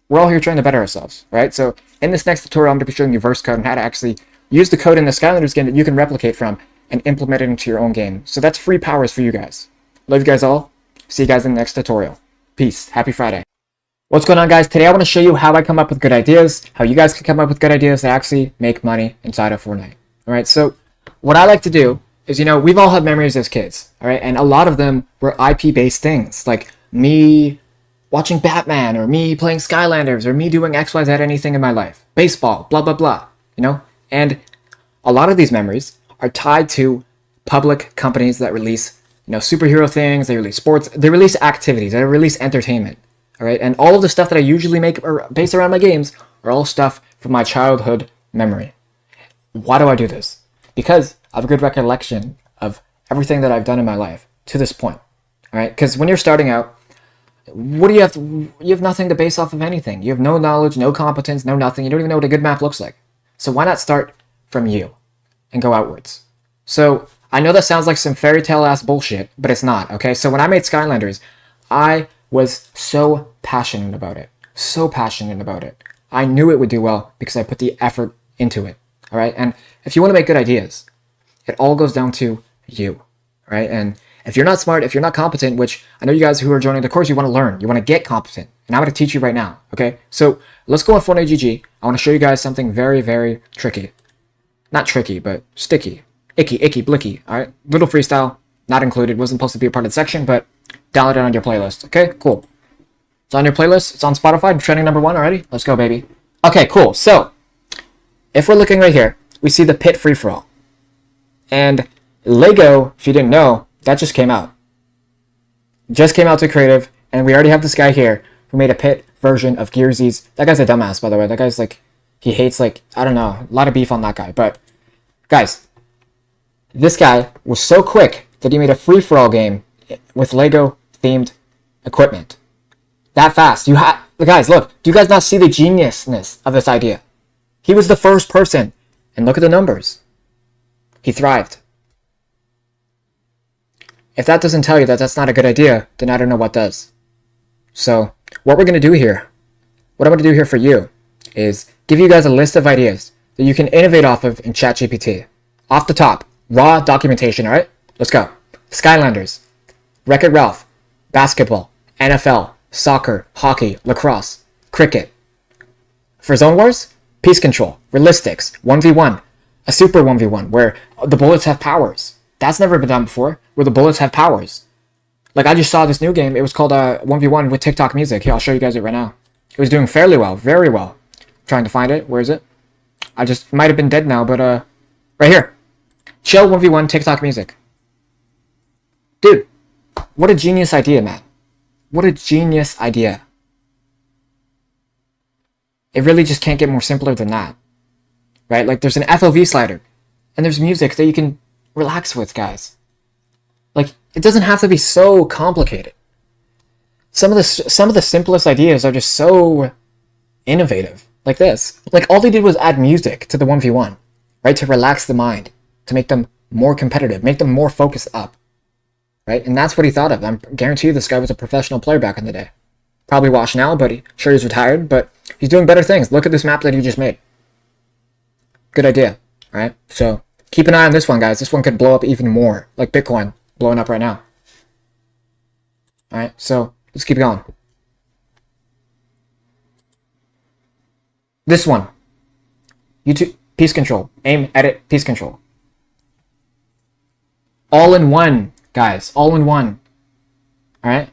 We're all here trying to better ourselves, right? So in this next tutorial, I'm going to be showing you verse code and how to actually use the code in the Skylanders game that you can replicate from and implement it into your own game. So that's free powers for you guys. Love you guys all. See you guys in the next tutorial. Peace. Happy Friday. What's going on, guys? Today I want to show you how I come up with good ideas, how you guys can come up with good ideas that actually make money inside of Fortnite. All right, so what I like to do is, we've all had memories as kids, all right? And a lot of them were IP-based things, like me watching Batman, or me playing Skylanders, or me doing XYZ anything in my life. Baseball, blah, blah, blah, And a lot of these memories are tied to public companies that release, superhero things, they release sports, they release activities, they release entertainment. All right, and all of the stuff that I usually make based around my games are all stuff from my childhood memory. Why do I do this? Because I have a good recollection of everything that I've done in my life to this point. All right? Because when you're starting out, what do you have? You have nothing to base off of anything. You have no knowledge, no competence, no nothing. You don't even know what a good map looks like. So why not start from you and go outwards? So I know that sounds like some fairy tale ass bullshit, but it's not, okay? So when I made Skylanders, I was so passionate about it. So passionate about it. I knew it would do well because I put the effort into it, all right? And if you want to make good ideas, it all goes down to you, right? And if you're not smart, if you're not competent, which I know you guys who are joining the course, you want to learn, you want to get competent. And I'm going to teach you right now, okay? So let's go on Fortnite GG. I want to show you guys something very, very tricky. Not tricky, but sticky. Icky, blicky, all right? Little freestyle, not included. Wasn't supposed to be a part of the section, but download it on your playlist, okay? Cool. It's on your playlist. It's on Spotify. Trending #1 already. Let's go, baby. Okay, cool. So if we're looking right here, we see the pit free-for-all. And Lego, if you didn't know, that just came out. Just came out to creative, and we already have this guy here who made a pit version of Gearsy's. That guy's a dumbass, by the way. That guy's like, he hates, like, I don't know, a lot of beef on that guy. But, guys, this guy was so quick that he made a free-for-all game with Lego-themed equipment. That fast. Guys, look, do you guys not see the geniusness of this idea? He was the first person, and look at the numbers. He thrived. If that doesn't tell you that that's not a good idea, then I don't know what does. So, what we're going to do here, what I'm going to do here for you, is give you guys a list of ideas that you can innovate off of in ChatGPT. Off the top, raw documentation, alright? Let's go. Skylanders, Wreck-It Ralph, basketball, NFL, soccer, hockey, lacrosse, cricket. For Zone Wars, Peace Control, Realistics, 1v1, a Super 1v1, where the bullets have powers. That's never been done before, where the bullets have powers. Like, I just saw this new game. It was called 1v1 with TikTok music. Here, I'll show you guys it right now. It was doing fairly well, very well. Trying to find it. Where is it? I just might have been dead now, but right here. Chill 1v1 TikTok music. Dude, what a genius idea, man. What a genius idea. It really just can't get more simpler than that. Right? Like, there's an FOV slider, and there's music that you can relax with, guys. Like, it doesn't have to be so complicated. Some of the simplest ideas are just so innovative, like this. Like, all they did was add music to the 1v1, right? To relax the mind, to make them more competitive, make them more focused up, right? And that's what he thought of. I guarantee you this guy was a professional player back in the day. Probably washed now, but sure he's retired, but he's doing better things. Look at this map that he just made. Good idea, right? So keep an eye on this one, guys. This one could blow up even more, like Bitcoin blowing up right now. All right, so let's keep going. This one, YouTube, Peace Control, aim, edit, Peace Control. All in one, guys, all in one. All right,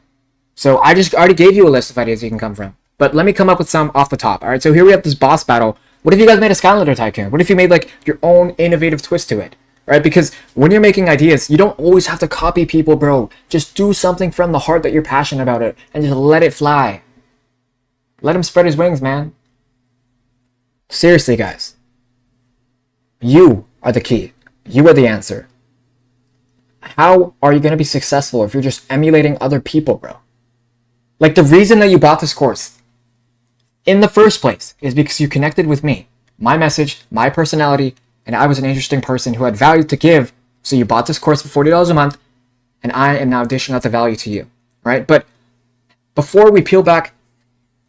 so I just already gave you a list of ideas you can come from, but let me come up with some off the top. All right, so here we have this boss battle. What if you guys made a Skylander Tycoon? What if you made like your own innovative twist to it? Right? Because when you're making ideas, you don't always have to copy people, bro. Just do something from the heart that you're passionate about it and just let it fly. Let him spread his wings, man. Seriously, guys. You are the key. You are the answer. How are you going to be successful if you're just emulating other people, bro? Like, the reason that you bought this course in the first place is because you connected with me, my message, my personality, and I was an interesting person who had value to give. So you bought this course for $40 a month, and I am now dishing out the value to you, right? But before we peel back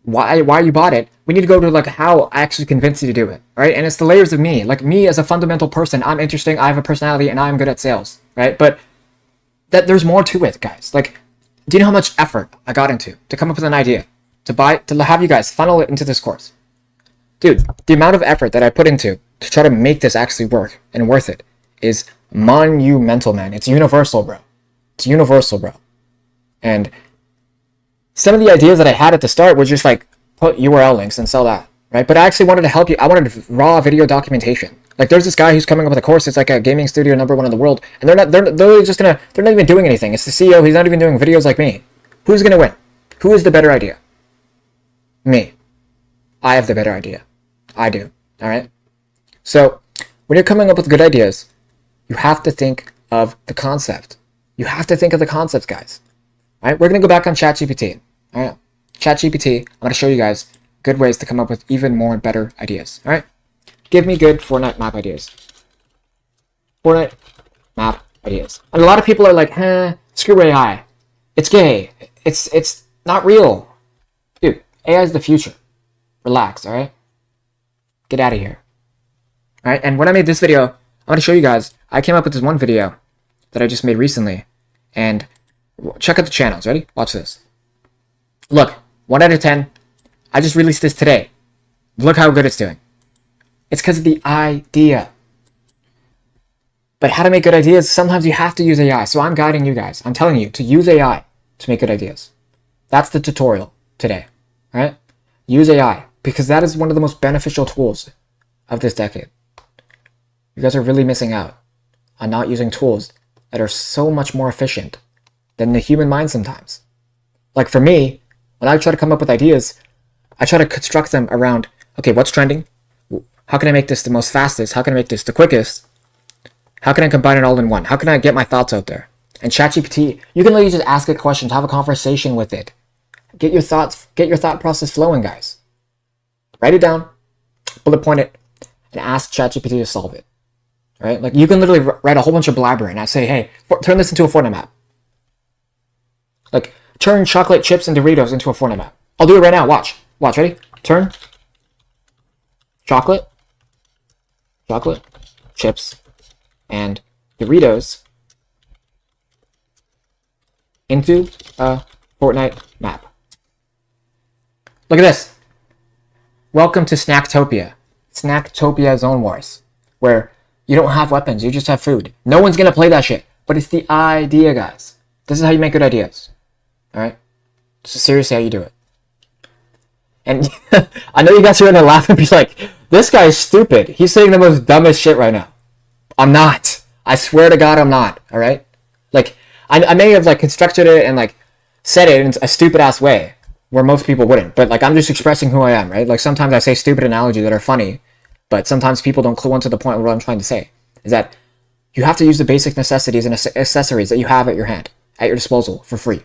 why you bought it, we need to go to like how I actually convinced you to do it, right? And it's the layers of me. Like, me as a fundamental person, I'm interesting, I have a personality, and I'm good at sales, right? But that there's more to it, guys. Like, do you know how much effort I got into to come up with an idea, to have you guys funnel it into this course? Dude, the amount of effort that I put into to try to make this actually work and worth it is monumental, man. It's universal, bro. It's universal, bro. And some of the ideas that I had at the start were just like, put URL links and sell that, right? But I actually wanted to help you. I wanted raw video documentation. Like, there's this guy who's coming up with a course. It's like a gaming studio #1 in the world, and they're not even doing anything. It's the CEO. He's not even doing videos like me. Who's gonna win? Who is the better idea? Me. I have the better idea. I do. All right. So when you're coming up with good ideas, you have to think of the concept. You have to think of the concepts, guys. All right, we're going to go back on ChatGPT. All right, ChatGPT, I'm going to show you guys good ways to come up with even more and better ideas. All right, give me good Fortnite map ideas. Fortnite map ideas. And a lot of people are like, screw AI. It's gay. It's not real. Dude, AI is the future. Relax, all right? Get out of here. All right, and when I made this video, I'm going to show you guys, I came up with this one video that I just made recently. And check out the channels. Ready? Watch this. Look, 1 out of 10. I just released this today. Look how good it's doing. It's because of the idea. But how to make good ideas, sometimes you have to use AI. So I'm guiding you guys. I'm telling you to use AI to make good ideas. That's the tutorial today. All right? Use AI because that is one of the most beneficial tools of this decade. You guys are really missing out on not using tools that are so much more efficient than the human mind sometimes. Like for me, when I try to come up with ideas, I try to construct them around, okay, what's trending? How can I make this the most fastest? How can I make this the quickest? How can I combine it all in one? How can I get my thoughts out there? And ChatGPT, you can literally just ask it questions, have a conversation with it. Get your thought process flowing, guys. Write it down, bullet point it, and ask ChatGPT to solve it. Right? Like you can literally write a whole bunch of blabber and I say, hey, turn this into a Fortnite map. Like turn chocolate chips and Doritos into a Fortnite map. I'll do it right now. Watch. Watch. Ready? Turn chocolate chips and Doritos into a Fortnite map. Look at this. Welcome to Snacktopia. Snacktopia Zone Wars, where you don't have weapons, you just have food. No one's gonna play that shit, but it's the idea, guys. This is how you make good ideas. All right? This is seriously how you do it. And I know you guys are gonna laugh and be like, this guy is stupid. He's saying the most dumbest shit right now. I'm not. I swear to God, I'm not. All right? Like, I may have like constructed it and like said it in a stupid ass way where most people wouldn't, but like I'm just expressing who I am, right? Like sometimes I say stupid analogies that are funny, but sometimes people don't clue into the point of what I'm trying to say. Is that you have to use the basic necessities and accessories that you have at your hand, at your disposal, for free.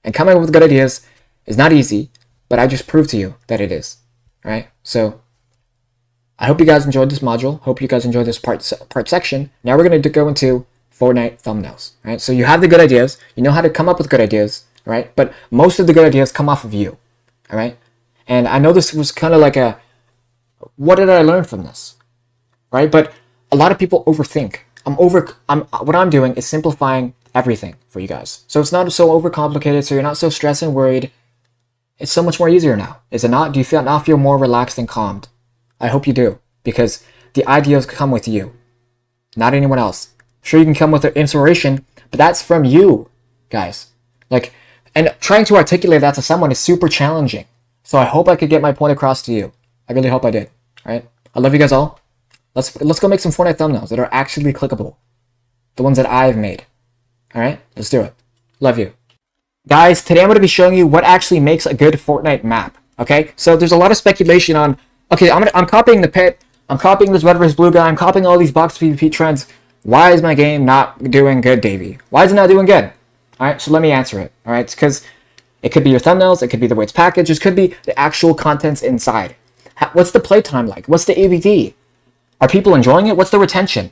And coming up with good ideas is not easy, but I just proved to you that it is. All right? So I hope you guys enjoyed this module. Hope you guys enjoyed this part section. Now we're going to go into Fortnite thumbnails. All right? So you have the good ideas. You know how to come up with good ideas. All right? But most of the good ideas come off of you. All right? And I know this was kind of like a, what did I learn from this? Right? But a lot of people overthink. What I'm doing is simplifying everything for you guys. So it's not so overcomplicated, so you're not so stressed and worried. It's so much more easier now. Is it not? Do you now feel more relaxed and calmed? I hope you do, because the ideas come with you, not anyone else. Sure, you can come with inspiration, but that's from you, guys. Like, and trying to articulate that to someone is super challenging. So I hope I could get my point across to you. I really hope I did. All right. I love you guys all. Let's go make some Fortnite thumbnails that are actually clickable. The ones that I've made. All right. Let's do it. Love you. Guys, today I'm going to be showing you what actually makes a good Fortnite map. Okay. So there's a lot of speculation on, okay, I'm copying the pit. I'm copying this red versus blue guy. I'm copying all these box PvP trends. Why is my game not doing good, Davey? Why is it not doing good? All right. So let me answer it. All right. It's because it could be your thumbnails. It could be the way it's packaged. It could be the actual contents inside. What's the playtime like? What's the AVD? Are people enjoying it? What's the retention?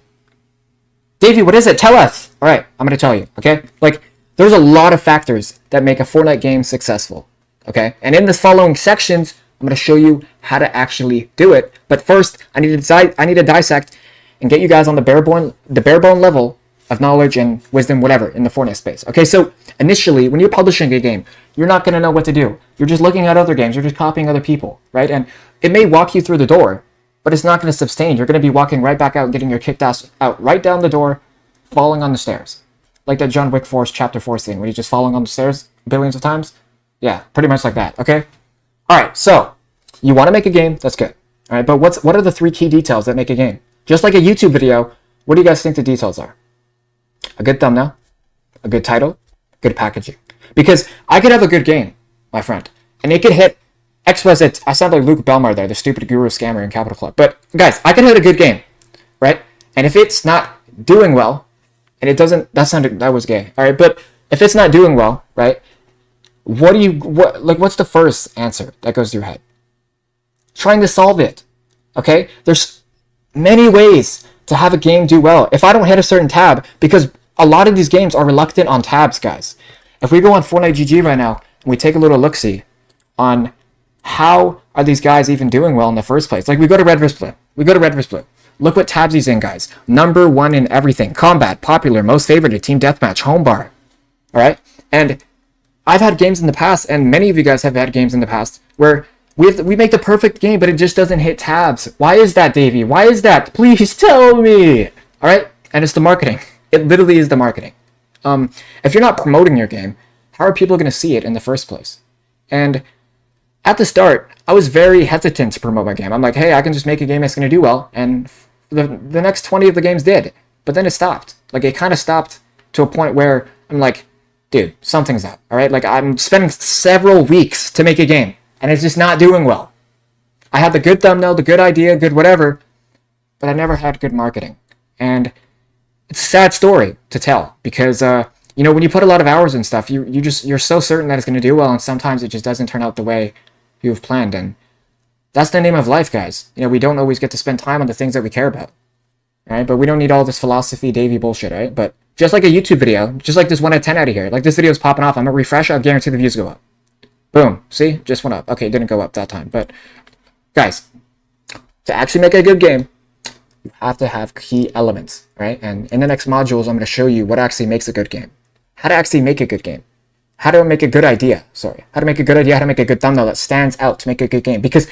Davey, what is it? Tell us. All right, I'm going to tell you, okay? Like, there's a lot of factors that make a Fortnite game successful, okay? And in the following sections, I'm going to show you how to actually do it. But first, I need to dissect and get you guys on the bare bone level of knowledge and wisdom, whatever, in the Fortnite space. Okay, so initially, when you're publishing a game, you're not going to know what to do. You're just looking at other games. You're just copying other people, right? And it may walk you through the door, but it's not going to sustain. You're going to be walking right back out, getting your kicked ass out right down the door, falling on the stairs. Like that John Wick 4 Chapter 4 scene, when he's just falling on the stairs billions of times. Yeah, pretty much like that, okay? All right, so you want to make a game, that's good. All right, but what are the 3 key details that make a game? Just like a YouTube video, what do you guys think the details are? A good thumbnail, a good title, good packaging. Because I could have a good game, my friend, and it could hit XYZ. I sound like Luke Belmar there, the stupid guru scammer in Capital Club. But guys, I could hit a good game, right? And if it's not doing well, and it doesn't, that was gay, all right? But if it's not doing well, right? What's the first answer that goes through your head? Trying to solve it, okay? There's many ways to have a game do well. If I don't hit a certain tab, because a lot of these games are reluctant on tabs, guys. If we go on Fortnite GG right now, and we take a little look-see on how are these guys even doing well in the first place. Like, we go to Red vs. Blue. Look what tabs he's in, guys. Number 1 in everything. Combat, popular, most favored, team deathmatch, home bar. All right? And I've had games in the past, and many of you guys have had games in the past, where we make the perfect game, but it just doesn't hit tabs. Why is that, Davey? Why is that? Please tell me. All right? And it's the marketing. It literally is the marketing. If you're not promoting your game, how are people going to see it in the first place? And at the start, I was very hesitant to promote my game. I'm like, hey, I can just make a game that's going to do well. And the next 20 of the games did. But then it stopped. Like, it kind of stopped to a point where I'm like, dude, something's up. All right? Like, I'm spending several weeks to make a game, and it's just not doing well. I had the good thumbnail, the good idea, good whatever, but I never had good marketing. And it's a sad story to tell because, when you put a lot of hours and stuff, you're so certain that it's going to do well, and sometimes it just doesn't turn out the way you've planned. And that's the name of life, guys. We don't always get to spend time on the things that we care about, right? But we don't need all this philosophy Davey bullshit, right? But just like a YouTube video, just like this 1 out of 10 out of here, like this video is popping off, I'm gonna refresh, I guarantee the views go up. Boom, see, just went up. Okay, it didn't go up that time, but guys, to actually make a good game, you have to have key elements, right? And in the next modules, I'm going to show you what actually makes a good game, how to actually make a good game, how to make a good idea, how to make a good idea, how to make a good thumbnail that stands out to make a good game, because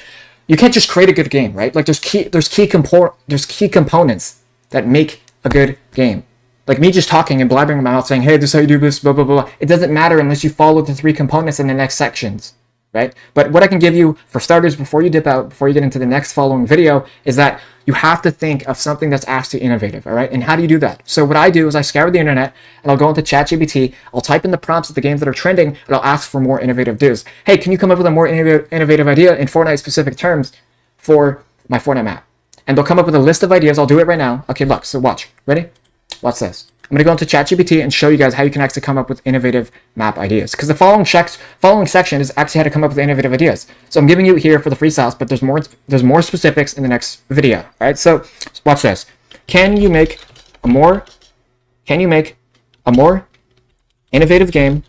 you can't just create a good game, right? Like there's key components that make a good game. Like me just talking and blabbering my mouth saying, hey, this is how you do this, blah, blah, blah. It doesn't matter unless you follow the 3 components in the next sections, right? But what I can give you for starters before you dip out, before you get into the next following video, is that you have to think of something that's actually innovative, all right? And how do you do that? So what I do is I scour the internet and I'll go into ChatGPT, I'll type in the prompts of the games that are trending, and I'll ask for more innovative do's. Hey, can you come up with a more innovative idea in Fortnite specific terms for my Fortnite map? And they'll come up with a list of ideas. I'll do it right now. Okay, look, so watch. Ready? Watch this. I'm going to go into ChatGPT and show you guys how you can actually come up with innovative map ideas. Because the following section is actually how to come up with innovative ideas. So I'm giving you here for the freestyles, but there's more specifics in the next video. All right, so watch this. Can you make a more innovative game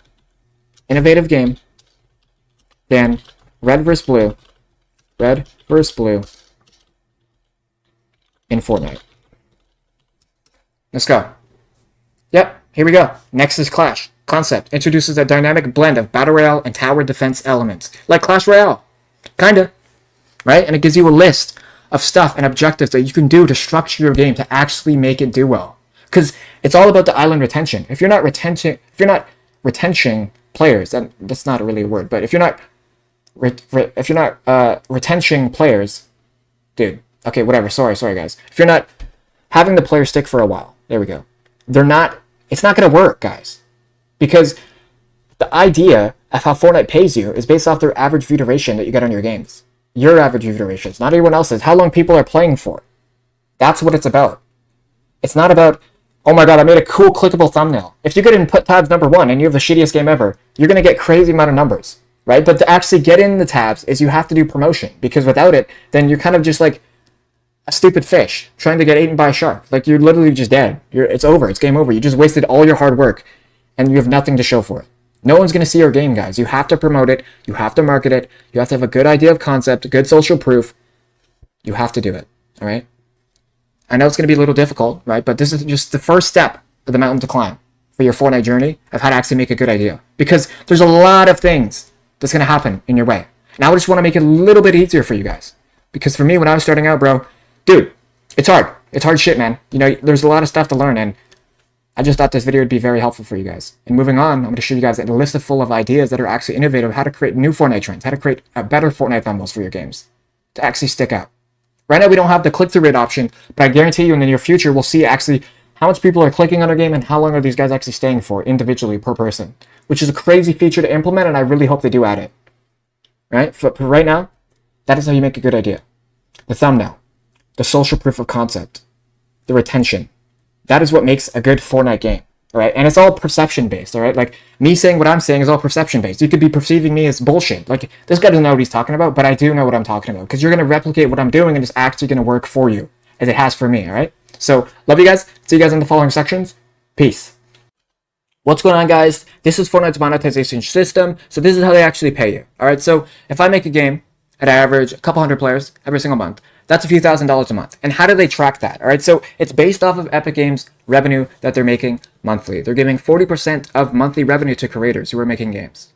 than Red vs. Blue in Fortnite? Let's go. Yep, here we go. Next is Clash. Concept introduces a dynamic blend of Battle Royale and tower defense elements. Like Clash Royale. Kinda. Right? And it gives you a list of stuff and objectives that you can do to structure your game to actually make it do well. Because it's all about the island retention. If you're not retention players, that's not really a word, but if you're not retention players, dude, okay, whatever, sorry guys. If you're not having the player stick for a while, there we go. It's not going to work, guys. Because the idea of how Fortnite pays you is based off their average view duration that you get on your games. Your average view durations, not anyone else's. How long people are playing for. That's what it's about. It's not about, oh my god, I made a cool clickable thumbnail. If you get in put tabs number 1 and you have the shittiest game ever, you're going to get crazy amount of numbers, right? But to actually get in the tabs is you have to do promotion. Because without it, then you're kind of just like a stupid fish trying to get eaten by a shark. Like, you're literally just dead. It's over. It's game over. You just wasted all your hard work and you have nothing to show for it. No one's going to see your game, guys. You have to promote it. You have to market it. You have to have a good idea of concept, good social proof. You have to do it. All right? I know it's going to be a little difficult, right? But this is just the first step of the mountain to climb for your Fortnite journey of how to actually make a good idea. Because there's a lot of things that's going to happen in your way. And I just want to make it a little bit easier for you guys. Because for me, when I was starting out, bro, dude, it's hard. It's hard shit, man. There's a lot of stuff to learn, and I just thought this video would be very helpful for you guys. And moving on, I'm going to show you guys a list full of ideas that are actually innovative, how to create new Fortnite trends, how to create a better Fortnite thumbnails for your games to actually stick out. Right now, we don't have the click-through rate option, but I guarantee you in the near future, we'll see actually how much people are clicking on our game and how long are these guys actually staying for individually per person, which is a crazy feature to implement, and I really hope they do add it. Right? For right now, that is how you make a good idea. The thumbnail. The social proof of concept. the retention. That is what makes a good Fortnite game, all right? And it's all perception based, all right? Like me saying what I'm saying is all perception based. You could be perceiving me as bullshit. Like this guy doesn't know what he's talking about, but I do know what I'm talking about because you're going to replicate what I'm doing and it's actually going to work for you as it has for me, all right? So love you guys. See you guys in the following sections. Peace. What's going on, guys? This is Fortnite's monetization system. So this is how they actually pay you, all right? So if I make a game and I average a couple hundred players every single month, that's a few $1,000s a month. And how do they track that? All right, so it's based off of Epic Games revenue that they're making monthly. They're giving 40% of monthly revenue to creators who are making games.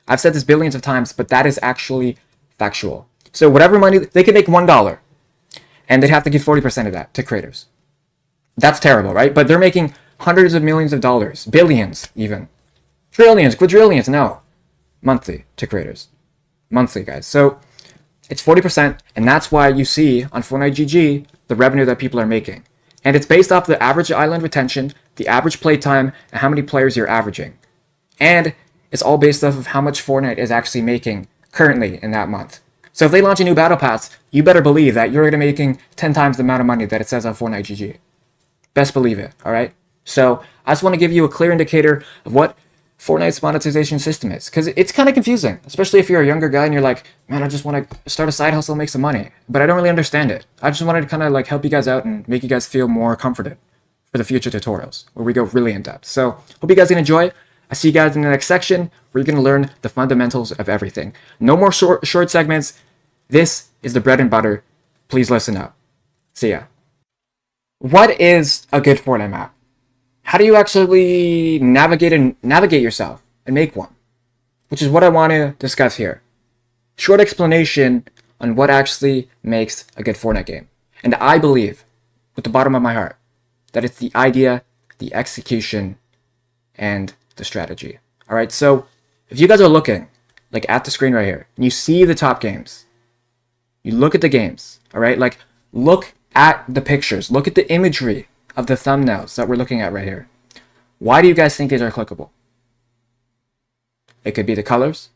I've said this billions of times, but that is actually factual. So whatever money, they could make $1, and they'd have to give 40% of that to creators. That's terrible, right? But they're making hundreds of millions of dollars, billions even. Trillions, quadrillions, no. Monthly to creators. Monthly, guys. So it's 40%, and that's why you see on Fortnite GG the revenue that people are making. And it's based off the average island retention, the average playtime, and how many players you're averaging. And it's all based off of how much Fortnite is actually making currently in that month. So if they launch a new battle pass, you better believe that you're going to be making 10 times the amount of money that it says on Fortnite GG. Best believe it, alright? So I just want to give you a clear indicator of what Fortnite's monetization system is, because it's kind of confusing, especially if you're a younger guy and you're like, man, I just want to start a side hustle and make some money, but I don't really understand it. I just wanted to kind of like help you guys out and make you guys feel more comforted for the future tutorials where we go really in depth. So hope you guys can enjoy. I see you guys in the next section where you're going to learn the fundamentals of everything. No more short segments. This is the bread and butter. Please listen up. See ya. What is a good Fortnite map? How do you actually navigate yourself and make one? Which is what I want to discuss here. Short explanation on what actually makes a good Fortnite game. And I believe, with the bottom of my heart, that it's the idea, the execution, and the strategy. Alright, so if you guys are looking like at the screen right here, and you see the top games, you look at the games, alright? Like, look at the pictures, look at the imagery of the thumbnails that we're looking at right here. Why do you guys think these are clickable? It could be the colors.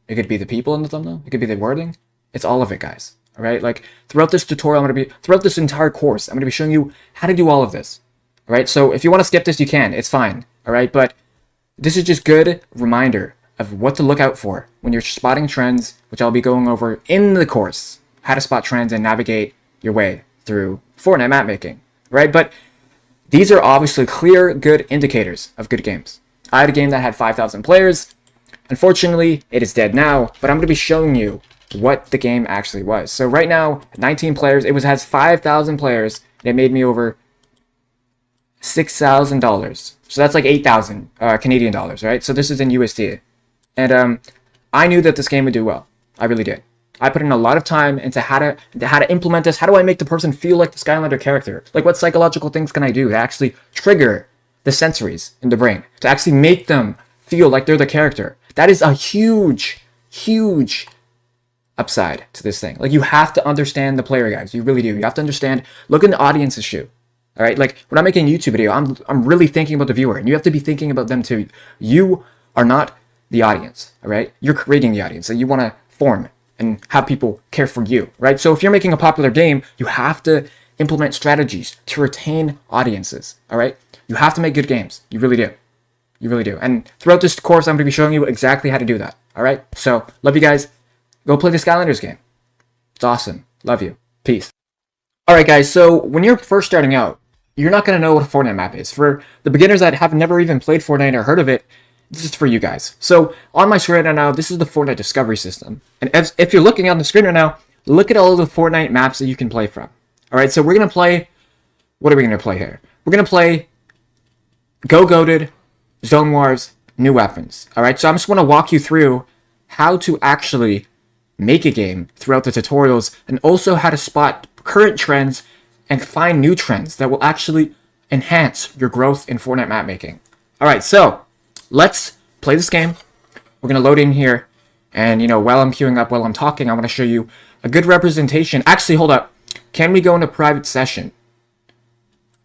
It could be the people in the thumbnail. It could be the wording. It's all of it, guys. All right. Like throughout this tutorial, throughout this entire course, I'm going to be showing you how to do all of this. All right. So if you want to skip this, you can. It's fine. All right. But this is just good reminder of what to look out for when you're spotting trends, which I'll be going over in the course. How to spot trends and navigate your way through Fortnite map making. Right? But these are obviously clear, good indicators of good games. I had a game that had 5,000 players. Unfortunately, it is dead now, but I'm going to be showing you what the game actually was. So right now, 19 players. It has 5,000 players, and it made me over $6,000. So that's like 8,000 Canadian dollars, right? So this is in USD. And I knew that this game would do well. I really did. I put in a lot of time into how to implement this. How do I make the person feel like the Skylander character? Like, what psychological things can I do to actually trigger the sensories in the brain? To actually make them feel like they're the character. That is a huge, huge upside to this thing. Like, you have to understand the player, guys. You really do. You have to understand, look in the audience's shoe. All right? Like, when I'm making a YouTube video, I'm really thinking about the viewer. And you have to be thinking about them too. You are not the audience. All right? You're creating the audience that you want to form and have people care for you, right? So if you're making a popular game, you have to implement strategies to retain audiences, all right? You have to make good games. You really do. You really do. And throughout this course, I'm going to be showing you exactly how to do that, all right? So love you guys. Go play the Skylanders game. It's awesome. Love you. Peace. All right, guys. So when you're first starting out, you're not going to know what a Fortnite map is. For the beginners that have never even played Fortnite or heard of it, this is for you guys. So on my screen right now, this is the Fortnite discovery system. And if you're looking on the screen right now, look at all of the Fortnite maps that you can play from. All right, so we're going to play, what are we going to play here? We're going to play Go Goated, Zone Wars, New Weapons. All right, so I'm just going to walk you through how to actually make a game throughout the tutorials and also how to spot current trends and find new trends that will actually enhance your growth in Fortnite map making. All right, so let's play this game. We're going to load in here. And, while I'm queuing up, while I'm talking, I want to show you a good representation. Actually, hold up. Can we go into private session?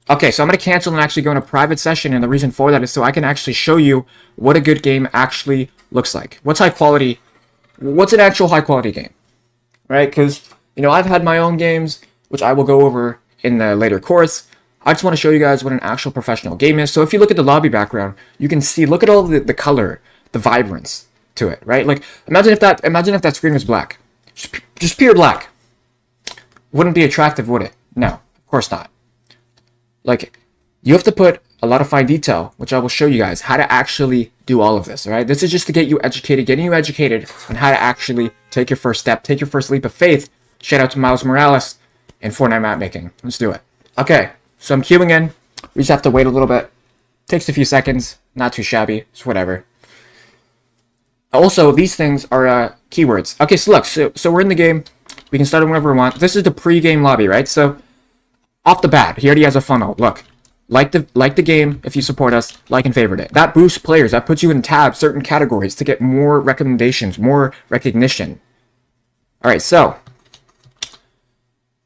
Okay, so I'm going to cancel and actually go into private session. And the reason for that is so I can actually show you what a good game actually looks like. What's high quality? What's an actual high quality game? Right? Because, I've had my own games, which I will go over in the later course. I just want to show you guys what an actual professional game is. So if you look at the lobby background, you can see, look at all the color, the vibrance to it, right? Like imagine if that screen was black, just pure black. Wouldn't be attractive, would it? No, of course not. Like you have to put a lot of fine detail, which I will show you guys how to actually do all of this, all right? This is just to get you educated, getting you educated on how to actually take your first step, take your first leap of faith. Shout out to Miles Morales and Fortnite map making. Let's do it. Okay, so I'm queuing in. We just have to wait a little bit. Takes a few seconds. Not too shabby. It's whatever. Also, these things are keywords. Okay, so look. So we're in the game. We can start it whenever we want. This is the pre-game lobby, right? So off the bat, he already has a funnel. Look. Like the game if you support us, like and favorite it. That boosts players. That puts you in tabs, certain categories to get more recommendations, more recognition. All right, so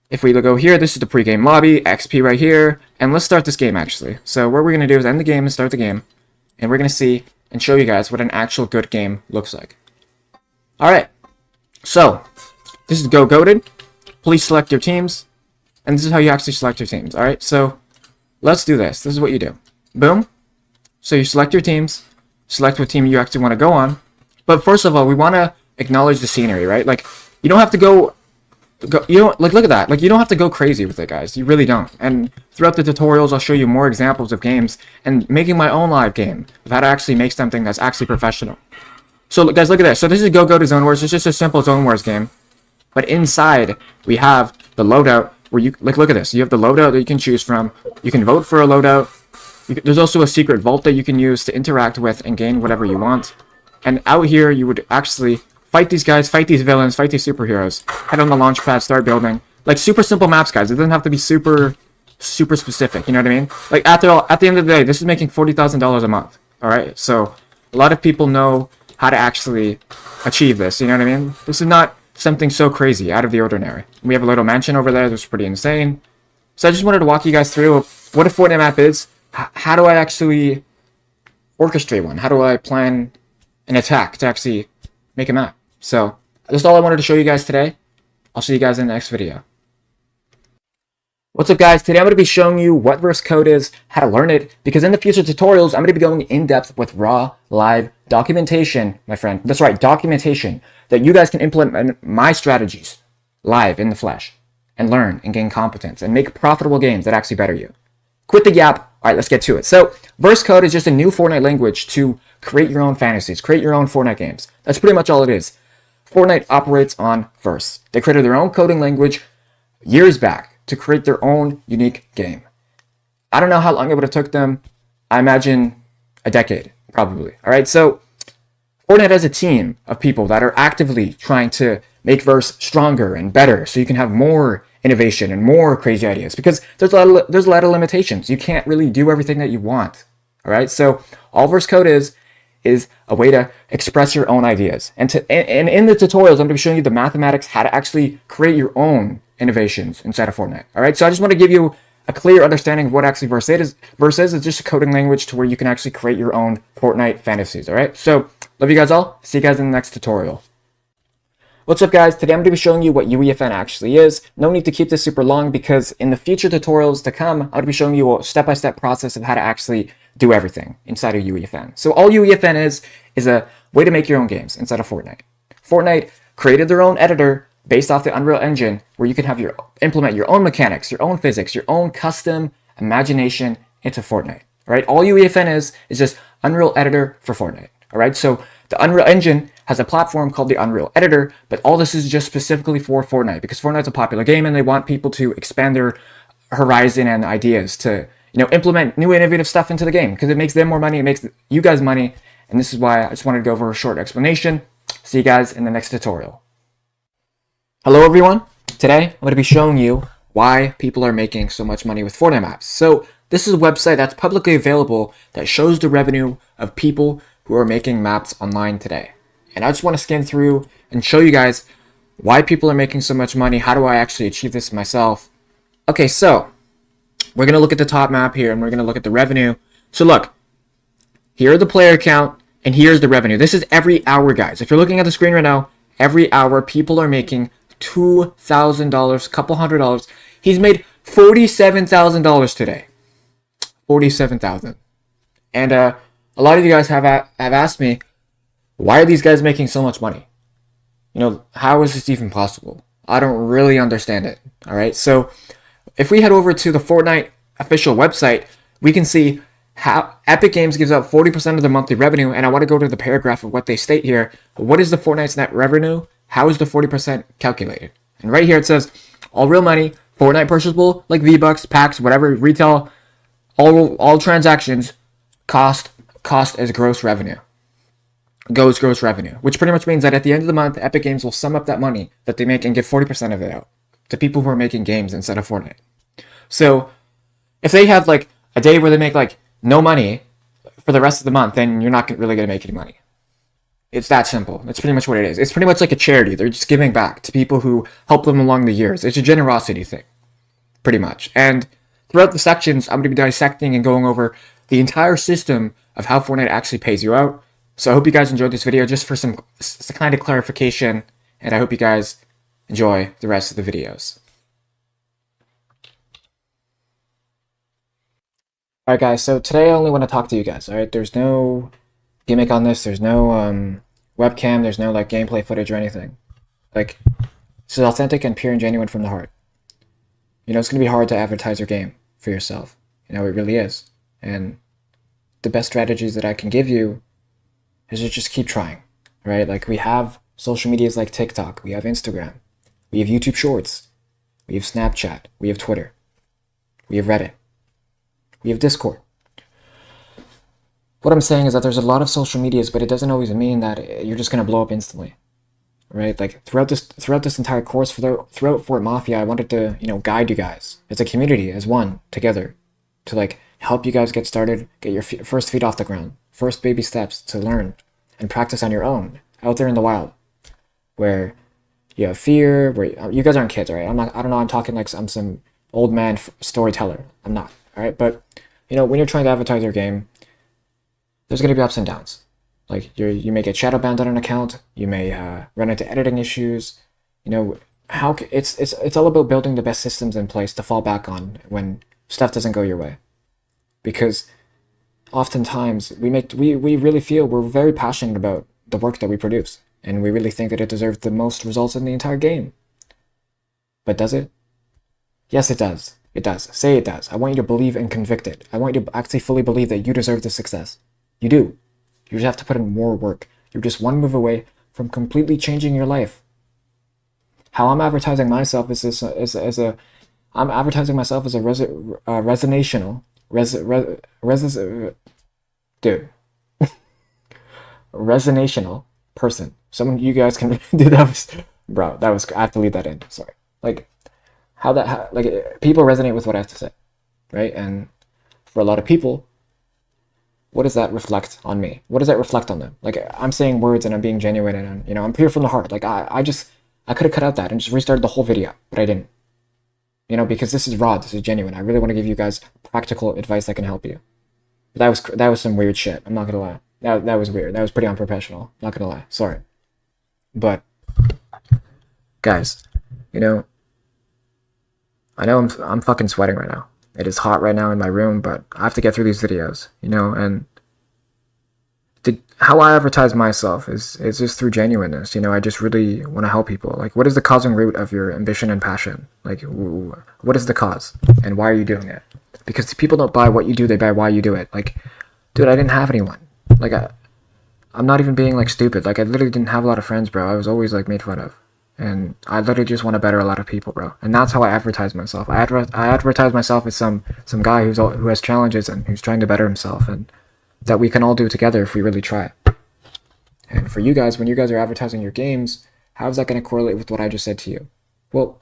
if we go here, this is the pregame lobby, XP right here, and let's start this game actually. So what we're gonna do is end the game and start the game, and we're gonna see and show you guys what an actual good game looks like. All right, so this is Go Goated. Please select your teams, and this is how you actually select your teams. All right, so let's do this. This is what you do. Boom. So you select your teams, select what team you actually want to go on. But first of all, we want to acknowledge the scenery, right? Like, you don't have to go you don't, like, look at that. Like, you don't have to go crazy with it, guys. You really don't. And throughout the tutorials, I'll show you more examples of games and making my own live game of how to actually make something that's actually professional. So, guys, look at this. So this is Go to Zone Wars. It's just a simple Zone Wars game. But inside, we have the loadout where you, like, look at this. You have the loadout that you can choose from. You can vote for a loadout. There's also a secret vault that you can use to interact with and gain whatever you want. And out here, you would actually fight these guys, fight these villains, fight these superheroes. Head on the launch pad, start building. Like, super simple maps, guys. It doesn't have to be super specific, you know what I mean? Like, at the end of the day, this is making $40,000 a month, all right? So, a lot of people know how to actually achieve this, you know what I mean? This is not something so crazy, out of the ordinary. We have a little mansion over there that's pretty insane. So I just wanted to walk you guys through what a Fortnite map is. How do I actually orchestrate one? How do I plan an attack to actually make a map? So that's all I wanted to show you guys today. I'll see you guys in the next video. What's up, guys? Today I'm going to be showing you what verse code is, how to learn it, because in the future tutorials, I'm going to be going in depth with raw, live documentation, my friend. That's right, documentation, that you guys can implement my strategies live in the flesh and learn and gain competence and make profitable games that actually better you. Quit the gap. All right, let's get to it. So verse code is just a new Fortnite language to create your own fantasies, create your own Fortnite games. That's pretty much all it is. Fortnite operates on verse. They created their own coding language years back to create their own unique game. I don't know how long it would have took them. I imagine a decade, probably. All right, so Fortnite has a team of people that are actively trying to make verse stronger and better so you can have more innovation and more crazy ideas, because there's a lot of limitations. You can't really do everything that you want. All right, so all verse code is a way to express your own ideas. And in the tutorials, I'm going to be showing you the mathematics, how to actually create your own innovations inside of Fortnite. All right, so I just want to give you a clear understanding of what actually verse is. Verse is just a coding language to where you can actually create your own Fortnite fantasies. All right, so love you guys all. See you guys in the next tutorial. What's up, guys? Today I'm going to be showing you what UEFN actually is. No need to keep this super long, because in the future tutorials to come, I'm going to be showing you a step-by-step process of how to actually do everything inside of UEFN. So all UEFN is a way to make your own games inside of Fortnite. Fortnite created their own editor based off the Unreal Engine, where you can have implement your own mechanics, your own physics, your own custom imagination into Fortnite. All right, all UEFN is just Unreal Editor for Fortnite. All right, so the Unreal Engine has a platform called the Unreal Editor, but all this is just specifically for Fortnite, because Fortnite's a popular game and they want people to expand their horizon and ideas to, you know, implement new innovative stuff into the game, because it makes them more money, it makes you guys money, and this is why I just wanted to go over a short explanation. See you guys in the next tutorial. Hello everyone. Today I'm going to be showing you why people are making so much money with Fortnite Maps. So this is a website that's publicly available that shows the revenue of people who are making maps online today. And I just want to scan through and show you guys why people are making so much money. How do I actually achieve this myself? Okay, so we're going to look at the top map here and we're going to look at the revenue. So look, here are the player count and here's the revenue. This is every hour, guys. If you're looking at the screen right now, every hour people are making $2,000, couple $100. He's made $47,000 today. 47,000. And a lot of you guys have asked me, why are these guys making so much money? You know, how is this even possible? I don't really understand it. All right. So if we head over to the Fortnite official website, we can see how Epic Games gives out 40% of the monthly revenue. And I want to go to the paragraph of what they state here. What is the Fortnite's net revenue? How is the 40% calculated? And right here it says, all real money, Fortnite purchasable, like V-Bucks, packs, whatever, retail, all transactions, cost as gross revenue. Goes gross revenue, which pretty much means that at the end of the month, Epic Games will sum up that money that they make and give 40% of it out to people who are making games instead of Fortnite. So if they have like a day where they make like no money for the rest of the month, then you're not really going to make any money. It's that simple. That's pretty much what it is. It's pretty much like a charity. They're just giving back to people who help them along the years. It's a generosity thing, pretty much. And throughout the sections, I'm going to be dissecting and going over the entire system of how Fortnite actually pays you out. So I hope you guys enjoyed this video just for some kind of clarification, and I hope you guys enjoy the rest of the videos. Alright guys, so today I only want to talk to you guys, alright? There's no gimmick on this, there's no webcam, there's no like gameplay footage or anything. Like, this is authentic and pure and genuine from the heart. You know, it's going to be hard to advertise your game for yourself. You know, it really is. And the best strategies that I can give you is to just keep trying, right? Like, we have social medias like TikTok, we have Instagram, we have YouTube Shorts, we have Snapchat, we have Twitter, we have Reddit, we have Discord. What I'm saying is that there's a lot of social medias, but it doesn't always mean that you're just going to blow up instantly, right? Like, throughout this entire course, throughout Fort Mafia, I wanted to, you know, guide you guys as a community, as one, together, to like help you guys get started, get your first feet off the ground, first baby steps to learn and practice on your own out there in the wild, where you have fear, where you guys aren't kids, all right? I don't know, I'm talking like I'm some old man storyteller. I'm not, all right? But, you know, when you're trying to advertise your game, there's going to be ups and downs. Like, you may get shadow banned on an account, you may run into editing issues. You know, it's all about building the best systems in place to fall back on when stuff doesn't go your way. Because oftentimes we really feel we're very passionate about the work that we produce, and we really think that it deserves the most results in the entire game. But does it? Yes, it does. It does. Say it does. I want you to believe and convict it. I want you to actually fully believe that you deserve the success. You do. You just have to put in more work. You're just one move away from completely changing your life. How I'm advertising myself is I'm advertising myself as a resonational resonational person. Someone you guys can do that. I have to leave that in. Sorry. Like, like people resonate with what I have to say, right? And for a lot of people, what does that reflect on me? What does that reflect on them? Like, I'm saying words and I'm being genuine and, you know, I'm pure from the heart. Like, I could have cut out that and just restarted the whole video, but I didn't. You know, because this is raw, this is genuine. I really want to give you guys practical advice that can help you. But that was some weird shit. I'm not gonna lie. That was weird. That was pretty unprofessional. Not gonna lie. Sorry. But guys, you know, I know I'm fucking sweating right now. It is hot right now in my room, but I have to get through these videos, you know, and how I advertise myself is just through genuineness. You know, I just really want to help people. Like, what is the causing root of your ambition and passion? Like, what is the cause, and why are you doing it? Because people don't buy what you do, they buy why you do it. Like, dude, I didn't have anyone. Like, I'm not even being like stupid. Like, I literally didn't have a lot of friends, bro. I was always like made fun of, and I literally just want to better a lot of people, bro. And that's how I advertise myself. I advertise myself as some guy who has challenges and who's trying to better himself, and that we can all do together if we really try. And for you guys, when you guys are advertising your games, how is that going to correlate with what I just said to you? Well,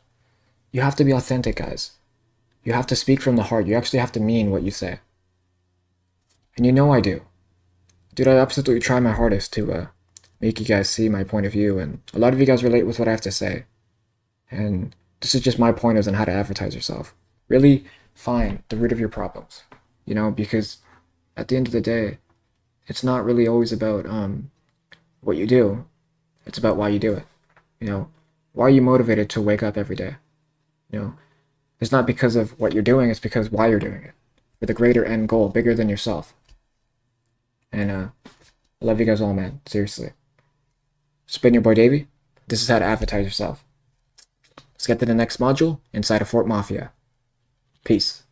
you have to be authentic, guys. You have to speak from the heart. You actually have to mean what you say. And you know I do. Dude, I absolutely try my hardest to make you guys see my point of view, and a lot of you guys relate with what I have to say. And this is just my pointers on how to advertise yourself. Really find the root of your problems, you know, because at the end of the day, it's not really always about what you do. It's about why you do it. You know, why are you motivated to wake up every day? You know, It's not because of what you're doing, it's because why you're doing it. With a greater end goal, bigger than yourself. And I love you guys all, man. Seriously. It's been your boy Davey. This is how to advertise yourself. Let's get to the next module inside of Fort Mafia. Peace.